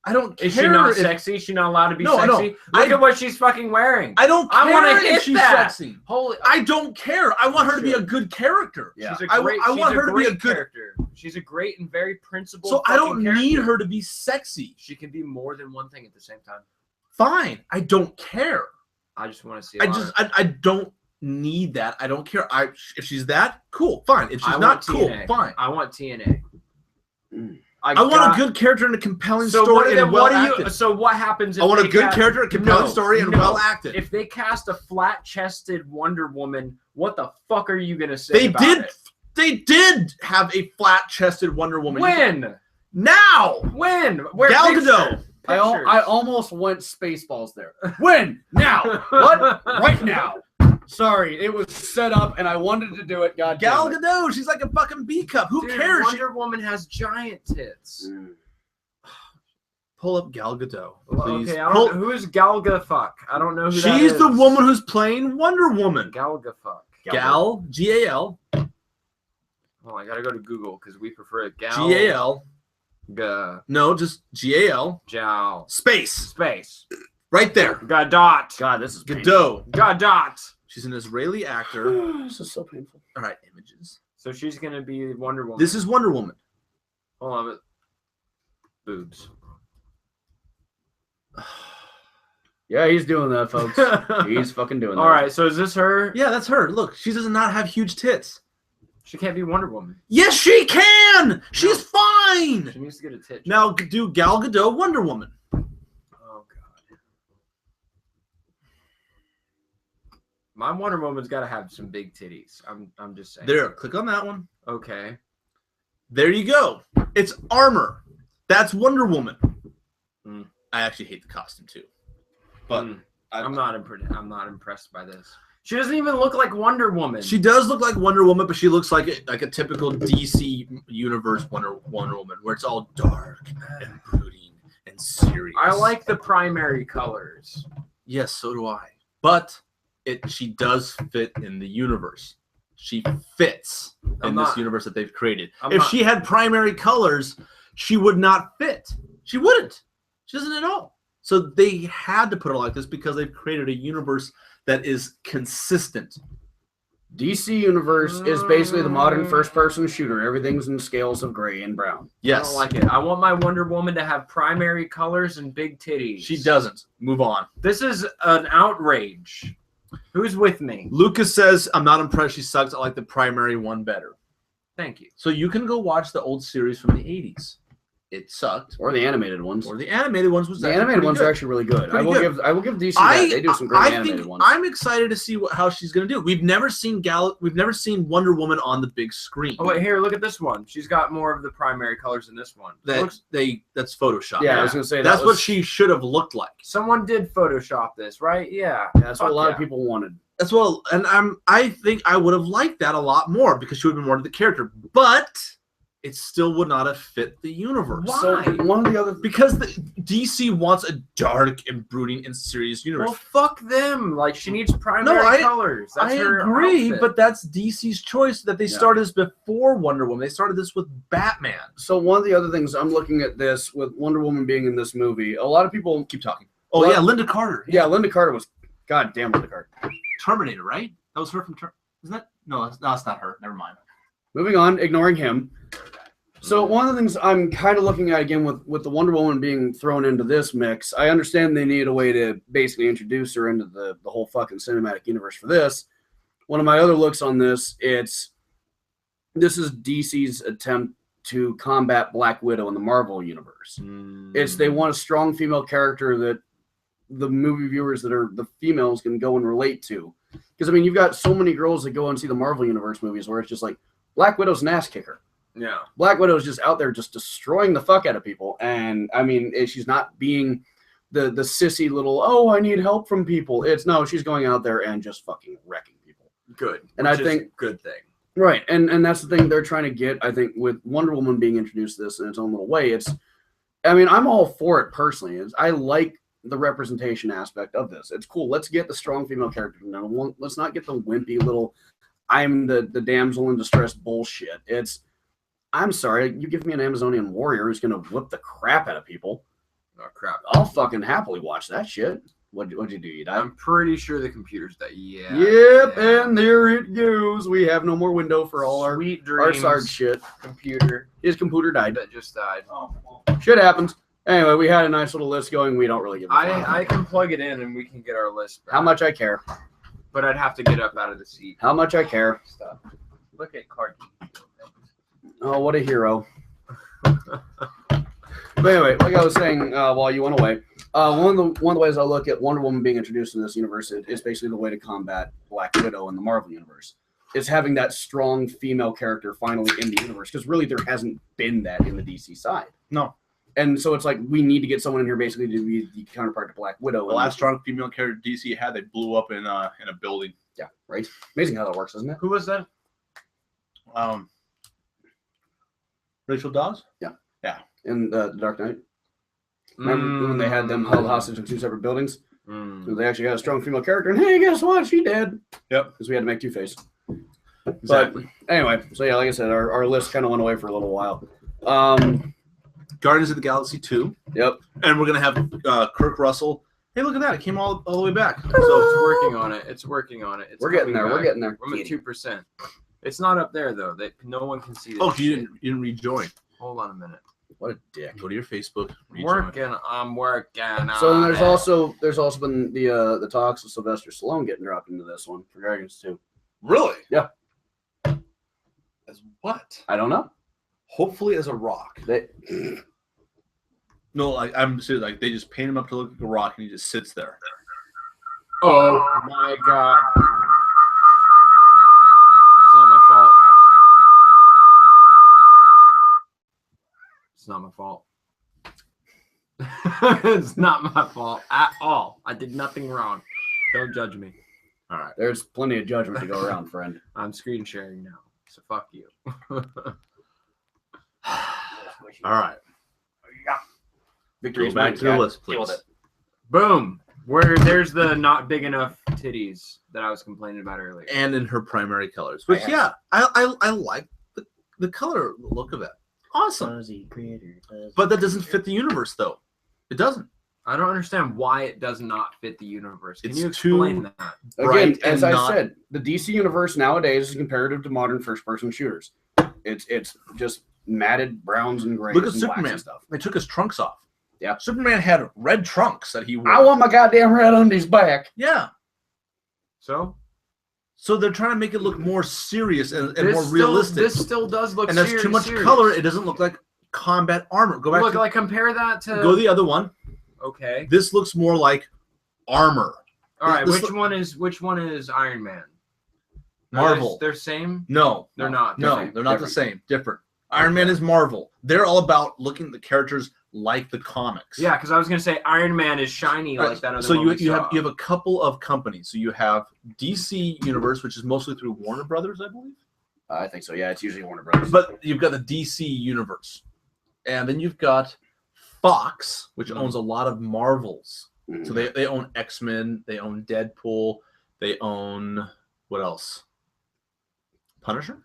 I don't care. Is she not sexy? She's not allowed to be sexy? No. Look at what she's fucking wearing. I don't care I want to hit if she's that. sexy. Holy! I don't care. I want her to be a good character. Yeah. She's a great, I want her to be a good character. She's a great and very principled. So I don't character. need her to be sexy. She can be more than one thing at the same time. Fine. I don't care. I just want to see. I don't need that. I don't care. If she's that, cool, fine. If she's not cool, fine. I want TNA. I want a good character and a compelling story So what happens if I want a good character, a compelling story, and well acted. If they cast a flat-chested Wonder Woman, what the fuck are you gonna say about it? They did have a flat-chested Wonder Woman. When? Now. When? Gal Gadot. I almost went Spaceballs there. When? Now. What? Right now. Sorry, it was set up and I wanted to do it. God damn Gal it. Gadot, she's like a fucking B cup. Who cares? Wonder Woman has giant tits. Pull up Gal Gadot, please. Okay, I don't know. Who is Gal Gadot? I don't know who that is. She's the woman who's playing Wonder Woman. Gal Gadot. Gal, G-A-L. Oh, I gotta go to Google because we prefer it. Gal. G-A-L. No, just G-A-L. Gal. Space. Right there. Gadot. God, this is painful. Gadot. Gadot. She's an Israeli actor. This is so painful. All right, images. So she's gonna be Wonder Woman. This is Wonder Woman. Hold on, boobs. Yeah, he's doing that, folks. He's fucking doing that. All right, so is this her? Yeah, that's her. Look, she does not have huge tits. She can't be Wonder Woman. Yes, she can. She's fine. She needs to get a tit. Now do Gal Gadot Wonder Woman. Oh god. My Wonder Woman's got to have some big titties. I'm just saying. There, click on that one. Okay. There you go. It's armor. That's Wonder Woman. Mm. I actually hate the costume too. But I'm not impressed by this. She doesn't even look like Wonder Woman. She does look like Wonder Woman, but she looks like a typical DC universe Wonder Woman, where it's all dark and brooding and serious. I like the primary colors. Yes, so do I. But she does fit in the universe. She fits in this universe that they've created. If she had primary colors, she would not fit. She wouldn't. She doesn't at all. So they had to put her like this because they've created a universe that is consistent. DC Universe is basically the modern first-person shooter. Everything's in scales of gray and brown. Yes. I don't like it. I want my Wonder Woman to have primary colors and big titties. She doesn't. Move on. This is an outrage. Who's with me? Lucas says, I'm not impressed. She sucks. I like the primary one better. Thank you. So you can go watch the old series from the 80s. It sucked. Or the animated ones. Or the animated ones was the animated ones are actually really good. I will give DC that. They do some great animated ones. I'm excited to see how she's going to do. We've never seen Wonder Woman on the big screen. Oh wait, here, look at this one. She's got more of the primary colors in this one. That's Photoshop. Yeah, I was going to say that's what she should have looked like. Someone did Photoshop this, right? Yeah. That's what a lot of people wanted. As well, and I think I would have liked that a lot more because she would have been more to the character, but it still would not have fit the universe. Why? So one of the other because the DC wants a dark and brooding and serious universe. Well, fuck them. Like she needs primary colors. That's her agree, outfit. but that's DC's choice that they started this before Wonder Woman. They started this with Batman. So one of the other things I'm looking at this with Wonder Woman being in this movie, a lot of people keep talking. Oh yeah, Linda Carter. Yeah, Linda Carter was goddamn Linda Carter. Terminator, right? That was her from Terminator. Isn't that? No, that's not her. Never mind. Moving on, ignoring him. So one of the things I'm kind of looking at again with the Wonder Woman being thrown into this mix, I understand they need a way to basically introduce her into the whole fucking cinematic universe for this. One of my other looks on this, this is DC's attempt to combat Black Widow in the Marvel universe. They want a strong female character that the movie viewers that are the females can go and relate to. Because I mean, you've got so many girls that go and see the Marvel Universe movies where it's just like Black Widow's an ass kicker. Yeah. Black Widow's just out there just destroying the fuck out of people, and I mean, she's not being the sissy little I need help from people. It's no, she's going out there and just fucking wrecking people. Good. And which I is think a good thing. right, and that's the thing they're trying to get. I think with Wonder Woman being introduced to this in its own little way, I mean, I'm all for it personally. I like the representation aspect of this. It's cool. Let's get the strong female character now. Let's not get the wimpy little I'm the damsel in distress bullshit. I'm sorry, you give me an Amazonian warrior who's gonna whip the crap out of people. Oh crap! I'll fucking happily watch that shit. What'd you do? You died? I'm pretty sure the computer's that. Yeah. Yep, yeah. and there it goes. We have no more window for all our Sweet dreams. Sarge shit. Computer His computer died. that just died. Oh, well, shit happens. Anyway, we had a nice little list going. We don't really give a fuck. I can plug it in and we can get our list back. How much I care. But I'd have to get up out of the seat. How much I care. Stuff. Look at card. Oh, what a hero. But anyway, like I was saying while you went away, one of the ways I look at Wonder Woman being introduced in this universe is basically the way to combat Black Widow in the Marvel universe. Is having that strong female character finally in the universe, because really there hasn't been that in the DC side. No. And so it's like we need to get someone in here basically to be the counterpart to Black Widow. The last strong female character DC had, they blew up in a building. Yeah, right. Amazing how that works, isn't it? Who was that? Rachel Dawes? Yeah. Yeah. In the Dark Knight. Remember when they had them held hostage in 2 separate buildings? So they actually got a strong female character, and hey, guess what? She did. Yep. Because we had to make Two-Face. Exactly. But anyway, so yeah, like I said, our list kind of went away for a little while. Guardians of the Galaxy 2. Yep. And we're going to have Kirk Russell. Hey, look at that. It came all the way back. So it's working on it. It's working on it. It's We're getting there. coming We're back. getting there. I'm at 2%. It's not up there though. That no one can see. This Oh, you shit. didn't rejoin. Hold on a minute. What a dick. Go to your Facebook. Rejoin. I'm working. So then on there's also been the talks of Sylvester Stallone getting dropped into this one for Guardians 2. Really? Yeah. As what? I don't know. Hopefully as a rock. They, No, like I'm serious. Like they just paint him up to look like a rock, and he just sits there. Oh my god. It's not my fault. It's not my fault. It's not my fault at all. I did nothing wrong. Don't judge me. All right. there's plenty of judgment to go around, friend. I'm screen sharing now. So fuck you. All right. Victory's Go back mine, to the cat. list, Deal with please. it. Boom. Where there's the not big enough titties that I was complaining about earlier. And in her primary colors, which I I like the color look of it. Awesome. But that doesn't fit the universe, though. It doesn't. I don't understand why it does not fit the universe. Can It's you explain too- that? Again, Bright as and I not- said, the DC universe nowadays is comparative to modern first-person shooters. It's just matted browns and grays Look at and blacks Superman. and stuff. They took his trunks off. Yeah. Superman had red trunks that he wore. I want my goddamn red undies back. Yeah. So So they're trying to make it look more serious and this more still- realistic. This still does look. And there's too much serious. color. It doesn't look like combat armor. Go back Look, to like compare that to. go the other one. Okay. This looks more like armor. All right. this Which one is Iron Man? Marvel. They're same. No, They're not. No, Different. they're not the Different. same. Different. Iron Man is Marvel. They're all about looking at the characters like the comics. Yeah, because I was gonna say Iron Man is shiny like that other So one we you have saw. you have a couple of companies. So you have DC Universe, which is mostly through Warner Brothers, I believe. I think so. Yeah, it's usually Warner Brothers. But you've got the DC Universe, and then you've got Fox, which owns a lot of Marvels. Mhm. So they own X-Men, they own Deadpool, they own what else? Punisher?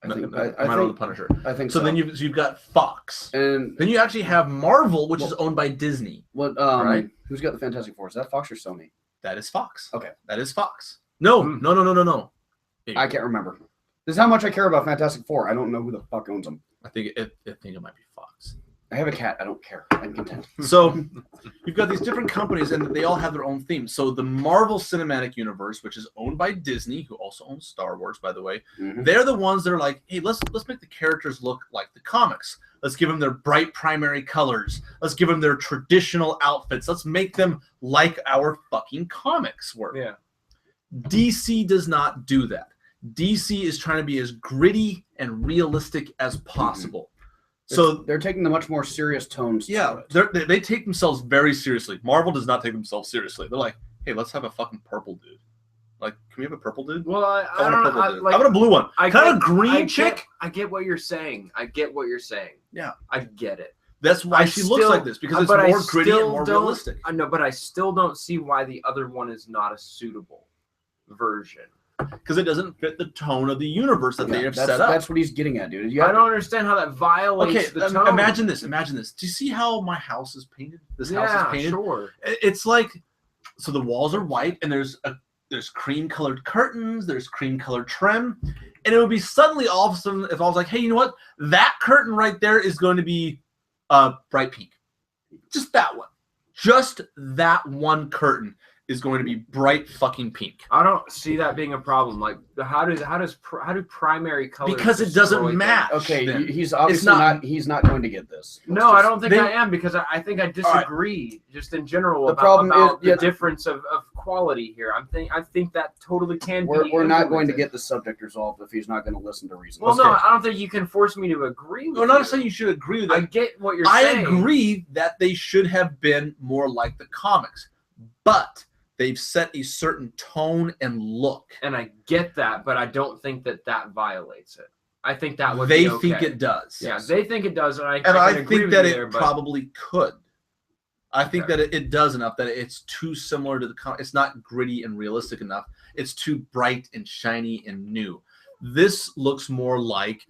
I think, No, I, might own the think, Punisher. I think so. So then you've got Fox. and Then you actually have Marvel, which is owned by Disney. what? Right. Who's got the Fantastic Four? Is that Fox or Sony? That is Fox. Okay. That is Fox. No, Hmm. no. I can't remember. This is how much I care about Fantastic Four. I don't know who the fuck owns them. I think it might be Fox. I have a cat. I don't care. I'm content. So you've got these different companies, and they all have their own themes. So the Marvel Cinematic Universe, which is owned by Disney, who also owns Star Wars, by the way, Mhm. they're the ones that are like, hey, let's make the characters look like the comics. Let's give them their bright primary colors. Let's give them their traditional outfits. Let's make them like our fucking comics were. Yeah. DC does not do that. DC is trying to be as gritty and realistic as possible. So they're taking the much more serious tones. Yeah, to it. they take themselves very seriously. Marvel does not take themselves seriously. They're like, hey, let's have a fucking purple dude. Like, can we have a purple dude? Well, I want don't a purple know. dude. Like, I want a blue one. I Kind get- of green chick. I get what you're saying. Yeah. I get it. That's why she looks like this, because it's more gritty and more realistic. I know, but I still don't see why the other one is not a suitable version. Because it doesn't fit the tone of the universe that they have set up. That's what he's getting at, dude. I don't understand how that violates the tone. Imagine this. Do you see how my house is painted? This house is painted. Sure. It's like, so the walls are white, and there's cream colored curtains, there's cream colored trim, and it would be suddenly all of a sudden if I was like, hey, you know what? That curtain right there is going to be bright pink. Just that one. Just that one curtain is going to be bright fucking pink. I don't see that being a problem. Like, how do primary colors? Because it doesn't match. Okay, then. he's obviously he's not going to get this. No, I don't think I am, because I think I disagree just in general about the difference of quality here. I think that totally can be. We're not going to get the subject resolved if he's not going to listen to reason. Well, no, I don't think you can force me to agree with I'm not saying you should agree with that. I get what you're saying. I agree that they should have been more like the comics, but they've set a certain tone and look. And I get that, but I don't think that violates it. I think that would they be okay. think it does. Yeah, they think it does, and I think that it probably could. I think that it does enough that it's too similar to the comic. It's not gritty and realistic enough. It's too bright and shiny and new. This looks more like,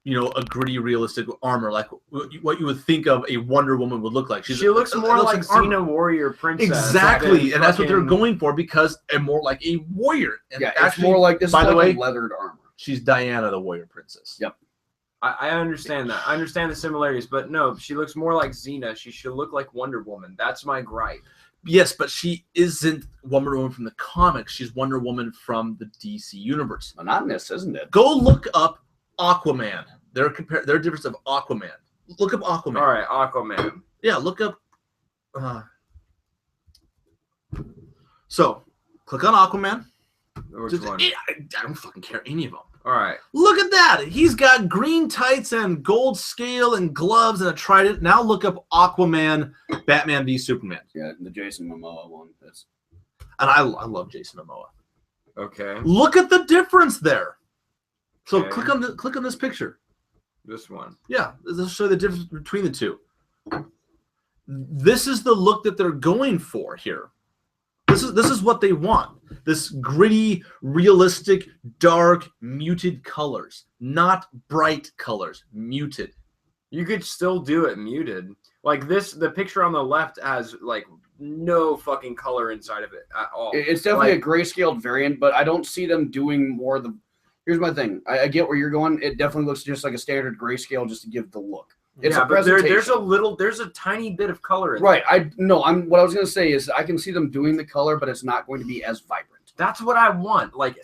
a gritty, realistic armor, like what you would think of a Wonder Woman would look like. She looks more like Xena Warrior Princess. Exactly, and that's what they're going for, because they're more like a warrior. And yeah, it's more like this. By the way, leathered armor. She's Diana, the Warrior Princess. Yep. I understand that. I understand the similarities, but no, she looks more like Xena. She should look like Wonder Woman. That's my gripe. Yes, but she isn't Wonder Woman from the comics. She's Wonder Woman from the DC universe. Monotonous, isn't it? Go look up Aquaman. Their difference of Aquaman. Look up Aquaman. All right, Aquaman. Yeah, look up. So, click on Aquaman. Which one? I don't fucking care any of them. All right. Look at that. He's got green tights and gold scale and gloves and a trident. Now look up Aquaman, Batman v Superman. Yeah, the Jason Momoa one. And I love Jason Momoa. Okay. Look at the difference there. So Okay. click on this picture. This one. Yeah, this will show the difference between the two. This is the look that they're going for here. This is what they want. This gritty, realistic, dark, muted colors, not bright colors, muted. You could still do it muted. Like this, the picture on the left has like no fucking color inside of it at all. It's definitely a grayscaled variant, but I don't see them doing more. Here's my thing. I get where you're going. It definitely looks just like a standard grayscale just to give the look. It's a but presentation. there's a tiny bit of color in right. What I was gonna say is I can see them doing the color, but it's not going to be as vibrant. That's what I want. Like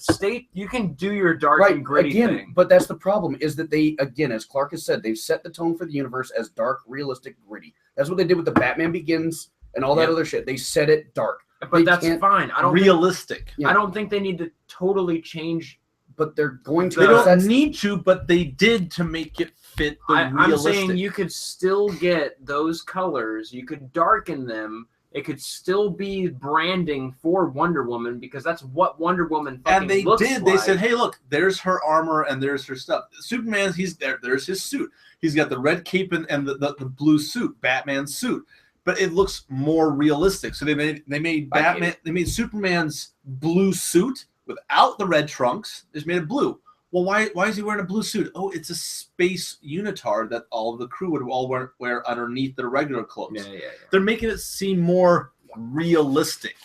you can do your dark and gritty thing. But that's the problem, is that they, again, as Clark has said, they've set the tone for the universe as dark, realistic, gritty. That's what they did with the Batman Begins and all that other shit. They set it dark. But that's fine. I don't think they need to totally change. But they're going to. They don't need to, but they did to make it fit the realistic. I'm saying you could still get those colors. You could darken them. It could still be branding for Wonder Woman, because that's what Wonder Woman fucking looks like. And they said, hey, look, there's her armor and there's her stuff. Superman, he's there. There's his suit. He's got the red cape and the blue suit, Batman's suit. But it looks more realistic. So they made Superman's blue suit without the red trunks. They just made it blue. Well, why is he wearing a blue suit? Oh, it's a space unitard that all of the crew would all wear underneath their regular clothes. Yeah. They're making it seem more realistic.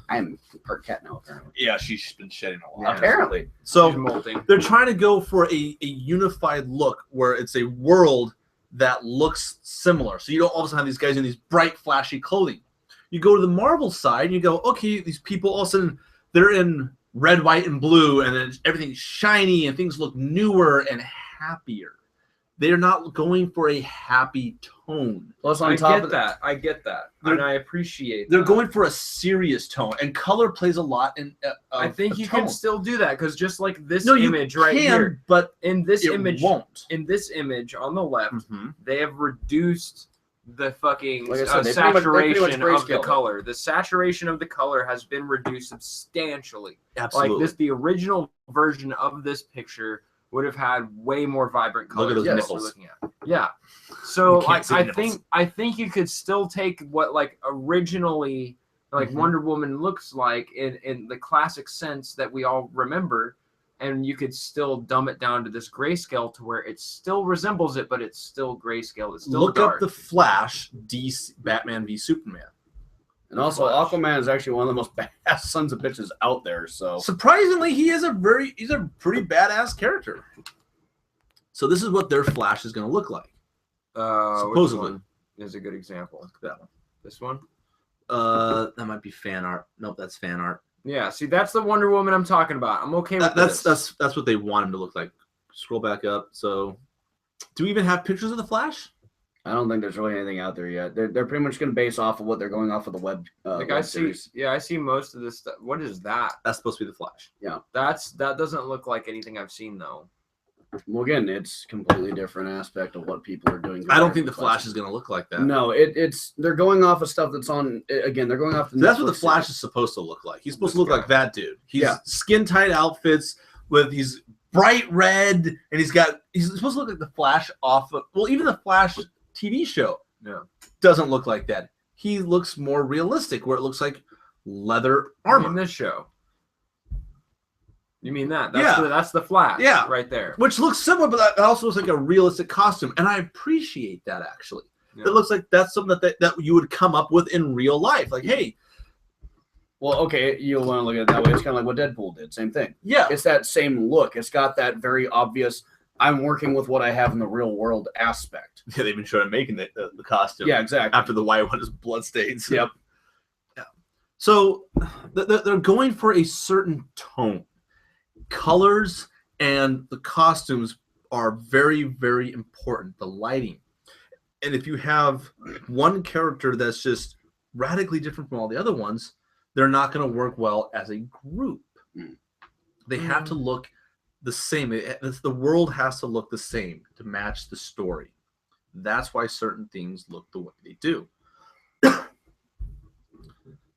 I'm part cat now, apparently. Yeah, she's been shedding a lot. Yeah. Apparently. So they're trying to go for a unified look where it's a world that looks similar. So you don't all of a sudden have these guys in these bright, flashy clothing. You go to the Marvel side and you go, okay, these people all of a sudden they're in red, white, and blue, and then everything's shiny and things look newer and happier. They're not going for a happy tone. Plus, I on top get of that. I get that, They're- and I appreciate. They're that. going for a serious tone, and color plays a lot in. I think you tone. can still do that because just like this No, you image right can, here, but in this it image, won't. in this image on the left, Mhm. they have reduced the fucking Like I said, they pretty much saturation of the grayscaled it. color. The saturation of the color has been reduced substantially. Absolutely. Like this, the original version of this picture would have had way more vibrant Look colors at those than what nipples. we're looking at. Yeah. So You can't like, see the I nipples. think you could still take what like originally like Mhm. Wonder Woman looks like in the classic sense that we all remember, and you could still dumb it down to this grayscale to where it still resembles it, but it's still grayscale. It's still Look dark. up the Flash, DC, Batman v Superman. And also, Flash. Aquaman is actually one of the most badass sons of bitches out there. So Surprisingly, he's a pretty badass character. So this is what their Flash is going to look like. Supposedly. Which one is a good example. Look at that one. This one. That might be fan art. Nope, that's fan art. Yeah. See, that's the Wonder Woman I'm talking about. I'm okay with That's this. that's what they want him to look like. Scroll back up. So, do we even have pictures of the Flash? I don't think there's really anything out there yet. They're pretty much going to base off of what they're going off of the web. Like web I see, series. yeah, I see most of this stuff. What is that? That's supposed to be the Flash. That doesn't look like anything I've seen though. Well, again, it's completely different aspect of what people are doing. I don't think the Flash is going to look like that. No, it's they're going off of stuff that's on. Again, they're going off. The That's what the Netflix Flash series. is supposed to look like. He's supposed to This look guy. like that dude. He's Yeah. skin tight outfits with these bright red, and he's supposed to look like the Flash off of. Well, even the Flash TV show Yeah. doesn't look like that. He looks more realistic, where it looks like leather In armor, this show. You mean that? Yeah. That's the Flash. Yeah. Right there. which looks similar, but that also looks like a realistic costume, and I appreciate that actually. Yeah. It looks like that's something that you would come up with in real life. Like, hey, Well, okay, you'll want to look at it that way. It's kind of like what Deadpool did. Same thing. yeah, It's that same look. It's got that very obvious. I'm working with what I have in the real world aspect. yeah, they've been trying to make the costume. Yeah, exactly. After the white one is bloodstains. Yep. Yeah. So they're going for a certain tone. Colors and the costumes are very, very important. The lighting. And if you have one character that's just radically different from all the other ones, they're not going to work well as a group. Mm. They have to look the same. The world has to look the same to match the story. That's why certain things look the way they do.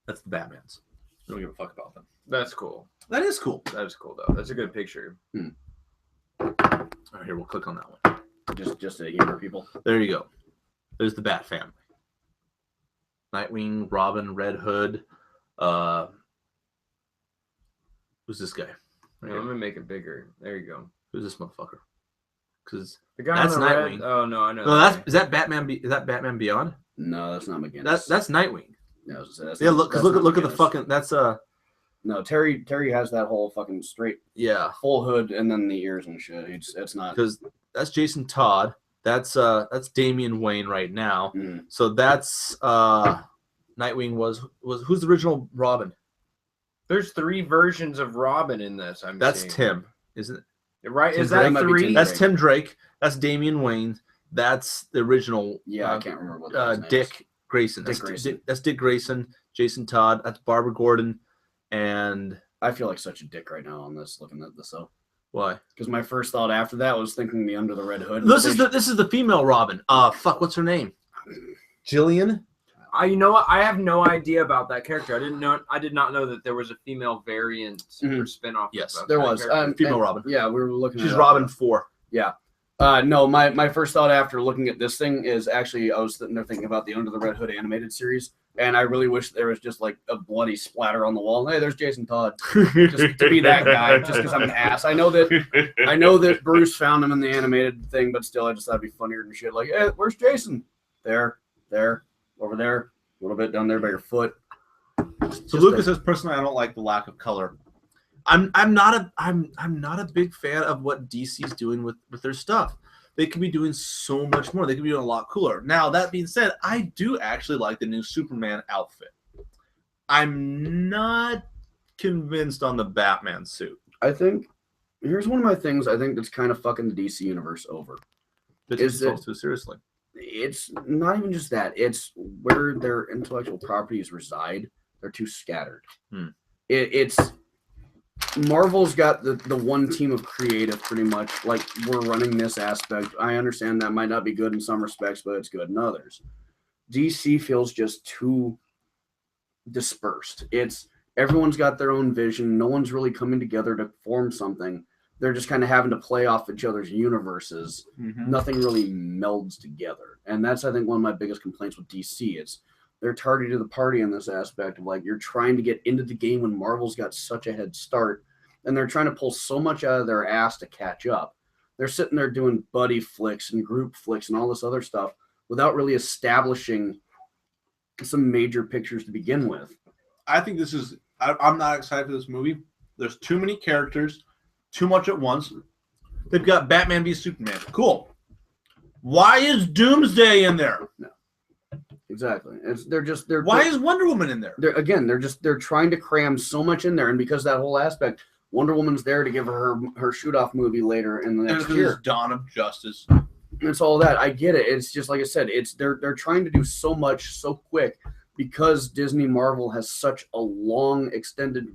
That's the Batmans. I don't give a fuck about them. That's cool. That is cool. That is cool though. That's a good picture. All right, here, we'll click on that one. Just to humor people. There you go. There's the Bat family. Nightwing, Robin, Red Hood. Who's this guy? Right Yeah, I'm here. gonna make it bigger. There you go. Who's this motherfucker? Because The guy That's on the Nightwing. red. Oh no, I know. no, that is that Batman? Is that Batman Beyond? No, that's not McGinnis. That's Nightwing. Yeah, I was gonna say, that's Yeah, not- look, that's look not at the McGinnis. fucking. That's No, Terry has that whole fucking straight yeah, full hood and then the ears and shit. It's not. because that's Jason Todd. That's Damian Wayne right now. Mm. So that's Nightwing was who's the original Robin? There's 3 versions of Robin in this. That's seeing. Tim, isn't it? Right? Tim Is Drake that might be 3? Tim That's Drake. Tim Drake. That's Damian Wayne. That's the original. Yeah, I can't remember what that Dick Grayson. Dick That's Grayson. That's Dick Grayson. Jason Todd. That's Barbara Gordon. And I feel like such a dick right now on this, looking at this though. why? Because my first thought after that was thinking the Under the Red Hood. This is the female Robin. Fuck, what's her name? Jillian. You know what? I have no idea about that character. I did not know that there was a female variant or Mhm. spinoff. Yes, of there that was character. Female and- Robin. Yeah, we were looking. She's it up. Robin 4. No, my first thought after looking at this thing is actually I was sitting there thinking about the Under the Red Hood animated series, and I really wish there was just like a bloody splatter on the wall. Hey, there's Jason Todd. Just to be that guy, just because I'm an ass. I know that Bruce found him in the animated thing, but still, I just thought it'd be funnier than shit. Like, hey, where's Jason? There, over there, a little bit down there by your foot. So Lucas says personally, I don't like the lack of color. I'm not a big fan of what DC's doing with their stuff. They could be doing so much more. They could be doing a lot cooler. Now that being said, I do actually like the new Superman outfit. I'm not convinced on the Batman suit. I think here's one of my things. I think that's kind of fucking the DC universe over. They take themselves too seriously. It's not even just that. It's where their intellectual properties reside. They're too scattered. It's Marvel's got the one team of creative pretty much. Like, we're running this aspect. I understand that might not be good in some respects, but it's good in others. DC feels just too dispersed. It's everyone's got their own vision. No one's really coming together to form something. They're just kind of having to play off each other's universes. Nothing really melds together. And that's, I think, one of my biggest complaints with DC. It's they're tardy to the party in this aspect of, like, you're trying to get into the game when Marvel's got such a head start, and they're trying to pull so much out of their ass to catch up. They're sitting there doing buddy flicks and group flicks and all this other stuff without really establishing some major pictures to begin with. I think this is... I'm not excited for this movie. There's too many characters. Too much at once. They've got Batman v Superman. Cool. Why is Doomsday in there? No. Exactly. Why is Wonder Woman in there? They're trying to cram so much in there, and because that whole aspect, Wonder Woman's there to give her shoot-off movie later in the next year. It's Dawn of Justice. It's all that. I get it. It's just like I said. They're trying to do so much so quick because Disney Marvel has such a long extended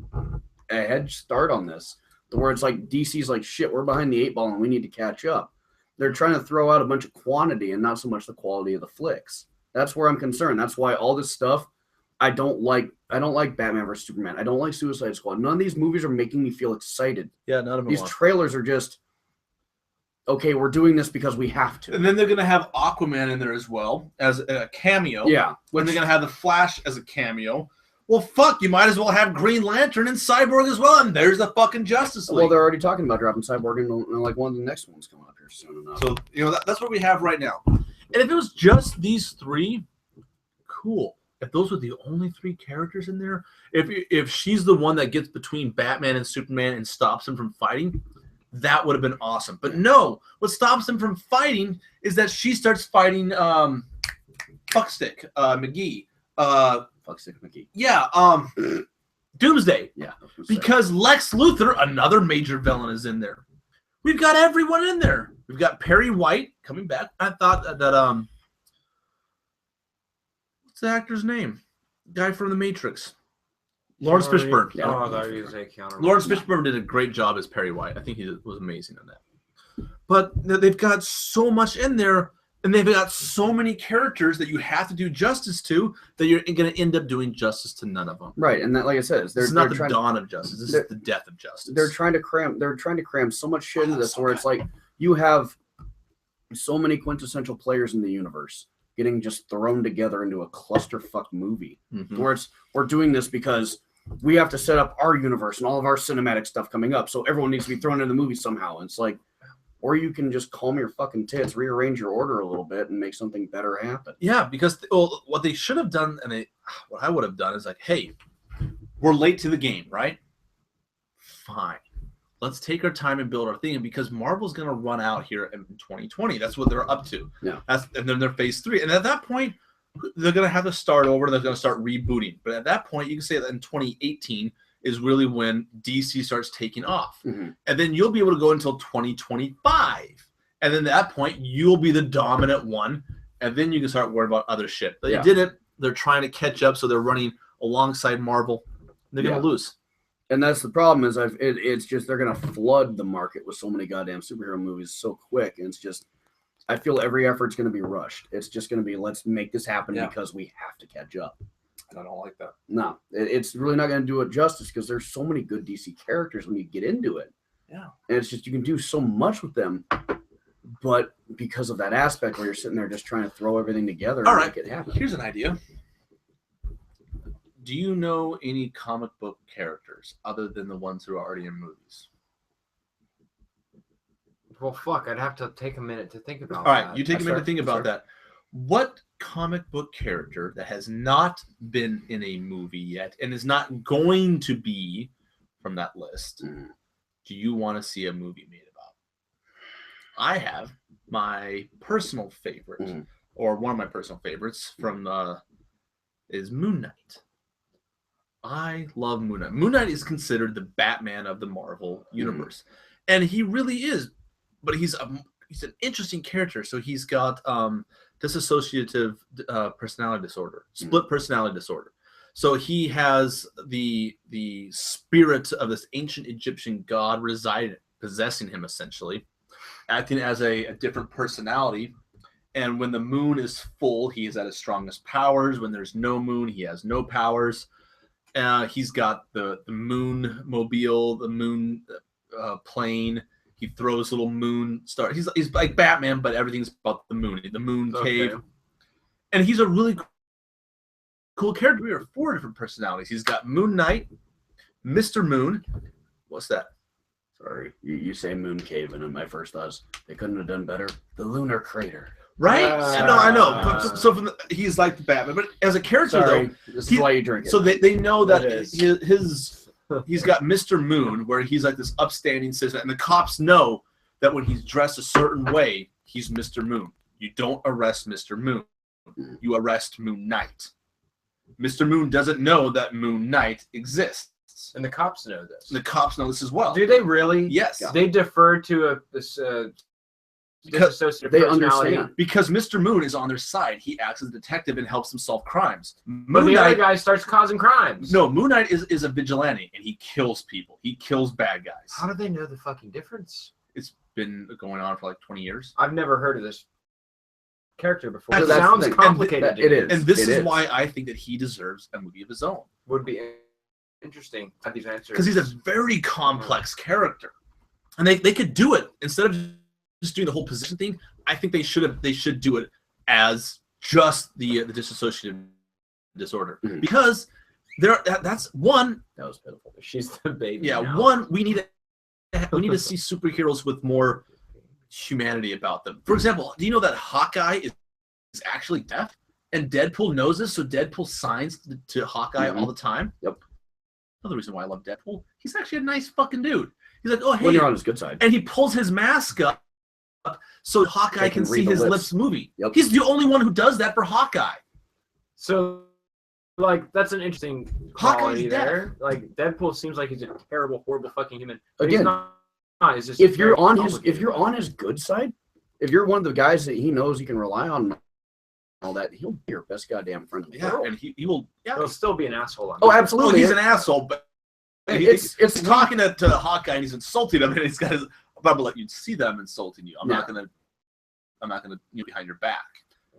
head start on this. Where it's like DC's like, shit, we're behind the 8 ball and we need to catch up. They're trying to throw out a bunch of quantity and not so much the quality of the flicks. That's where I'm concerned. That's why all this stuff I don't like Batman vs Superman. I don't like Suicide Squad. None of these movies are making me feel excited. Yeah, none of them. These trailers are just, okay, we're doing this because we have to. And then they're gonna have Aquaman in there as well as a cameo. Yeah. When they're gonna have the Flash as a cameo. Well, fuck, you might as well have Green Lantern and Cyborg as well, and there's the fucking Justice League. Well, they're already talking about dropping Cyborg in like one of the next ones coming up here soon enough. So, that's what we have right now. And if it was just these three, cool. If those were the only 3 characters in there, if she's the one that gets between Batman and Superman and stops them from fighting, that would have been awesome. But no, what stops them from fighting is that she starts fighting Fuckstick McGee. Fuckstick McGee. Yeah, Doomsday. Yeah. Because Lex Luthor, another major villain, is in there. We've got everyone in there. We've got Perry White coming back. I thought that what's the actor's name? Guy from The Matrix. Lawrence Fishburne. Yeah. Oh, I thought you were going to say Keanu. Lawrence Fishburne did a great job as Perry White. I think he was amazing in that. But they've got so much in there. And they've got so many characters that you have to do justice to that you're going to end up doing justice to none of them. Right, and that, like I said, it's not the dawn of justice. This is the death of justice. They're trying to cram so much shit into this, where it's like you have so many quintessential players in the universe getting just thrown together into a clusterfuck movie. Where we're doing this because we have to set up our universe and all of our cinematic stuff coming up, so everyone needs to be thrown into the movie somehow. And it's like, or you can just calm your fucking tits, rearrange your order a little bit, and make something better happen. Yeah, because what they should have done, and what I would have done is like, hey, we're late to the game, right? Fine. Let's take our time and build our thing. And because Marvel's going to run out here in 2020, that's what they're up to. Yeah. And then they're phase 3. And at that point, they're going to have to start over. They're going to start rebooting. But at that point, you can say that in 2018, is really when DC starts taking off. And then you'll be able to go until 2025. And then at that point, you'll be the dominant one. And then you can start worrying about other shit. They did it. They're trying to catch up, so they're running alongside Marvel. They're going to lose. And that's the problem is it's just they're going to flood the market with so many goddamn superhero movies so quick. And it's just, I feel every effort's going to be rushed. It's just going to be, let's make this happen because we have to catch up. I don't like that. No, it's really not going to do it justice because there's so many good DC characters when you get into it. Yeah. And it's just, you can do so much with them, but because of that aspect where you're sitting there just trying to throw everything together and make it happen. Here's an idea. Do you know any comic book characters other than the ones who are already in movies? Well, fuck, I'd have to take a minute to think about that. All right, you take a minute to think about that. What comic book character that has not been in a movie yet and is not going to be from that list do you want to see a movie made about? I have my personal favorite, or one of my personal favorites from is Moon Knight. I love Moon Knight. Moon Knight is considered the Batman of the Marvel universe. And he really is. But he's an interesting character. So he's got dissociative personality disorder, split personality disorder. So he has the spirit of this ancient Egyptian god possessing him, essentially, acting as a different personality. And when the moon is full, he is at his strongest powers. When there's no moon, he has no powers. He's got the moon mobile, the moon plane. He throws little moon stars. He's like Batman, but everything's about the moon cave. And he's a really cool character. We have 4 different personalities. He's got Moon Knight, Mr. Moon. What's that? Sorry, you say moon cave, and my first thought is they couldn't have done better. The lunar crater. Right? No, I know. But, so he's like the Batman, but as a character, though, this is why you drink it. So they know that he's got Mr. Moon, where he's like this upstanding citizen, and the cops know that when he's dressed a certain way, he's Mr. Moon. You don't arrest Mr. Moon. You arrest Moon Knight. Mr. Moon doesn't know that Moon Knight exists. And the cops know this. The cops know this as well. Do they really? Yes. They defer to this dissociative they personality. understand. Because Mr. Moon is on their side. He acts as a detective and helps them solve crimes. But the other guy starts causing crimes. No, Moon Knight is a vigilante, and he kills people. He kills bad guys. How do they know the fucking difference? It's been going on for like 20 years. I've never heard of this character before. It sounds complicated. It is. And this is why I think that he deserves a movie of his own. Would be interesting at these answers. Because he's a very complex character. And they could do it instead of just doing the whole position thing. I think they should do it as just the dissociative disorder. Mm-hmm. Because that's one. That was pitiful. She's the baby. Yeah, now. one, we need to see superheroes with more humanity about them. For example, do you know that Hawkeye is actually deaf? And Deadpool knows this, so Deadpool signs to Hawkeye all the time. Yep. Another reason why I love Deadpool. He's actually a nice fucking dude. He's like, oh, hey. When you're on his good side. And he pulls his mask up so Hawkeye can see his lips moving. Yep. He's the only one who does that for Hawkeye. So, like, that's an interesting quality there. Like, Deadpool seems like he's a terrible, horrible fucking human. But Again, he's not. He's just if you're on his good side, if you're one of the guys that he knows he can rely on, and all that, he'll be your best goddamn friend in the world. And he will. Yeah, he'll still be an asshole. Oh, absolutely. Well, he's an asshole, but it's talking to Hawkeye and he's insulting him, and he's got his. I'm gonna let you see them insulting you. I'm not gonna behind your back.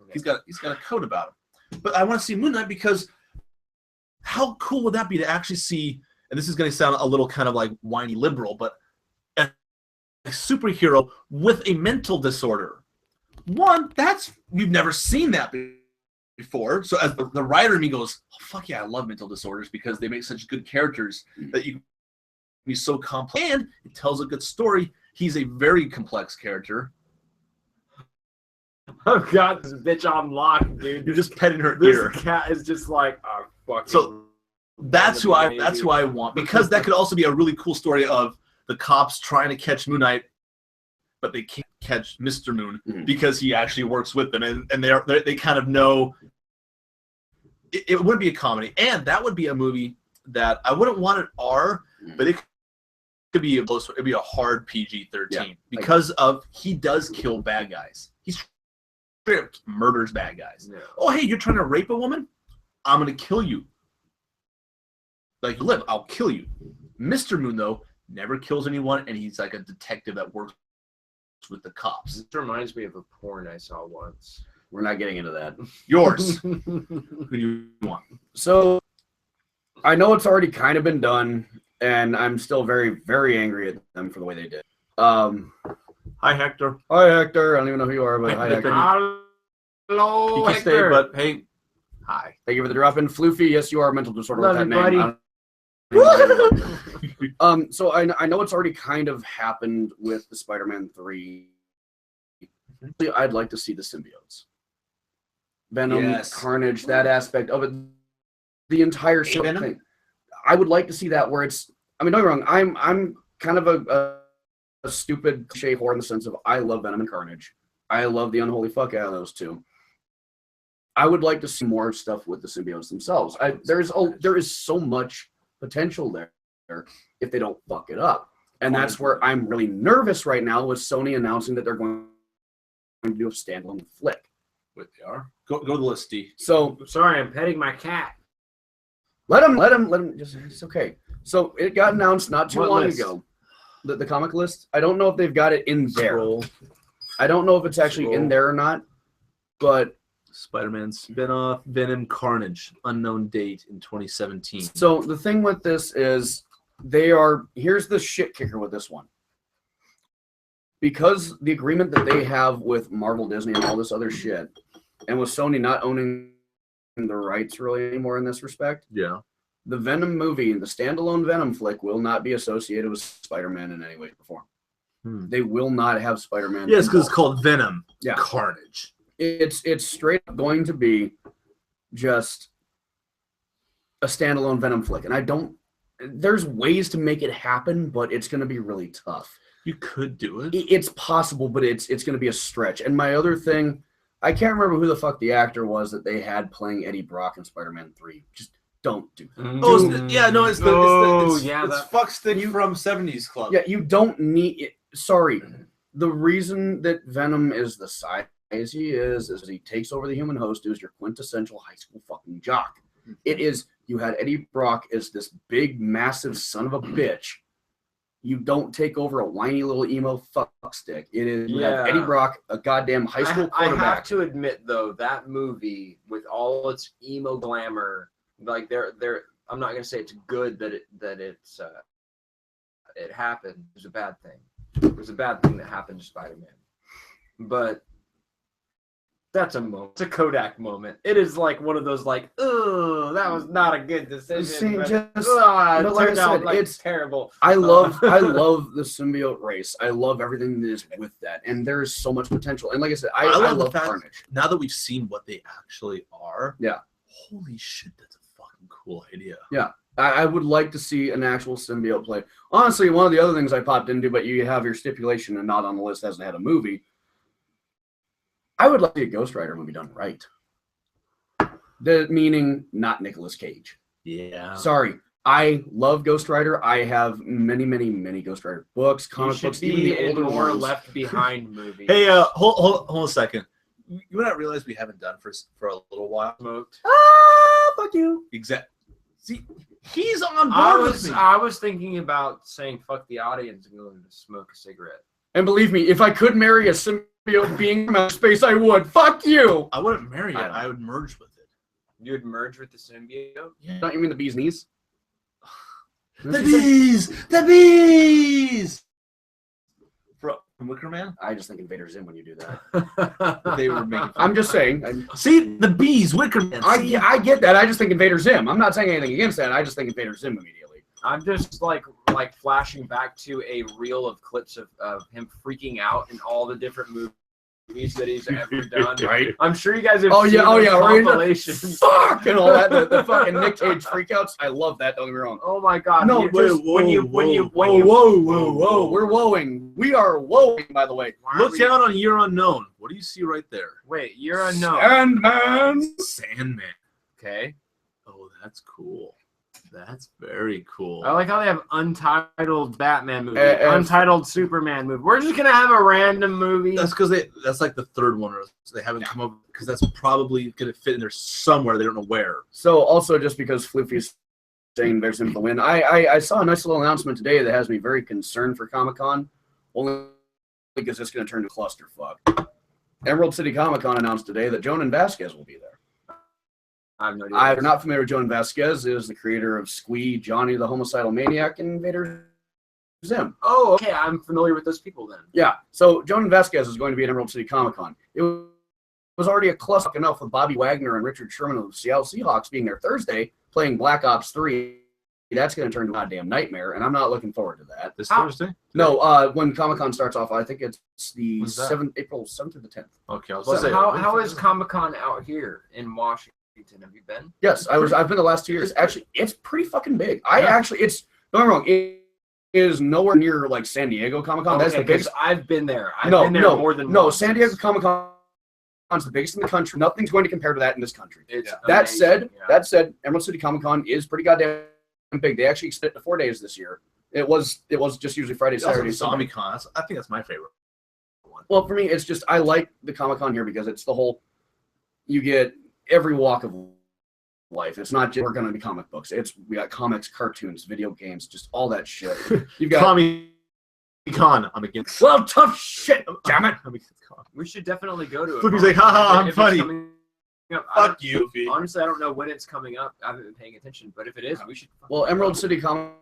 Okay. He's got a code about him. But I want to see Moon Knight because how cool would that be to actually see? And this is going to sound a little kind of like whiny liberal, but a superhero with a mental disorder. One, we've never seen that before. So as the writer in me goes, oh, fuck yeah, I love mental disorders because they make such good characters that you can be so complex. And it tells a good story. He's a very complex character. I've got this bitch on lock, dude. You're just petting her this ear. Cat is just like, oh, fuck. So that's who I want, because that could also be a really cool story of the cops trying to catch Moon Knight, but they can't catch Mr. Moon because he actually works with them, and they kind of know. It would be a comedy, and that would be a movie that I wouldn't want it R, but it could be it'd be a hard PG-13 because he does kill bad guys. He's straight up murders bad guys. Yeah. Oh, hey, you're trying to rape a woman? I'm gonna kill you. Like, live, I'll kill you. Mr. Moon, though, never kills anyone, and he's like a detective that works with the cops. This reminds me of a porn I saw once. We're not getting into that. Yours. Who do you want? So, I know it's already kind of been done, and I'm still very, very angry at them for the way they did. Hi, Hector. Hi, Hector. I don't even know who you are, but hi, Hector. Hello, you can Hector. stay, but hey, hi. Thank you for the drop-in. Floofy, yes, you are a mental disorder Love with that you, name. buddy. So I know it's already kind of happened with the Spider-Man 3. I'd like to see the symbiotes. Venom, Carnage, that aspect of it. The entire thing. I would like to see that where it's, I mean, don't get me wrong, I'm kind of a stupid cliche whore in the sense of I love Venom and Carnage. I love the unholy fuck out of those two. I would like to see more stuff with the symbiotes themselves. There is so much potential there if they don't fuck it up. And that's where I'm really nervous right now with Sony announcing that they're going to do a standalone flick. Wait, they are. Go to the list, D. So Sorry, I'm petting my cat. let him. Just it's okay. So it got announced not too What long list? ago. The comic list. I don't know if they've got it in there. Scroll. I don't know if it's actually in there or not. But Spider-Man spinoff, Venom Carnage, unknown date in 2017. so the thing with this is here's the shit kicker with this one. Because the agreement that they have with Marvel, Disney, and all this other shit, and with Sony not owning the rights really anymore in this respect, Yeah. the Venom movie, the standalone Venom flick, will not be associated with Spider-Man in any way or form. They will not have Spider-Man. Yes, because it's called Venom Yeah. Carnage. It's straight up going to be just a standalone Venom flick, and there's ways to make it happen, but it's going to be really tough. You could do it. It's possible, but it's going to be a stretch. And my other thing, I can't remember who the fuck the actor was that they had playing Eddie Brock in Spider-Man 3. Just don't do that. Oh, it's that Fuckstick from 70s Club. Yeah, you don't need it. Sorry. The reason that Venom is the size he is he takes over the human host, who's your quintessential high school fucking jock. It is, you had Eddie Brock as this big, massive son of a bitch. You don't take over a whiny little emo fuckstick. It is, you have Eddie Brock, a goddamn high school quarterback. I have to admit, though, that movie, with all its emo glamour, like I'm not gonna say it's good that it happened. It was a bad thing. It was a bad thing that happened to Spider-Man. But that's a moment. It's a Kodak moment. It is like one of those like, oh, that was not a good decision. See, but, but it like I turned out said, like it's terrible. I love the symbiote race. I love everything that is with that, and there is so much potential. And like I said, I love the fact, Carnage. now that we've seen what they actually are, yeah, holy shit, that's a fucking cool idea. Yeah, I would like to see an actual symbiote play. Honestly, one of the other things I popped into, but you have your stipulation and not on the list, hasn't had a movie. I would like to see a Ghost Rider movie done right. Meaning not Nicolas Cage. Yeah. Sorry. I love Ghost Rider. I have many, many, many Ghost Rider books, comic books, even the older more ones. Left Behind movies. Hey, hold a second. You not realize we haven't done for a little while? Smoked. Ah, fuck you. Exactly. See, he's on board with me. I was thinking about saying fuck the audience and going to smoke a cigarette. And believe me, if I could marry a symbiote being from outer space, I would. Fuck you. I wouldn't marry it. I would merge with it. You would merge with the symbiote? Yeah. Don't you mean the bee's knees? The bees! The bees! From Wicker Man? I just think Invader Zim when you do that. They were making fun. I'm just saying. See, the bees, Wicker Man. I get that. I just think Invader Zim. I'm not saying anything against that. I just think Invader Zim immediately. I'm just like flashing back to a reel of clips of him freaking out in all the different movies that he's ever done. Right. I'm sure you guys have Oh seen yeah, those right. compilations. Fuck and all that. The fucking Nick Cage freakouts. I love that. Don't get me wrong. Oh my god. No, when you whoa. We're woeing. We are woeing, by the way. Look down on Year Unknown. What do you see right there? Wait, you're unknown. Sandman. Okay. Oh, that's cool. That's very cool. I like how they have untitled Batman movie, untitled Superman movie. We're just gonna have a random movie. That's because that's like the third one, or they haven't come up because that's probably gonna fit in there somewhere. They don't know where. So also, just because Floofy's saying there's him to win, I saw a nice little announcement today that has me very concerned for Comic-Con, only because it's gonna turn to clusterfuck. Emerald City Comic-Con announced today that Jonan Vasquez will be there. I have no idea. I'm not familiar with Jonan Vasquez. Is the creator of Squee, Johnny the Homicidal Maniac, and Invader Zim. Oh, okay. I'm familiar with those people then. Yeah. So Jonan Vasquez is going to be at Emerald City Comic Con. It was already a cluster enough with Bobby Wagner and Richard Sherman of the Seattle Seahawks being there Thursday playing Black Ops 3. That's going to turn into a goddamn nightmare, and I'm not looking forward to that. This Thursday? No, when Comic Con starts off, I think it's the April 7th to the 10th. Okay. I was So say, how is Comic-Con out here in Washington? Have you been? Yes, I've been the last 2 years. Actually, it's pretty fucking big. Don't get me wrong. It is nowhere near like San Diego Comic Con. Okay, That's the biggest. I've been there. I've been there more than once. San Diego Comic Con is the biggest in the country. Nothing's going to compare to that in this country. It's That amazing, said, Emerald City Comic Con is pretty goddamn big. They actually extended it to 4 days this year. It was just usually Friday, Saturday, Sunday. Zombie Con. I think that's my favorite. one. Well, for me, it's just I like the Comic-Con here because it's the whole. You get every walk of life. It's not just we're going to be comic books. We got comics, cartoons, video games, just all that shit. You've got Comic-Con. I'm against. well, tough shit. Damn it. I'm against Con. We should definitely go to it. Flippy's like, haha, I'm funny. Fuck you, Fee. Honestly, I don't know when it's coming up. I haven't been paying attention, but if it is, we should. Well, Emerald City Comic-Con.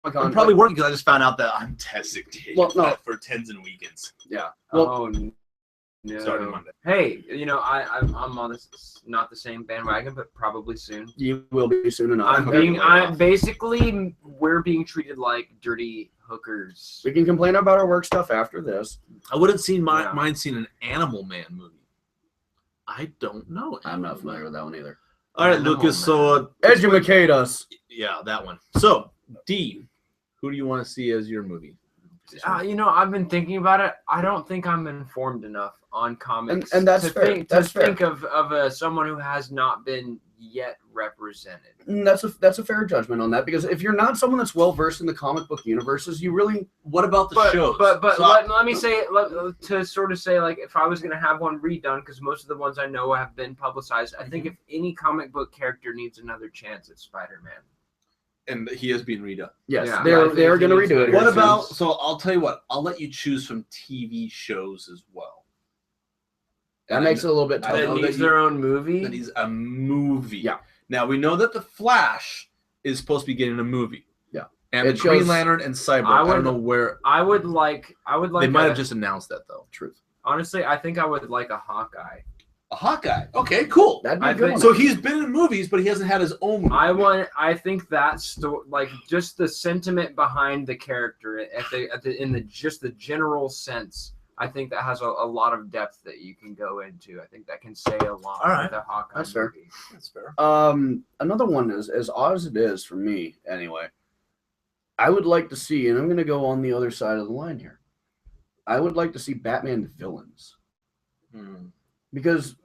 I'm probably working because I just found out that I'm designated for 10s and weekends. Yeah. Well, oh no. Starting Monday. Hey, I'm on this not the same bandwagon, but probably soon. You will be soon enough. We're being treated like dirty hookers. We can complain about our work stuff after this. I wouldn't mind seeing an Animal Man movie. I don't know. I'm not familiar with that one either. All right, Lucas. So educate us. Yeah, that one. So D, who do you want to see as your movie? I've been thinking about it. I don't think I'm informed enough on comics, and that's fair. Think of someone who has not been yet represented. And that's a fair judgment on that because if you're not someone that's well versed in the comic book universes, you really. What about the shows? But let me say to sort of say like if I was going to have one redone because most of the ones I know have been publicized. I think if any comic book character needs another chance, it's Spider-Man. And he is being redone. Yes, they're going to redo it. What about? So I'll tell you what. I'll let you choose from TV shows as well. That makes it a little bit tough. That needs their own movie. That is a movie. Yeah. Now we know that the Flash is supposed to be getting a movie. Yeah. And the Green Lantern and Cyborg. I don't know where. I would like. They might have just announced that though. Truth. Honestly, I think I would like a Hawkeye. A Hawkeye. Okay, cool. That'd be a good one. So he's been in movies, but he hasn't had his own movie. I think that's like just the sentiment behind the character in the general sense. I think that has a lot of depth that you can go into. I think that can say a lot. All right. With a Hawkeye That's fair. movie. That's fair. Another one is as odd as it is for me anyway. I would like to see, and I'm going to go on the other side of the line here. I would like to see Batman villains. Because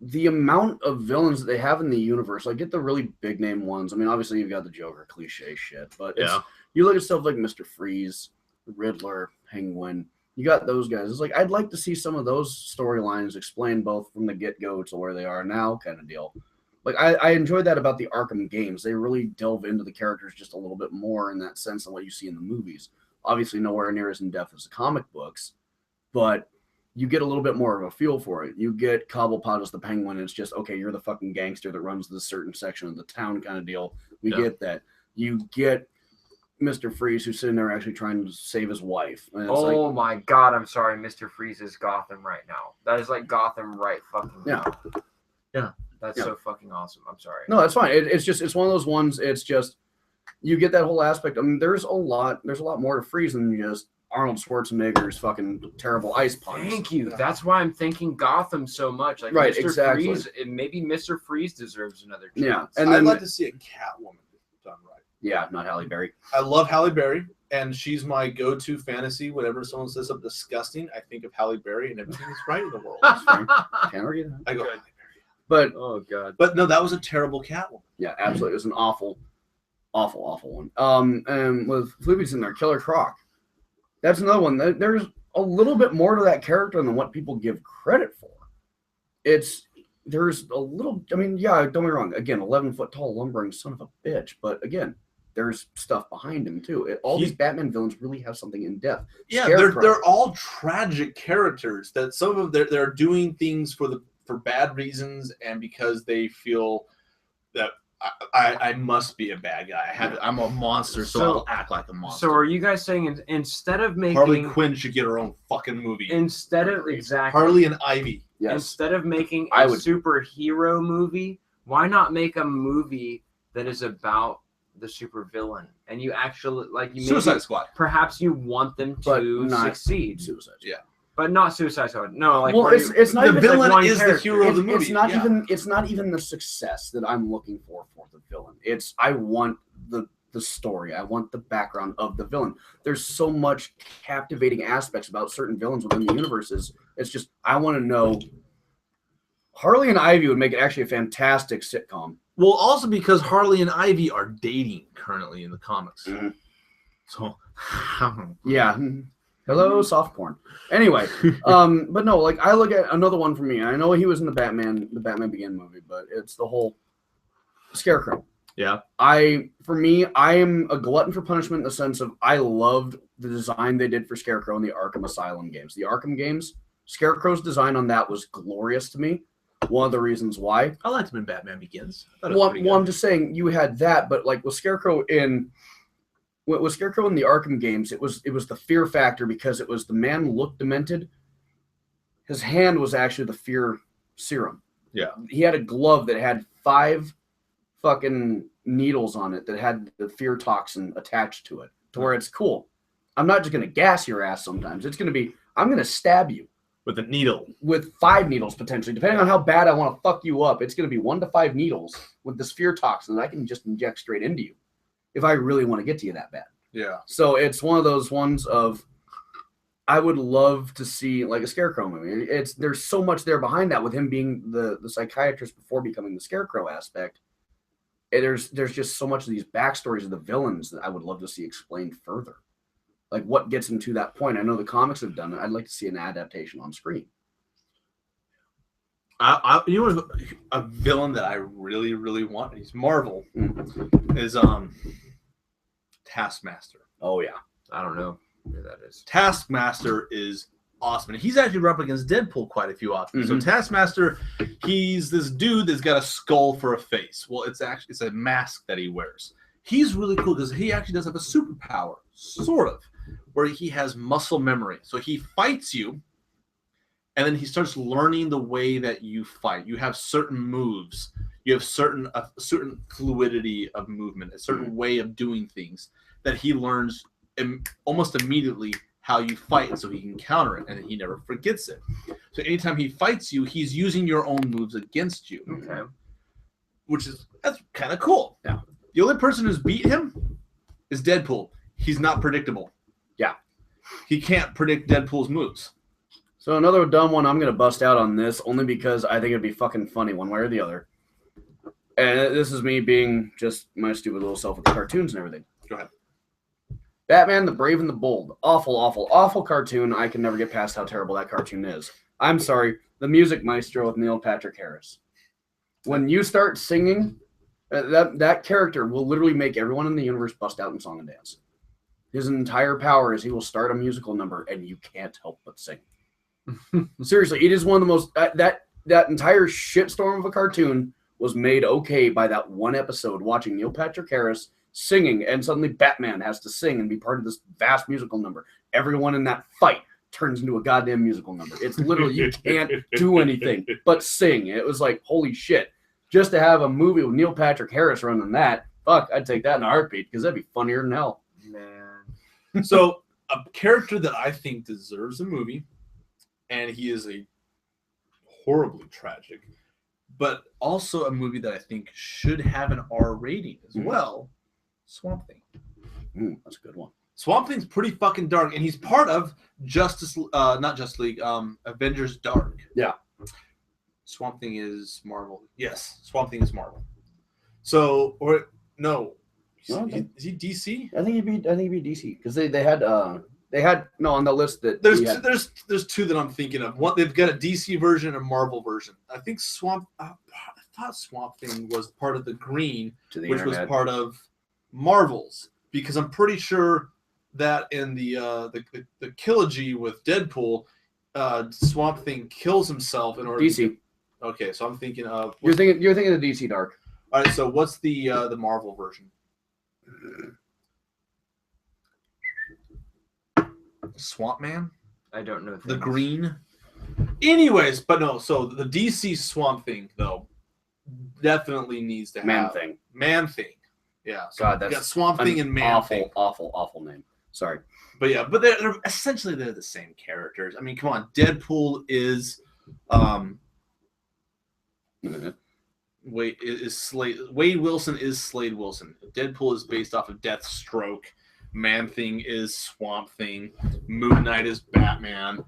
the amount of villains that they have in the universe, I get the really big name ones. I mean, obviously you've got the Joker cliche shit, but you look at stuff like Mr. Freeze, Riddler, Penguin. You got those guys. It's like I'd like to see some of those storylines explained both from the get-go to where they are now, kind of deal. Like I enjoyed that about the Arkham games. They really delve into the characters just a little bit more in that sense than what you see in the movies. Obviously, nowhere near as in depth as the comic books, but you get a little bit more of a feel for it. You get Cobblepot as the Penguin. It's just, okay, you're the fucking gangster that runs this certain section of the town kind of deal. We get that. You get Mr. Freeze who's sitting there actually trying to save his wife. Oh my God, I'm sorry. Mr. Freeze is Gotham right now. That is like Gotham right fucking now. Yeah. That's so fucking awesome. I'm sorry. No, that's fine. It's one of those ones. It's just, you get that whole aspect. I mean, there's a lot more to Freeze than just Arnold Schwarzenegger's fucking terrible ice punch. Thank you. That's why I'm thinking Gotham so much. Like right, Mr. exactly. Freeze, maybe Mr. Freeze deserves another chance. Yeah, and then I'd like to see a Catwoman done right. Yeah, not Halle Berry. I love Halle Berry, and she's my go-to fantasy. Whenever someone says something disgusting, I think of Halle Berry, and everything is right in the world. Can't argue that. I go, Halle Berry. But oh God. But no, that was a terrible Catwoman. Yeah, absolutely. It was an awful one. And with Flippy's in there, Killer Croc. That's another one. There's a little bit more to that character than what people give credit for. There's a little, I mean, yeah, don't get me wrong. Again, 11-foot tall, lumbering son of a bitch. But again, there's stuff behind him too. These Batman villains really have something in depth. Yeah, they're all tragic characters. That some of them they're doing things for bad reasons and because they feel that I must be a bad guy. I'm a monster, so I'll act like a monster. So are you guys saying instead of making Harley Quinn should get her own fucking movie? Exactly Harley and Ivy. Yes. Instead of making a superhero movie, why not make a movie that is about the supervillain? And you actually Suicide Squad. Perhaps you want them to succeed. Suicide. Yeah. But not Suicide Squad. No, like it's not the villain is the hero of the movie. It's not even the success that I'm looking for the villain. I want the story. I want the background of the villain. There's so much captivating aspects about certain villains within the universes. It's just I want to know. Harley and Ivy would make it actually a fantastic sitcom. Well, also because Harley and Ivy are dating currently in the comics. Mm-hmm. So yeah. Hello, soft porn. Anyway, but no, like I look at another one for me. I know he was in the Batman Begin movie, but it's the whole Scarecrow. Yeah. I am a glutton for punishment in the sense of I loved the design they did for Scarecrow in the Arkham Asylum games. The Arkham games, Scarecrow's design on that was glorious to me. One of the reasons why. I liked him in Batman Begins. I'm just saying you had that, but like with Scarecrow in the Arkham games, it was the fear factor because it was the man looked demented. His hand was actually the fear serum. Yeah. He had a glove that had 5 fucking needles on it that had the fear toxin attached to it, to where it's cool. I'm not just gonna gas your ass sometimes. It's gonna be I'm gonna stab you with a needle. With 5 needles potentially, depending on how bad I want to fuck you up. It's gonna be 1 to 5 needles with this fear toxin that I can just inject straight into you if I really want to get to you that bad. Yeah. So it's one of those ones of I would love to see like a Scarecrow movie. There's so much there behind that with him being the psychiatrist before becoming the Scarecrow aspect. There's just so much of these backstories of the villains that I would love to see explained further. Like what gets him to that point. I know the comics have done it. I'd like to see an adaptation on screen. You know a villain that I really, really want? He's Marvel. Is Taskmaster. Oh yeah. I don't know who that is. Taskmaster is awesome. And he's actually run up against Deadpool quite a few often. So Taskmaster, he's this dude that's got a skull for a face. Well, it's a mask that he wears. He's really cool because he actually does have a superpower, sort of, where he has muscle memory. So he fights you, and then he starts learning the way that you fight. You have certain moves. You have a certain fluidity of movement, a certain way of doing things that he learns almost immediately how you fight, so he can counter it, and he never forgets it. So anytime he fights you, he's using your own moves against you. Okay. That's kind of cool. Yeah. The only person who's beat him is Deadpool. He's not predictable. Yeah. He can't predict Deadpool's moves. So another dumb one I'm going to bust out on this only because I think it'd be fucking funny one way or the other. And this is me being just my stupid little self with the cartoons and everything. Go ahead. Batman, the Brave and the Bold. Awful, awful, awful cartoon. I can never get past how terrible that cartoon is. I'm sorry. The Music Maestro with Neil Patrick Harris. When you start singing, that character will literally make everyone in the universe bust out in song and dance. His entire power is he will start a musical number and you can't help but sing. Seriously, it is one of the most... That entire shitstorm of a cartoon was made okay by that one episode watching Neil Patrick Harris singing, and suddenly Batman has to sing and be part of this vast musical number. Everyone in that fight turns into a goddamn musical number. It's literally, you can't do anything but sing. It was like, holy shit. Just to have a movie with Neil Patrick Harris running that, fuck, I'd take that in a heartbeat, because that'd be funnier than hell. Man. So, a character that I think deserves a movie, and he is a horribly tragic, but also a movie that I think should have an R rating as well, Swamp Thing. That's a good one. Swamp Thing's pretty fucking dark, and he's part of not Justice League, Avengers Dark. Yeah. Swamp Thing is Marvel. Yes, Swamp Thing is Marvel. So, or no, is he DC? I think he'd be DC because they had on the list that there's two that I'm thinking of. One, they've got a DC version and a Marvel version. I think I thought Swamp Thing was part of the Green, which was part of Marvel's, because I'm pretty sure that in the trilogy with Deadpool, Swamp Thing kills himself in order DC. Okay, so I'm thinking of you're thinking of DC Dark. All right, so what's the Marvel version? Swamp Man? I don't know. The Green? Anyways, but no, so the DC Swamp Thing, though, definitely needs to have... Man Thing. Yeah. So God, that's got Swamp Thing and Man Thing. Awful name. Sorry. But yeah, but they're essentially the same characters. I mean, come on. Deadpool is... Wade Wilson is Slade Wilson. Deadpool is based off of Deathstroke. Man Thing is Swamp Thing. Moon Knight is Batman.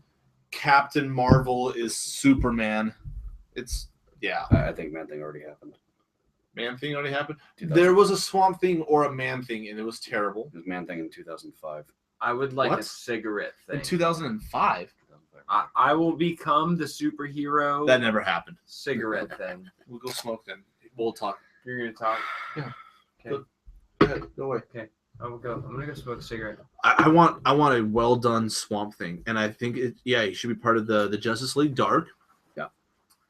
Captain Marvel is Superman. I think Man Thing already happened. Man Thing already happened? There was a Swamp Thing or a Man Thing, and it was terrible. It was Man Thing in 2005. I would like What? a cigarette thing. In 2005. I will become the superhero. That never happened. Cigarette thing. We'll go smoke then. We'll talk. You're gonna talk. Yeah. Okay. Go ahead. Go away. I will go. I'm gonna go smoke a cigarette. I want a well done Swamp Thing, and I think he should be part of the Justice League Dark. Yeah.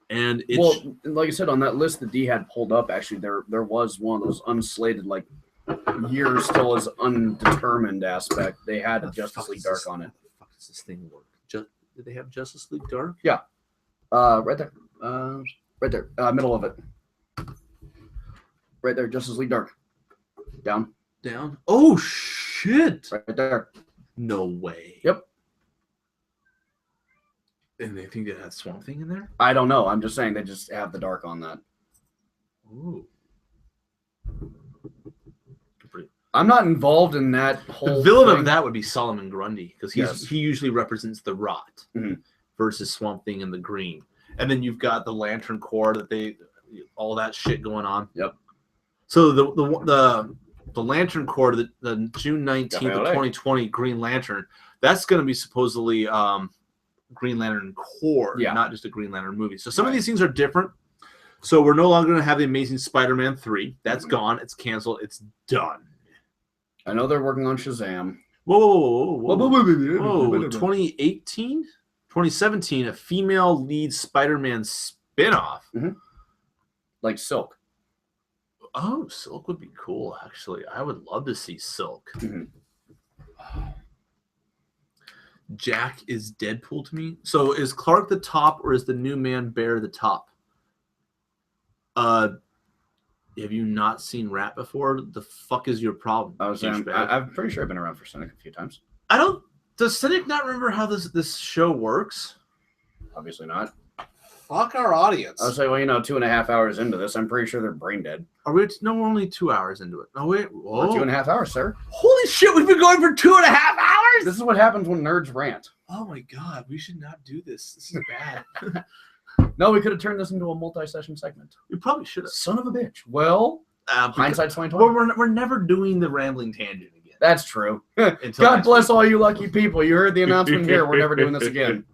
And it's Well, like I said, on that list that D had pulled up, actually, there was one of those unslated, like, years still as undetermined aspect. They had a Justice League Dark on it. How the fuck does this thing work? Did they have Justice League Dark? Right there. Right there. Middle of it. Right there, Justice League Dark. Down. Oh shit! Right there. No way. Yep. And they think they had Swamp Thing in there? I don't know. I'm just saying they just have the Dark on that. Ooh. I'm not involved in that whole The villain thing. of that would be Solomon Grundy, because he usually represents the Rot Mhm. versus Swamp Thing in the green. And then you've got the Lantern Corps all that shit going on. Yep. So the Lantern Corps, the June 19th of Definitely. 2020 Green Lantern, that's going to be supposedly Green Lantern Corps, Yeah. not just a Green Lantern movie. So some of these things are different. So we're no longer going to have the Amazing Spider-Man 3. That's gone. It's canceled. It's done. I know they're working on Shazam. Whoa, 2018? 2017, a female lead Spider-Man spinoff. Like Silk. Oh, Silk would be cool, actually. I would love to see Silk. Mhm. Jack is Deadpool to me. So is Clark the top, or is the new man Bear the top? Have you not seen Rat before? The fuck is your problem? I was saying, douchebag? I'm pretty sure I've been around for Cynic a few times. Does Cynic not remember how this show works? Obviously not. Fuck our audience. I was saying, well, 2.5 hours into this, I'm pretty sure they're brain dead. Are we? No, we're only 2 hours into it. Oh wait, We're whoa. 2.5 hours, sir. Holy shit, we've been going for 2.5 hours. This is what happens when nerds rant. Oh my god, we should not do this. This is bad. No, we could have turned this into a multi-session segment. We probably should have. Son of a bitch. Well, hindsight's 2020. We're never doing the rambling tangent again. That's true. Until God next bless all you lucky people. You heard the announcement here. We're never doing this again.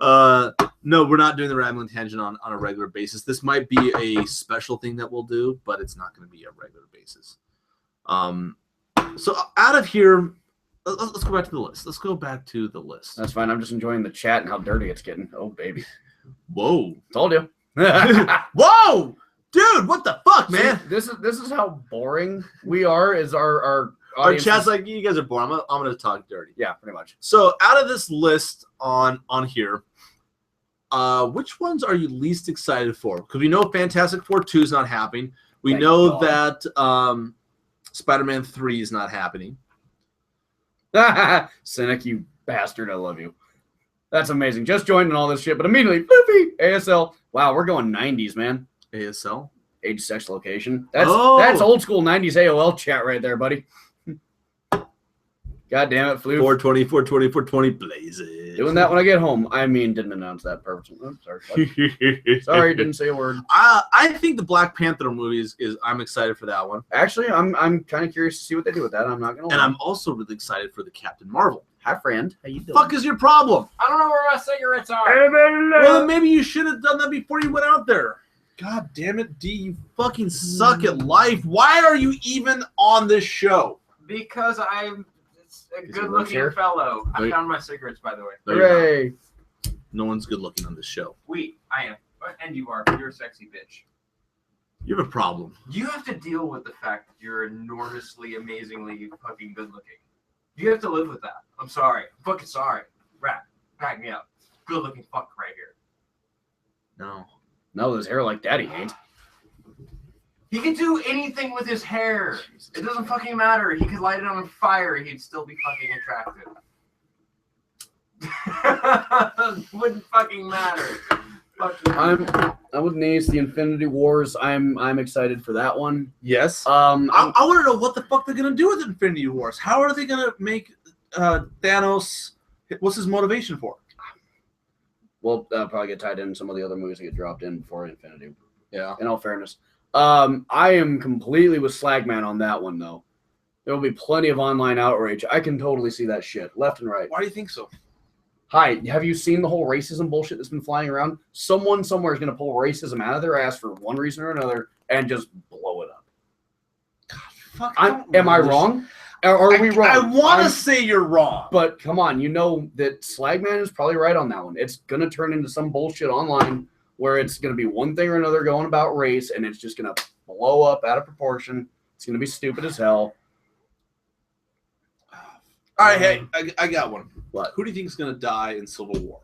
No, we're not doing the rambling tangent on a regular basis. This might be a special thing that we'll do, but it's not going to be a regular basis. So out of here, let's go back to the list. Let's go back to the list. That's fine. I'm just enjoying the chat and how dirty it's getting. Oh, baby. Whoa. Told you. Whoa! Dude, what the fuck, man? See, this is how boring we are. Is our Our audience chat's is- like, you guys are boring. I'm gonna talk dirty. yeah, pretty much. So out of this list on here, which ones are you least excited for? Because we know Fantastic Four 2 is not happening. We Thank know God. that Spider-Man 3 is not happening. Cynic, you bastard! I love you. That's amazing. Just joined and all this shit, but immediately, floofy ASL. Wow, we're going 90s, man. ASL. Age, sex, location. That's Oh. that's old school 90s AOL chat right there, buddy. God damn it, Floof. 420, 420, 420, blaze it. Doing that when I get home. I mean, didn't announce that perfectly. I'm sorry. Bud. Sorry, didn't say a word. I think the Black Panther movie is I'm excited for that one. Actually, I'm kind of curious to see what they do with that. I'm not gonna lie. And I'm also really excited for the Captain Marvel. Hi, friend. How you doing? Fuck is your problem? I don't know where my cigarettes are. Well, then maybe you should have done that before you went out there. God damn it, D, you fucking suck at life. Why are you even on this show? Because I'm a Is he good-looking rich fellow. I Wait. found my cigarettes, by the way. No, you're not. Hooray. No one's good looking on this show. We, I am. And you are. You're a sexy bitch. You have a problem. You have to deal with the fact that you're enormously, amazingly fucking good looking. You have to live with that. I'm sorry. I'm fucking sorry. Rat, back me up. Good looking fuck right here. No. No, there's hair like daddy ain't. He could do anything with his hair. It doesn't fucking matter. He could light it on fire. He'd still be fucking attractive. Wouldn't fucking matter. I'm with Nace, the Infinity Wars. I'm excited for that one. Yes. I I want to know what the fuck they're gonna do with Infinity Wars. How are they gonna make Thanos? What's his motivation for? will probably get tied in some of the other movies that get dropped in before Infinity. Yeah. In all fairness, I am completely with Slagman on that one though. There will be plenty of online outrage. I can totally see that shit, left and right. Why do you think so? Hi, have you seen the whole racism bullshit that's been flying around? Someone somewhere is going to pull racism out of their ass for one reason or another and just blow it up. Fuck. Am I wrong? Are we wrong? I want to say you're wrong. But come on, you know that Slagman is probably right on that one. It's going to turn into some bullshit online where it's going to be one thing or another going about race, and it's just going to blow up out of proportion. It's going to be stupid as hell. All right, hey, I got one. What? Who do you think is going to die in Civil War?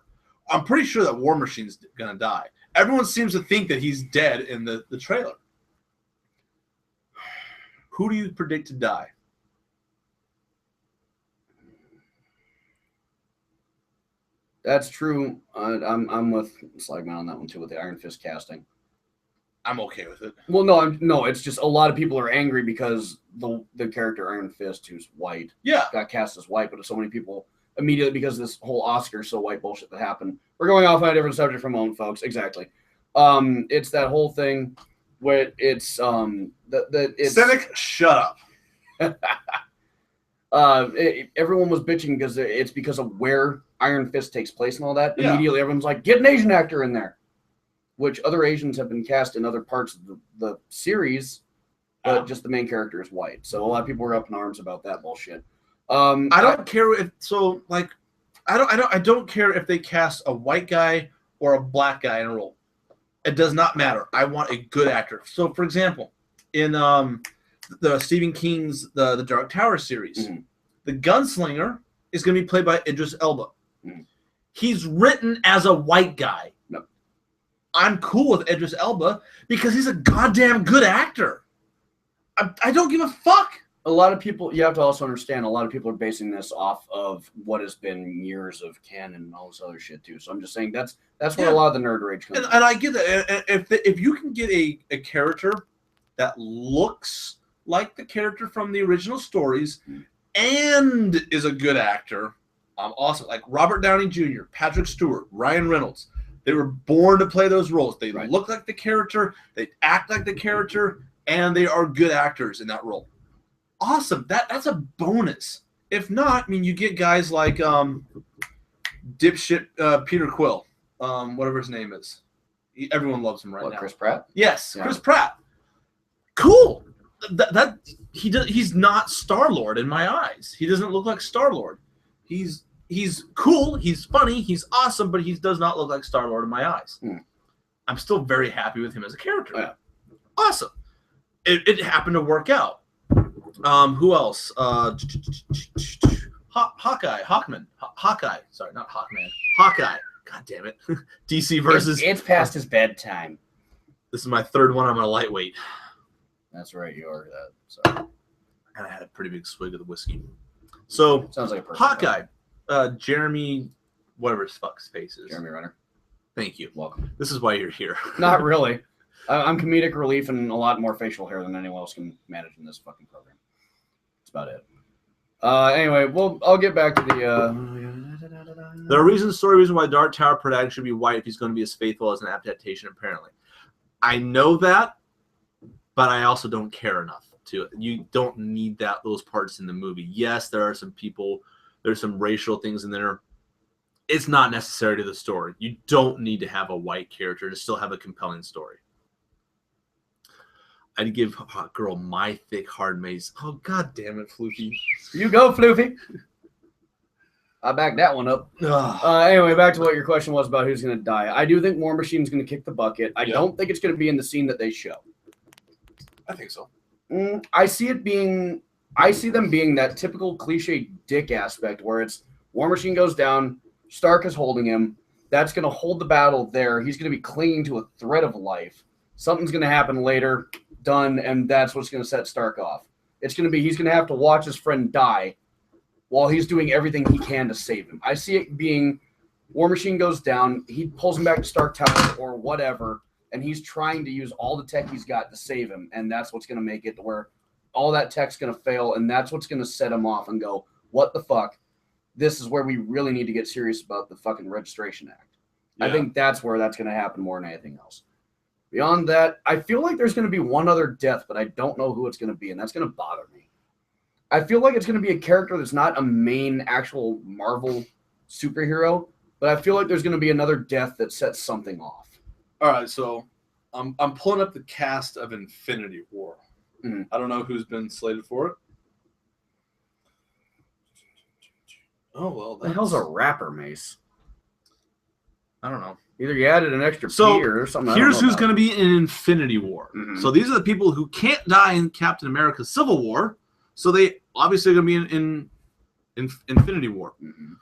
I'm pretty sure that War Machine's going to die. Everyone seems to think that he's dead in the trailer. Who do you predict to die? That's true. I'm with Slagman on that one too with the Iron Fist casting. I'm okay with it. Well, no, it's just a lot of people are angry because the character Iron Fist, who's white, Yeah. got cast as white, but so many people immediately because of this whole Oscar so white bullshit that happened. We're going off on a different subject for a moment, folks. Exactly. It's that whole thing where it's it's Cynic, shut up. everyone was bitching because it's because of where Iron Fist takes place and all that. Yeah. Immediately, everyone's like, get an Asian actor in there, which other Asians have been cast in other parts of the series, but just the main character is white. So a lot of people were up in arms about that bullshit. I don't care if I don't care if they cast a white guy or a black guy in a role. It does not matter. I want a good actor. So, for example, in the Stephen King's the Dark Tower series, the gunslinger is going to be played by Idris Elba. He's written as a white guy. No. I'm cool with Idris Elba because he's a goddamn good actor. I don't give a fuck. A lot of people, you have to also understand, a lot of people are basing this off of what has been years of canon and all this other shit too. So I'm just saying that's where a lot of the nerd rage comes and I get that. If you can get a character that looks like the character from the original stories and is a good actor, awesome. Like Robert Downey Jr., Patrick Stewart, Ryan Reynolds. They were born to play those roles. They look like the character, they act like the character, and they are good actors in that role. Awesome. That's a bonus. If not, I mean, you get guys like dipshit Peter Quill, whatever his name is. Everyone loves him now. Chris Pratt? Yes, Yeah. Chris Pratt. Cool. He's not Star-Lord in my eyes. He doesn't look like Star-Lord. He's cool. He's funny. He's awesome, but he does not look like Star-Lord in my eyes. I'm still very happy with him as a character. Oh, yeah. Awesome. It happened to work out. Who else? Hawkeye. Sorry, not Hawkman. Hawkeye. God damn it. DC versus. It's past his bedtime. This is my third one. I'm a lightweight. That's right, you are that. So And I had a pretty big swig of the whiskey. So sounds like a person. Hawkeye. Jeremy, whatever his fuck's face is. Jeremy Renner. Thank you. Welcome. This is why you're here. Not really. I'm comedic relief and a lot more facial hair than anyone else can manage in this fucking program. That's about it. Anyway, well, I'll get back to the. There are story reasons why Dark Tower protagonist should be white if he's going to be as faithful as an adaptation, apparently. I know that, but I also don't care enough to. You don't need those parts in the movie. Yes, there are some people, there's some racial things in there. It's not necessary to the story. You don't need to have a white character to still have a compelling story. I'd give Hot Girl My Thick Hard Maze. Oh, god damn it, Floofy. You go, Floofy. I backed that one up. Anyway, back to what your question was about who's going to die. I do think War Machine's going to kick the bucket. I don't think it's going to be in the scene that they show. I think so. I see them being that typical cliche dick aspect where it's War Machine goes down, Stark is holding him. That's going to hold the battle there. He's going to be clinging to a thread of life. Something's going to happen later, done, and that's what's going to set Stark off. It's going to be he's going to have to watch his friend die while he's doing everything he can to save him. I see it being War Machine goes down, he pulls him back to Stark Tower or whatever, and he's trying to use all the tech he's got to save him, and that's what's going to make it to where all that tech's going to fail, and that's what's going to set him off and go, what the fuck? This is where we really need to get serious about the fucking Registration Act. Yeah. I think that's where that's going to happen more than anything else. Beyond that, I feel like there's going to be one other death, but I don't know who it's going to be, and that's going to bother me. I feel like it's going to be a character that's not a main actual Marvel superhero, but I feel like there's going to be another death that sets something off. All right, so I'm pulling up the cast of Infinity War. Mhm. I don't know who's been slated for it. Oh well, What the hell's a rapper, Mace? I don't know. Either you added an extra So, P or something. Here's who's going to be in Infinity War. Mhm. So these are the people who can't die in Captain America Civil War. So they obviously are going to be in Infinity War. Mm-hmm.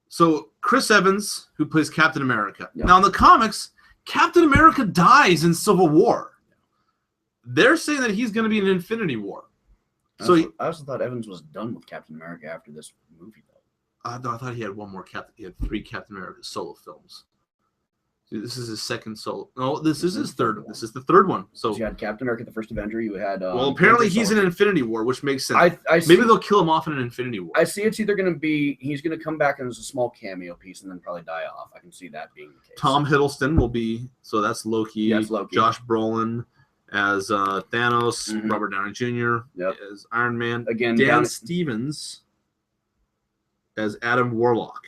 So Chris Evans, who plays Captain America. Yep. Now in the comics, Captain America dies in Civil War. They're saying that he's going to be in Infinity War. I also thought Evans was done with Captain America after this movie, though. I thought he had one more Captain. He had 3 Captain America solo films. See, this is his second solo. No, this is his third. This is the third one. So You had Captain America, the First Avenger. You had well, apparently Winter he's in Soldier. Infinity War, which makes sense. I see, Maybe they'll kill him off in an Infinity War. I see it's either going to be he's going to come back as a small cameo piece and then probably die off. I can see that being the case. Tom Hiddleston will be, so that's Loki. Yes, Loki. Josh Brolin as Thanos. Mhm. Robert Downey Jr. Yep. as Iron Man. Again, Dan Stevens as Adam Warlock.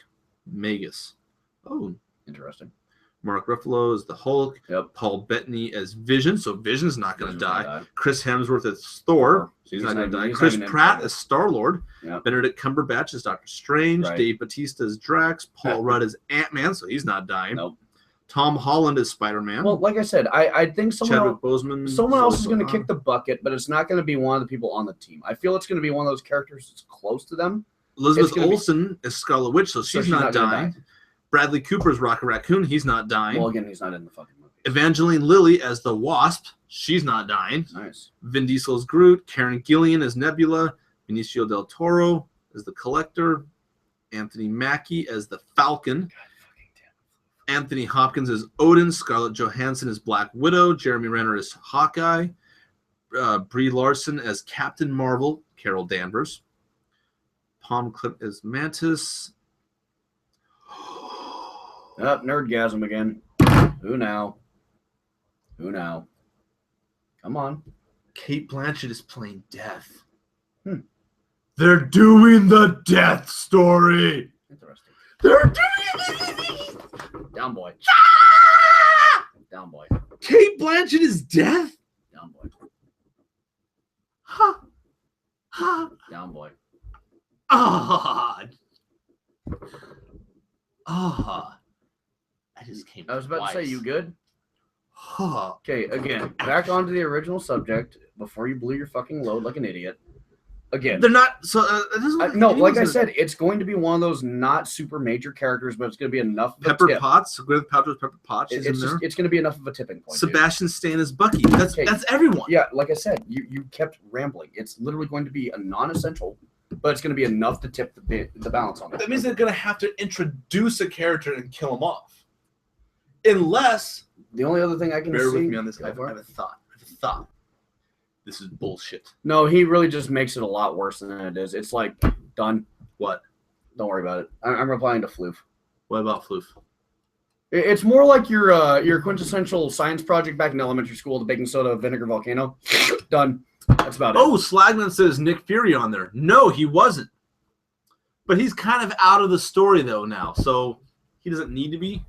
Magus. Oh, interesting. Mark Ruffalo as the Hulk. Yep. Paul Bettany as Vision. So Vision's not going to Vision's die. gonna die. Chris Hemsworth as Thor. So he's He's not going to not- die. he's Chris not even in Pratt trouble. as Star-Lord. Yep. Benedict Cumberbatch as Doctor Strange. Right. Dave Bautista as Drax. Paul Rudd as Ant-Man. So he's not dying. Nope. Tom Holland as Spider-Man. Well, like I said, I think Chadwick Boseman. someone else is also going to on. kick the bucket, but it's not going to be one of the people on the team. I feel it's going to be one of those characters that's close to them. Elizabeth it's gonna be- Olsen as Scarlet Witch, so she's not gonna dying. die. Bradley Cooper's Rocket Raccoon, he's not dying. Well, again, he's not in the fucking movie. Evangeline Lilly as the Wasp, she's not dying. Nice. Vin Diesel as Groot, Karen Gillian as Nebula, Benicio del Toro as the Collector, Anthony Mackie as the Falcon, Anthony Hopkins as Odin, Scarlett Johansson as Black Widow, Jeremy Renner as Hawkeye, Brie Larson as Captain Marvel, Carol Danvers, Palm Clip as Mantis. Up, nerdgasm again. Who now? Who now? Come on. Kate Blanchett is playing Death. Hmm. They're doing the Death story. Interesting. They're doing Down boy. Down boy. Kate Blanchett is Death? Down boy. Ha. Ha. Down boy. Ah. Ah. I just came I was about to say, you good? Huh. Okay, again, back onto the original subject before you blew your fucking load like an idiot. Again, They're not so. This is no, like I said, it's going to be one of those not super major characters, but it's going to be enough of a Pepper tip. Potts. Gwyneth Paltrow's Pepper Potts is It's in there. just, it's going to be enough of a tipping point. dude. Sebastian Stan is Bucky. That's Okay. everyone. Yeah, like I said, you kept rambling. It's literally going to be a non-essential, but it's going to be enough to tip the balance on it. That means they're gonna have to introduce a character and kill him off, unless. The only other thing I can Bear see. with me on this. Go I have for a it. thought. I have a thought. This is bullshit. No, he really just makes it a lot worse than it is. It's like done. What? Don't worry about it. I'm replying to Floof. What about Floof? It's more like your quintessential science project back in elementary school, the baking soda vinegar volcano. Done. That's about it. Oh, Slagman says Nick Fury on there. No, he wasn't. But he's kind of out of the story though now, so he doesn't need to be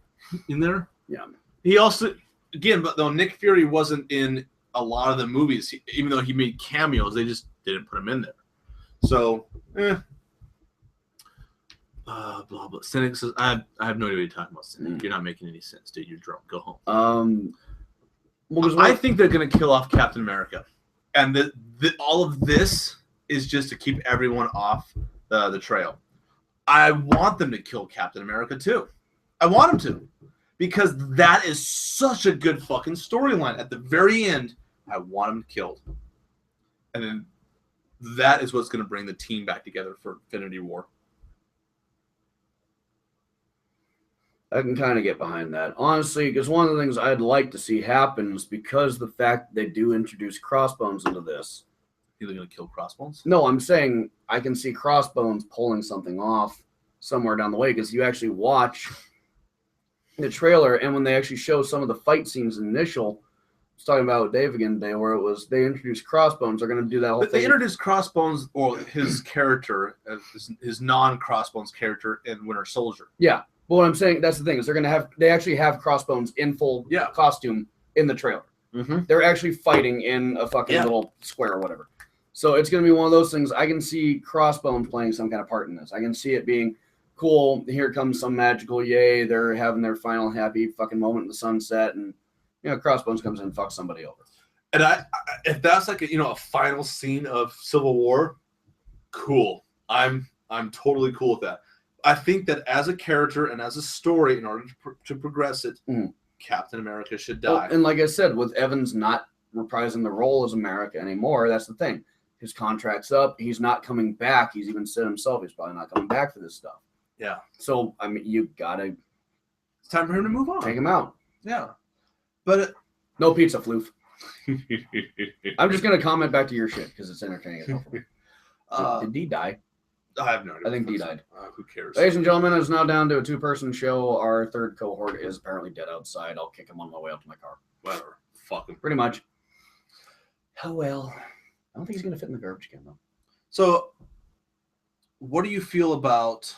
in there. Yeah. He also, again, but though Nick Fury wasn't in a lot of the movies, even though he made cameos, they just didn't put him in there. So, blah blah. Cynic says, I have no idea what you're talking about. Cynic. You're not making any sense, dude. You're drunk. Go home. Well, there's I one- think they're gonna kill off Captain America, and all of this is just to keep everyone off the trail. I want them to kill Captain America too. I want them to, because that is such a good fucking storyline. At the very end, I want him killed, and then that is what's going to bring the team back together for Infinity War. I can kind of get behind that, honestly, because one of the things I'd like to see happen is because the fact that they do introduce Crossbones into this. Either going to kill Crossbones. No, I'm saying I can see Crossbones pulling something off somewhere down the way, because you actually watch the trailer, and when they actually show some of the fight scenes initial, was talking about with Dave again today, where it was they introduced Crossbones. They're going to do that whole But thing. they introduced Crossbones, or his character, his non-Crossbones character in Winter Soldier. Yeah, but what I'm saying, that's the thing, is they actually have Crossbones in full costume in the trailer. Mm-hmm. They're actually fighting in a fucking little square or whatever. So it's going to be one of those things. I can see Crossbones playing some kind of part in this. I can see it being cool. Here comes some magical yay. They're having their final happy fucking moment in the sunset, and Crossbones comes in and fucks somebody over. And I if that's like a final scene of Civil War, cool. I'm totally cool with that. I think that as a character and as a story, in order to progress it, Captain America should die. Well, and like I said, with Evans not reprising the role as America anymore, that's the thing. His contract's up. He's not coming back. He's even said himself he's probably not coming back for this stuff. Yeah. So, I mean, you gotta... It's time for him to move on. Take him out. Yeah. But... No pizza, Floof. I'm just gonna comment back to your shit, because it's entertaining as hell for me. Did D die? I have no idea. I think D died. Who cares? Ladies and gentlemen, it's now down to a 2-person show. Our third cohort is apparently dead outside. I'll kick him on my way up to my car. Whatever. Fuck him. Pretty much. Oh, well. I don't think he's going to fit in the garbage can, though. So, what do you feel about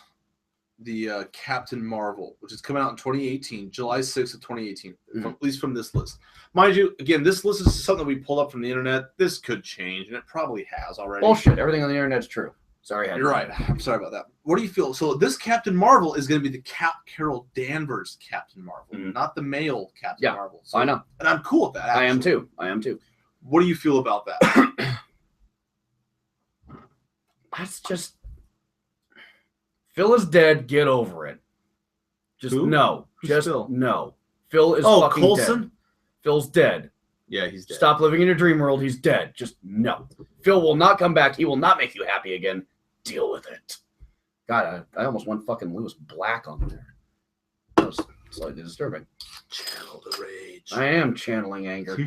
the Captain Marvel, which is coming out in 2018, July 6th of 2018, at least from this list? Mind you, again, this list is something we pulled up from the internet. This could change, and it probably has already. Bullshit. Everything on the internet's true. Sorry. You're right. I'm sorry about that. What do you feel? So this Captain Marvel is going to be the Carol Danvers Captain Marvel, not the male Captain Marvel. So, I know. And I'm cool with that, actually. I am too. What do you feel about that? That's just... Phil is dead. Get over it. Just Who? no. Who's Just Phil? no. Phil is fucking Coulson? dead. Phil's dead. Yeah, he's dead. Stop living in your dream world. He's dead. Just no. Phil will not come back. He will not make you happy again. Deal with it. God, I almost went fucking Lewis Black on there. That was slightly disturbing. Channel the rage. I am channeling anger.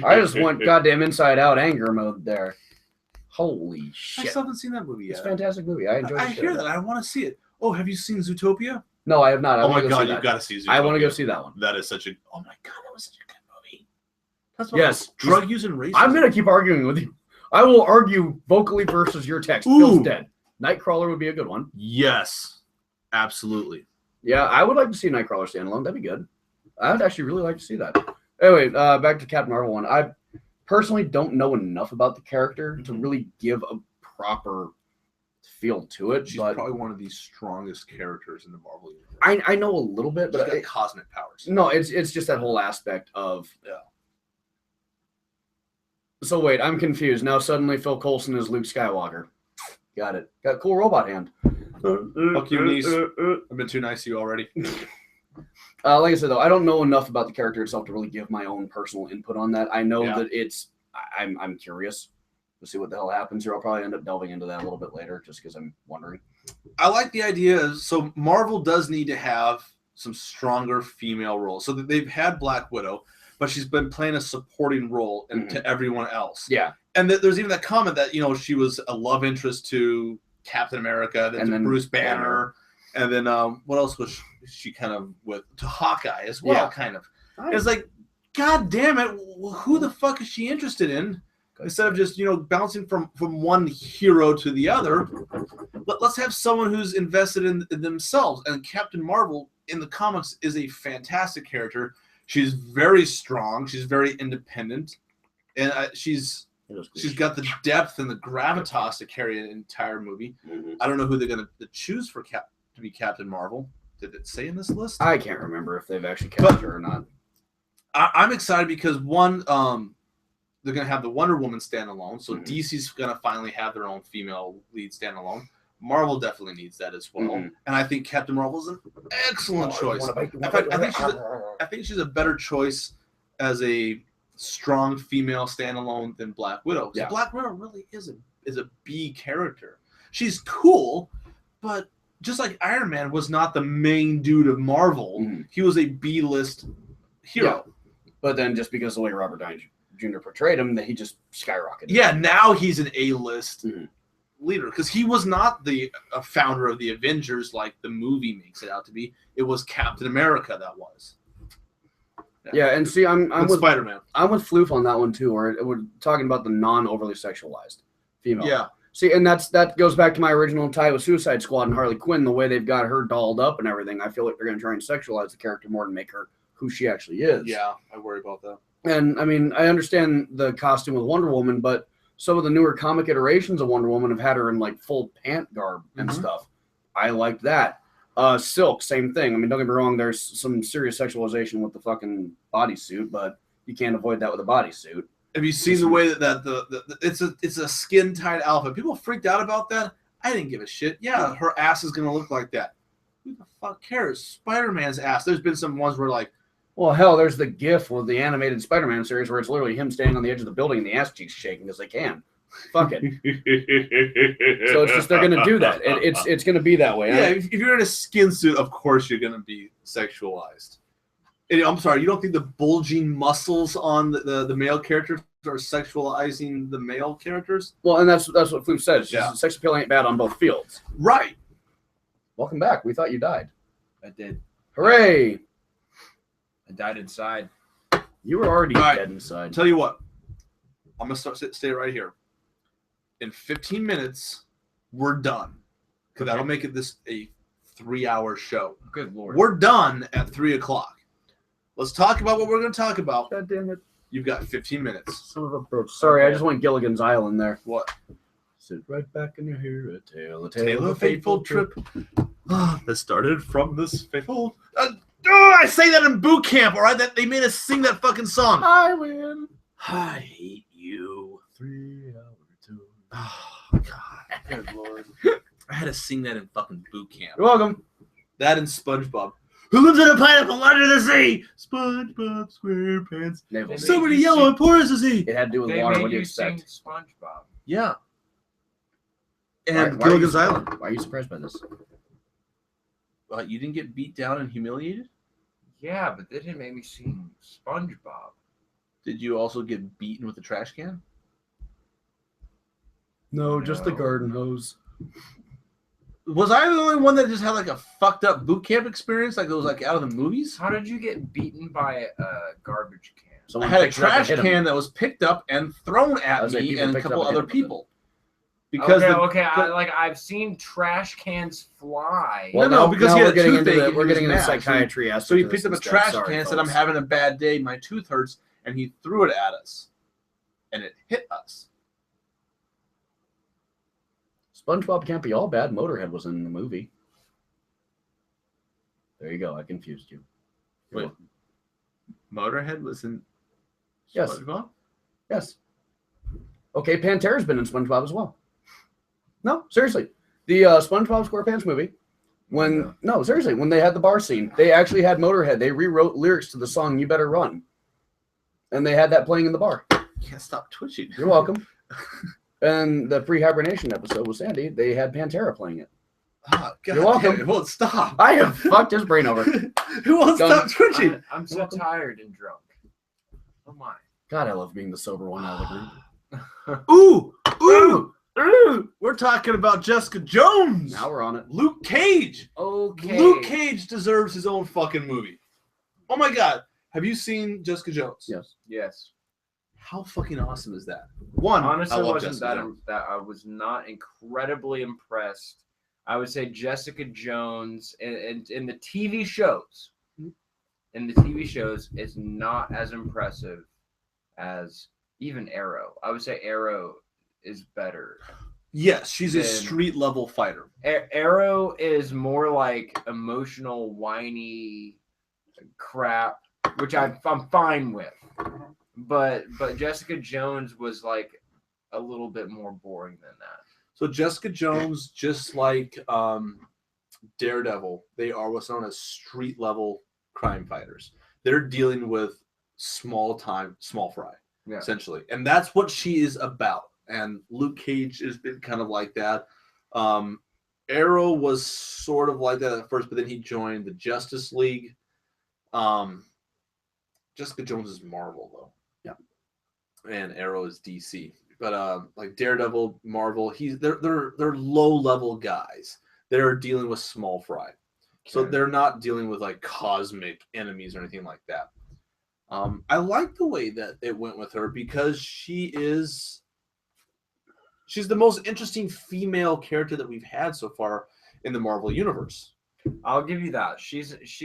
I just went goddamn inside out anger mode there. Holy I shit. still haven't seen that movie yet. It's a fantastic movie. I enjoyed it. I hear that. I want to see it. Oh, have you seen Zootopia? No, I have not. Oh my god, you've got to see Zootopia. I want to go see that one. That is such a... Oh my god, that was such a good movie. That's Yes. Drug use and racism. I'm going to keep arguing with you. I will argue vocally versus your text. Ooh. Phil's dead. Nightcrawler would be a good one. Yes. Absolutely. Yeah, I would like to see Nightcrawler standalone. That'd be good. I would actually really like to see that. Anyway, back to Captain Marvel one. I personally don't know enough about the character to really give a proper feel to it. She's but probably one of the strongest characters in the Marvel universe. I know a little bit, She's but got cosmic powers. no, it's just that whole aspect of So wait, I'm confused. Now suddenly Phil Coulson is Luke Skywalker. Got it. Got a cool robot hand. Fuck you, niece. I've been too nice to you already. Like I said, though, I don't know enough about the character itself to really give my own personal input on that. I know that I'm curious to see what the hell happens here. I'll probably end up delving into that a little bit later just because I'm wondering. I like the idea. So Marvel does need to have some stronger female roles. So they've had Black Widow, but she's been playing a supporting role to everyone else. Yeah. And there's even that comment that, she was a love interest to Captain America, then to Bruce Banner. And then what else was she kind of with? To Hawkeye as well, kind of. It's like, God damn it, who the fuck is she interested in? Instead of just, bouncing from one hero to the other, let's have someone who's invested in themselves. And Captain Marvel in the comics is a fantastic character. She's very strong. She's very independent. And she's got the depth and the gravitas to carry an entire movie. I don't know who they're going to choose for to be Captain Marvel. Did it say in this list? I can't remember if they've actually cast her or not. I'm excited because one, they're going to have the Wonder Woman standalone. So DC's going to finally have their own female lead standalone. Marvel definitely needs that as well. And I think Captain Marvel is an excellent choice. In fact, I think she's a better choice as a strong female standalone than Black Widow. Yeah. Black Widow really is a B character. She's cool, but just like Iron Man was not the main dude of Marvel, he was a B-list hero. Yeah. But then just because the way Robert Downey Jr. portrayed him, that he just skyrocketed. Yeah, now he's an A-list leader because he was not the founder of the Avengers like the movie makes it out to be. It was Captain America that was. Yeah, and see, I'm with Spider-Man. I'm with Floof on that one too. Or we're talking about the non-overly sexualized female. Yeah. See, and that goes back to my original tie with Suicide Squad and Harley Quinn. The way they've got her dolled up and everything, I feel like they're going to try and sexualize the character more and make her who she actually is. Yeah, I worry about that. And I mean, I understand the costume with Wonder Woman, but some of the newer comic iterations of Wonder Woman have had her in like full pant garb and stuff. I liked that. Silk, same thing. I mean, don't get me wrong, there's some serious sexualization with the fucking bodysuit, but you can't avoid that with a bodysuit. Have you seen the way that the it's a skin tight outfit? People freaked out about that. I didn't give a shit. Yeah, her ass is gonna look like that. Who the fuck cares? Spider-Man's ass. There's been some ones where like, Well, hell, there's the GIF with the animated Spider-Man series where it's literally him standing on the edge of the building and the ass cheeks shaking because they can. Fuck it. So it's just they're gonna do that. It's gonna be that way. Yeah, if you're in a skin suit, of course you're gonna be sexualized. And I'm sorry, you don't think the bulging muscles on the male characters are sexualizing the male characters? Well, and that's what Floof says. Yeah. Sex appeal ain't bad on both fields. Right. Welcome back. We thought you died. I did. Hooray! I died inside. You were already All right. dead inside. Tell you what, I'm gonna stay right here. In 15 minutes, we're done. Because that'll make it a 3-hour show. Good lord. We're done at 3:00. Let's talk about what we're going to talk about. God damn it. You've got 15 minutes. Son of a bitch. Sorry, I just went Gilligan's Island there. What? Sit right back and you hear a tale Tale of a fateful trip that started from this fateful. I say that in boot camp, all right? That they made us sing that fucking song. I win. I hate you. 3-hour tour. Oh God, good lord! I had to sing that in fucking boot camp. You're welcome. That and SpongeBob. Who lives in a pineapple under the sea? SpongeBob SquarePants. Naval So- Base. Somebody yellow and porous the sea. It had to do with They water. made What do you you sing expect? SpongeBob. Yeah. Why- And why are you- Gilligan's Island. Why are you surprised by this? You didn't get beat down and humiliated? Yeah, but they didn't make me sing SpongeBob. Did you also get beaten with a trash can? No, just the No. garden hose. Was I the only one that just had like a fucked up boot camp experience, like it was like out of the movies? How did you get beaten by a garbage can? I Someone had a picked it up and trash hit him. can that was picked up and thrown I at was like, me people and a picked it couple up and other hit him with it. people. Because Okay, I've seen trash cans fly. Well, no, because now he had we're a getting into toothache the and we're he getting was into mad. psychiatry aspect. So he of picked this up a instead. trash Sorry, can, said, folks. "I'm having a bad day. My tooth hurts," and he threw it at us, and it hit us. SpongeBob can't be all bad. Motorhead was in the movie. There you go. I confused you. You're Wait. welcome. Motorhead was in Yes. SpongeBob? Yes. Okay, Pantera's been in SpongeBob as well. No, seriously. The SpongeBob SquarePants movie, when they had the bar scene, they actually had Motorhead. They rewrote lyrics to the song "You Better Run," and they had that playing in the bar. Can't stop twitching. You're welcome. And the pre-hibernation episode with Sandy, they had Pantera playing it. Oh, God You're welcome. damn it, it won't stop. I have fucked his brain over. Who won't Done. stop twitching? I'm so tired and drunk. Oh my. God, I love being the sober one out of the group. Ooh, ooh, ooh. We're talking about Jessica Jones. Now we're on it. Luke Cage. Okay. Luke Cage deserves his own fucking movie. Oh my God. Have you seen Jessica Jones? Yes. Yes. How fucking awesome is that? One, Honestly, I love wasn't Jessica that Jones. that I was not incredibly impressed. I would say Jessica Jones in the TV shows. In the TV shows, is not as impressive as even Arrow. I would say Arrow is better. Yes, she's a Then- street level fighter. Arrow is more like emotional, whiny crap, which I'm fine with. But Jessica Jones was like a little bit more boring than that. So Jessica Jones, just like Daredevil, they are what's known as street level crime fighters. They're dealing with small fry, Yeah. essentially, and that's what she is about. And Luke Cage has been kind of like that. Arrow was sort of like that at first, but then he joined the Justice League. Jessica Jones is Marvel though, yeah, and Arrow is DC. But like Daredevil, Marvel, they're low level guys. They're dealing with small fry, so Okay. they're not dealing with like cosmic enemies or anything like that. I like the way that it went with her because she's the most interesting female character that we've had so far in the Marvel universe. I'll give you that. She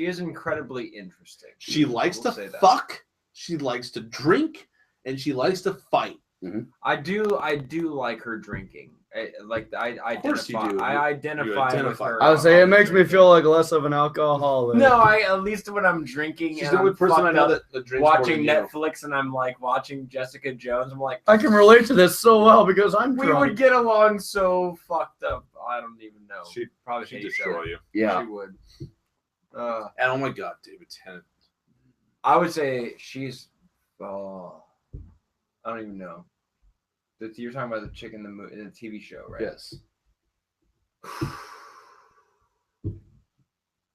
is incredibly interesting. She likes to fuck, she likes to drink, and she likes to fight. Mm-hmm. I do like her drinking. I course you do. I identify with her. I would say it makes me feel like less of an alcoholic. No, at least when I'm drinking, She's and the only I'm person I fucked know up that drinks more watching than you. Netflix, and I'm like watching Jessica Jones. I'm like, I can relate to this so well because I'm we drunk. would get along so fucked up. I don't even know. She'd probably She'd hate each destroy other. you. Yeah. She would. And oh my god, David Tennant. I would say she's. Oh, I don't even know. You're talking about the chick in the TV show, right? Yes.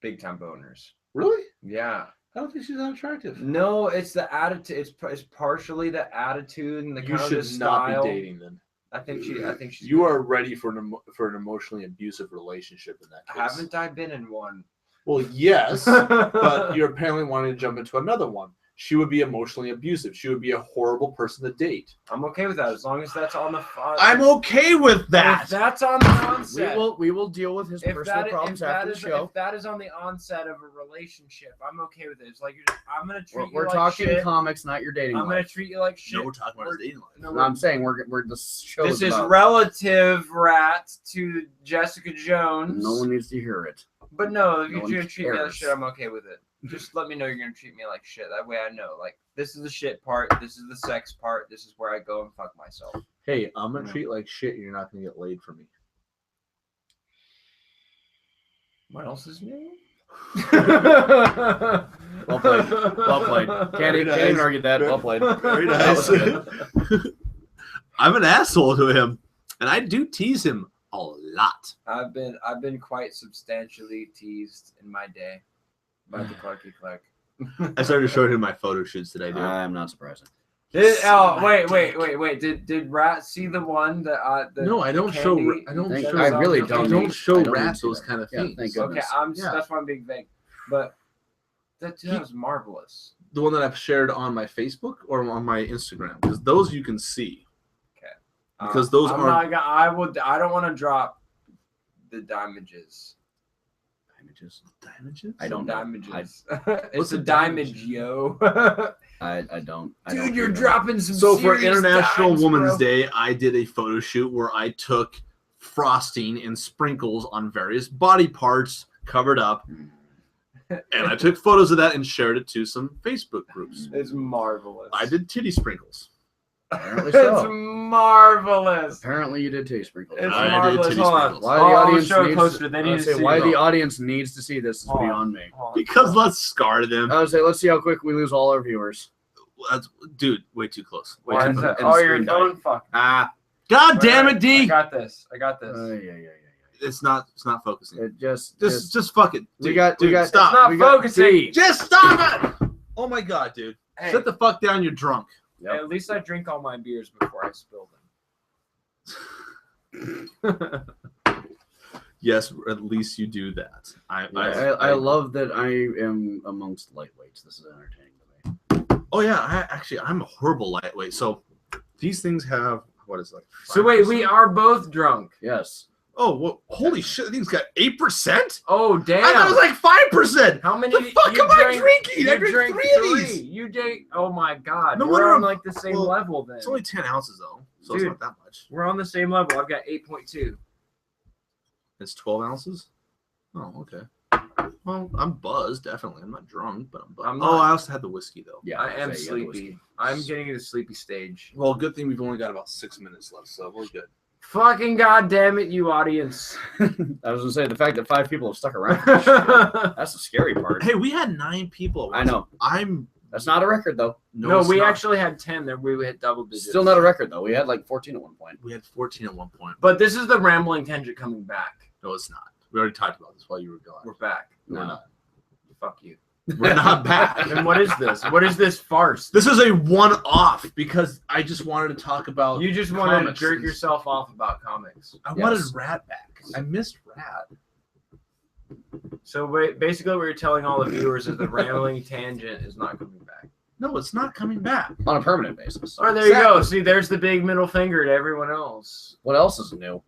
Big time boners. Really? Yeah. I don't think she's that attractive. No, it's the attitude. It's partially the attitude and the You kind of should the style. not be dating then. I think she's. You are ready for an emotionally abusive relationship in that case. Haven't I been in one? Well, yes, but you're apparently wanting to jump into another one. She would be emotionally abusive. She would be a horrible person to date. I'm okay with that as long as that's on the. I'm okay with that. If that's on the onset. We will deal with his personal problems after the show. If that is on the onset of a relationship, I'm okay with it. It's like I'm gonna treat you We're like talking shit. come's not your dating I'm gonna life. treat you like shit. No, we're talking about his dating life. No, No, I'm saying we're the show. this is about, relative, Rat, to Jessica Jones. no one needs to hear it. But no, if No you're one gonna treat me like cares. shit, I'm okay with it. Just let me know you're gonna treat me like shit. That way I know. Like, this is the shit part, this is the sex part, this is where I go and fuck myself. Hey, I'm gonna Yeah. treat like shit. And you're not gonna get laid for me. What else is new? Well played. Well played. Can't even nice. argue that. Well played. Very That nice. was good. I'm an asshole to him, and I do tease him a lot. I've been quite substantially teased in my day by the Clarky Clark. I started showing him my photo shoots that I do. I'm not surprised. Wait. Did Rat see the one that No, I don't show. I don't Thank- show. I really I don't don't need- show I don't rats need those to. kind of Yeah, things. thank Okay, goodness. that's why I'm being vague. But that was marvelous. The one that I've shared on my Facebook or on my Instagram, because those you can see. Because those I'm are- not gonna, I don't want to drop the damages. Damages? I don't know. Damages. What's It's a the damage, damage? yo. I don't. I Dude, don't you're do that. dropping some. So for serious International dimes, Women's bro. Day, I did a photo shoot where I took frosting and sprinkles on various body parts covered up, and I took photos of that and shared it to some Facebook groups. It's marvelous. I did titty sprinkles. Apparently It's so. marvelous. Apparently you did taste sprinkles. It's I did marvelous. titty Hold on. sprinkles. Why the I'll audience show a needs poster. to, They I need would to say see why it. the audience needs to see this is Hold on. beyond me. Hold on. Because let's scar them. I would say let's see how quick we lose all our viewers. Dude, way too close. Way Why too is close. that? and Oh, screen you're died. going fuck. Ah, God damn it, I D! got this. yeah. It's not focusing. It just Just fuck it. we Dude, got stop. It's not we got focusing. D. Just stop it! Oh my god, dude. Hey, Shut the fuck down, you're drunk. Yep. at least I drink all my beers before I spill them. Yes, at least you do that. I love that I am amongst lightweights. This is entertaining to me. Oh yeah, I'm a horrible lightweight. So these things have what is it, like? So wait, 5%? we are both drunk. Yes. Oh well, holy shit! Thing's got 8%. Oh damn! I thought it was like 5%. How many? The fuck you am I drank- drinking? I You drank drank 3 of these. You drank. Oh my god! No We're wonder on I'm- like the same well, level then. It's only 10 ounces though, so Dude. it's not that much. We're on the same level. I've got 8.2. It's 12 ounces. Oh, okay. Well, I'm buzzed, definitely. I'm not drunk, but I'm buzzed. I'm not. Oh, I also had the whiskey though. Yeah. I am say, yeah, the sleepy. whiskey. I'm getting to the sleepy stage. Well, good thing we've only got about 6 minutes left, so we're good. Fucking goddamn it, you audience! I was gonna say the fact that 5 people have stuck around. That's the scary part. Hey, we had 9 people. I know. That's not a record though. No, it's we not. actually had 10. There we hit double digits. Still not a record though. We had like 14 at one point. We had 14 at one point. But this is the rambling tangent coming back. No, it's not. We already talked about this while you were gone. We're back. We're No. not. Fuck you. We're not back. Then what is this? What is this farce? This is a one-off because I just wanted to talk about. You just want to comics. jerk yourself off about comics. I Yes. wanted Rat back. I missed Rat. So basically, what you're telling all the viewers is the rambling tangent is not coming back. No, it's not coming back. On a permanent basis. Oh, there you go. See, there's the big middle finger to everyone else. What else is new?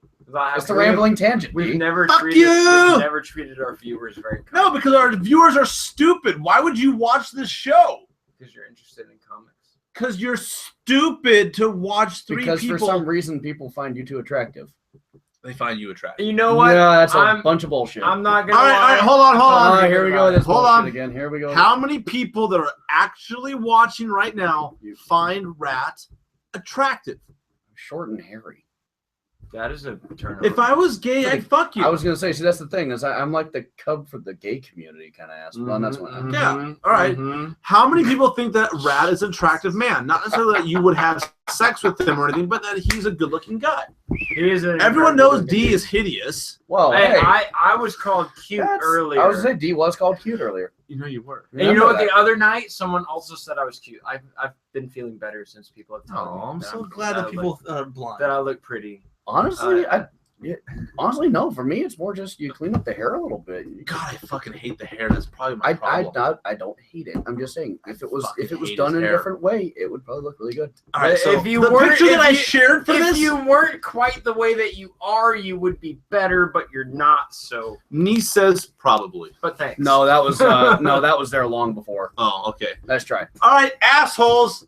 It's the We've- rambling tangent. We've D. never Fuck treated you! we've never treated our viewers very No, kindly. because our viewers are stupid. Why would you watch this show? Because you're interested in comics. Because you're stupid to watch three Because people. for some reason people find you too attractive. They find you attractive. You know what? Yeah, that's a I'm- bunch of bullshit. I'm not gonna All lie. right, hold on. Here we go. With this Hold bullshit on. again. Here we go. How many people that are actually watching right now find Rat attractive? Short and hairy. That is a turnover. If I was gay, I'd fuck you. I was gonna say, see, that's the thing is I'm like the cub for the gay community kind of ass. Well, that's what. Yeah, all right. How many people think that Rat is an attractive man? Not necessarily that you would have sex with him or anything, but that he's a good-looking guy. He is an Everyone incredible knows D looking is hideous. Well, dude. Hey, hey, I was called cute earlier. I was gonna say D was called cute earlier. You know you were. And you know what? Remember The other night, someone also said I was cute. I've been feeling better since people have told me. Oh, I'm that so glad that people are blind. that I look pretty. Honestly, honestly, no. For me, it's more just you clean up the hair a little bit. God, I fucking hate the hair. That's probably my problem. I don't hate it. I'm just saying if it was fucking hate done his in a hair. different way, it would probably look really good. All right, so If you the weren't- picture that if I you- shared for If this, you weren't quite the way that you are, you would be better, but you're not. So, niece says probably. but thanks. No, that was that was there long before. Oh, okay. Let's try. All right, assholes.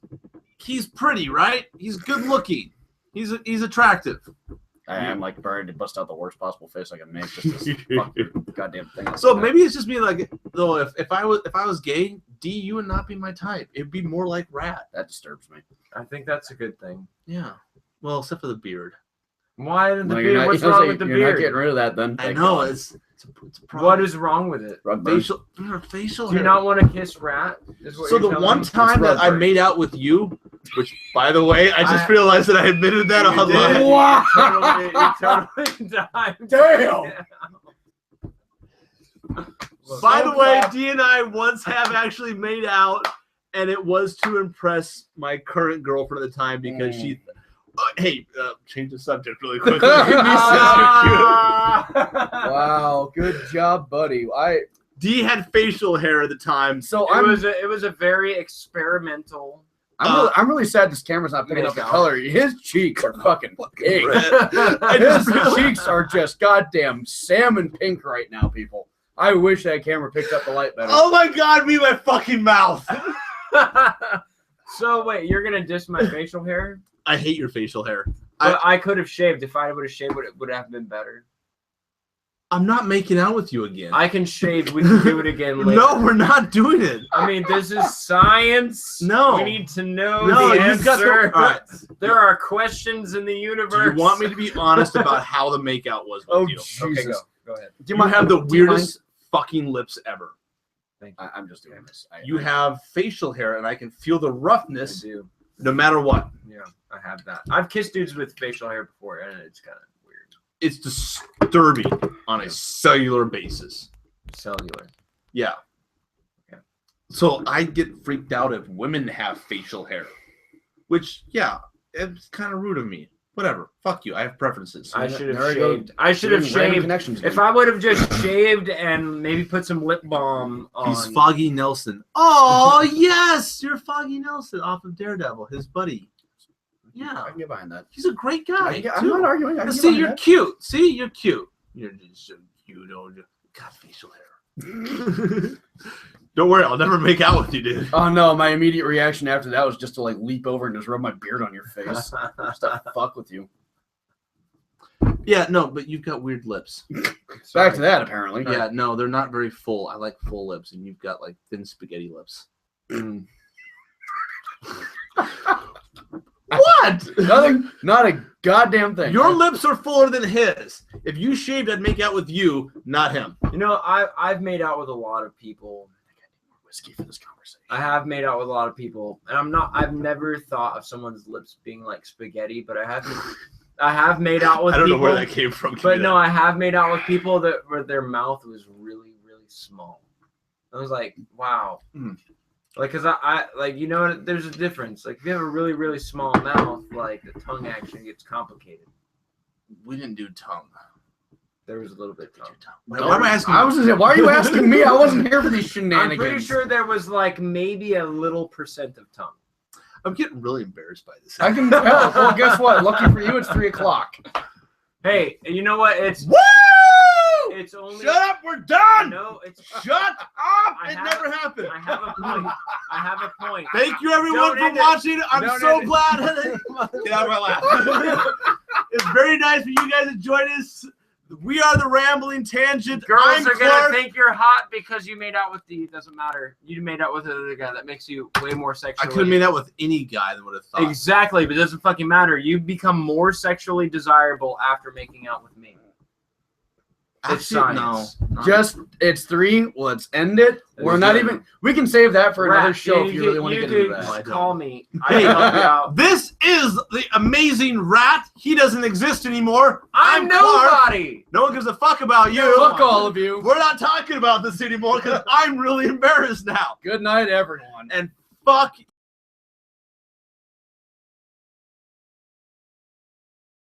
He's pretty, right? He's good looking. He's attractive. I'm like burned to bust out the worst possible face I can make. Just this fucking goddamn thing. So maybe it's just me. Like, though, if I was gay, D, you would not be my type. It'd be more like Rat. that disturbs me. I think that's a good thing. Yeah. Well, except for the beard. Why the No, beard? What's wrong with the you're not getting beard? rid of that then. I Thank know God. it's a problem. What is wrong with it? Rug burn. facial Do you hair. not want to kiss Rat? Is what So you're the telling one me? time that I rug burn. made out with you, which by the way, I just I- realized that I admitted that You online. did. Wow. You totally dived. Damn. Look, By So the way, clap. D and I once have actually made out, and it was to impress my current girlfriend at the time because she. Hey, change the subject really quickly. Wow, good job, buddy. D had facial hair at the time. So it was a very experimental. I'm really sad this camera's not picking up the Make out. color. His cheeks are fucking big. I His just realized- cheeks are just goddamn salmon pink right now, people. I wish that camera picked up the light better. Oh my god, me my fucking mouth. So wait, you're gonna diss my facial hair? I hate your facial hair. But I could have shaved. If I would have shaved, would have been better. I'm not making out with you again. I can shave. We can do it again later. No, we're not doing it. I mean, this is science. No. We need to know No, the you've got answer. to. All right. There are questions in the universe. Do you want me to be honest about how the makeout was with Oh, you? Okay, Jesus. go ahead. You have the weirdest fucking lips ever. I'm just doing this. You have facial hair, and I can feel the I roughness do. no matter what. Yeah, I have that. I've kissed dudes with facial hair before, and it's kind of weird. It's disturbing on a cellular basis. Cellular. Yeah. Okay. So I get freaked out if women have facial hair, which, yeah, it's kind of rude of me. Whatever. Fuck you. I have preferences. I should have there we go. shaved. I should have Random shaved. connections. If I would have just shaved and maybe put some lip balm on. He's Foggy Nelson. Oh, yes! You're Foggy Nelson off of Daredevil, his buddy. Yeah. I can get behind that. He's a great guy. I'm too. not arguing. I can get See, behind you're that. cute. See, you're cute. You're just so cute. Oh, God, facial hair. Don't worry, I'll never make out with you, dude. Oh no, my immediate reaction after that was just to like leap over and just rub my beard on your face. Just to fuck with you. Yeah, no, but you've got weird lips. Back to that, apparently. Yeah, no, they're not very full. I like full lips, and you've got like thin spaghetti lips. What? Nothing. Not a goddamn thing. Your lips are fuller than his. If you shaved, I'd make out with you, not him. You know, I've made out with a lot of people. whiskey for this conversation. I have made out with a lot of people, and I've never thought of someone's lips being like spaghetti, but I have made out with. I don't know people, where that came from. But no, I have made out with people where their mouth was really, really small. I was like, wow. Like, cause I like, you know, there's a difference. Like, if you have a really, really small mouth, like the tongue action gets complicated. We didn't do tongue. There was a little bit of tongue. Why am I asking? I was gonna say, why are you asking me? I wasn't here for these I'm shenanigans. pretty sure there was like maybe a little % of tongue. I'm getting really embarrassed by this. I can tell. Well, guess what? Lucky for you, it's 3:00. Hey, you know what? Woo! It's only. Shut up! We're done. No, it's. Shut up! I It have- never happened. I have a point. I have a point. Thank you, everyone, Don't for end it. watching. I'm Don't so end it. glad. Get out of my lap. It's very nice for you guys to join us. We are the Rambling Tangent. Girls I'm are Clark. gonna think you're hot because you made out with the. It doesn't matter. You made out with another guy. That makes you way more I sexually. could have made out with any guy that would have thought. Exactly, but it doesn't fucking matter. You become more sexually desirable after making out with me. It's Actually, science. no. Just it's 3. Let's end it. We're not even. We can save that for another show if you really want to get into just that. call me. Hey, I help you out. This is the amazing rat. He doesn't exist anymore. I'm Clark. nobody. No one gives a fuck about you. Fuck all of you. We're not talking about this anymore because I'm really embarrassed now. Good night, everyone. And fuck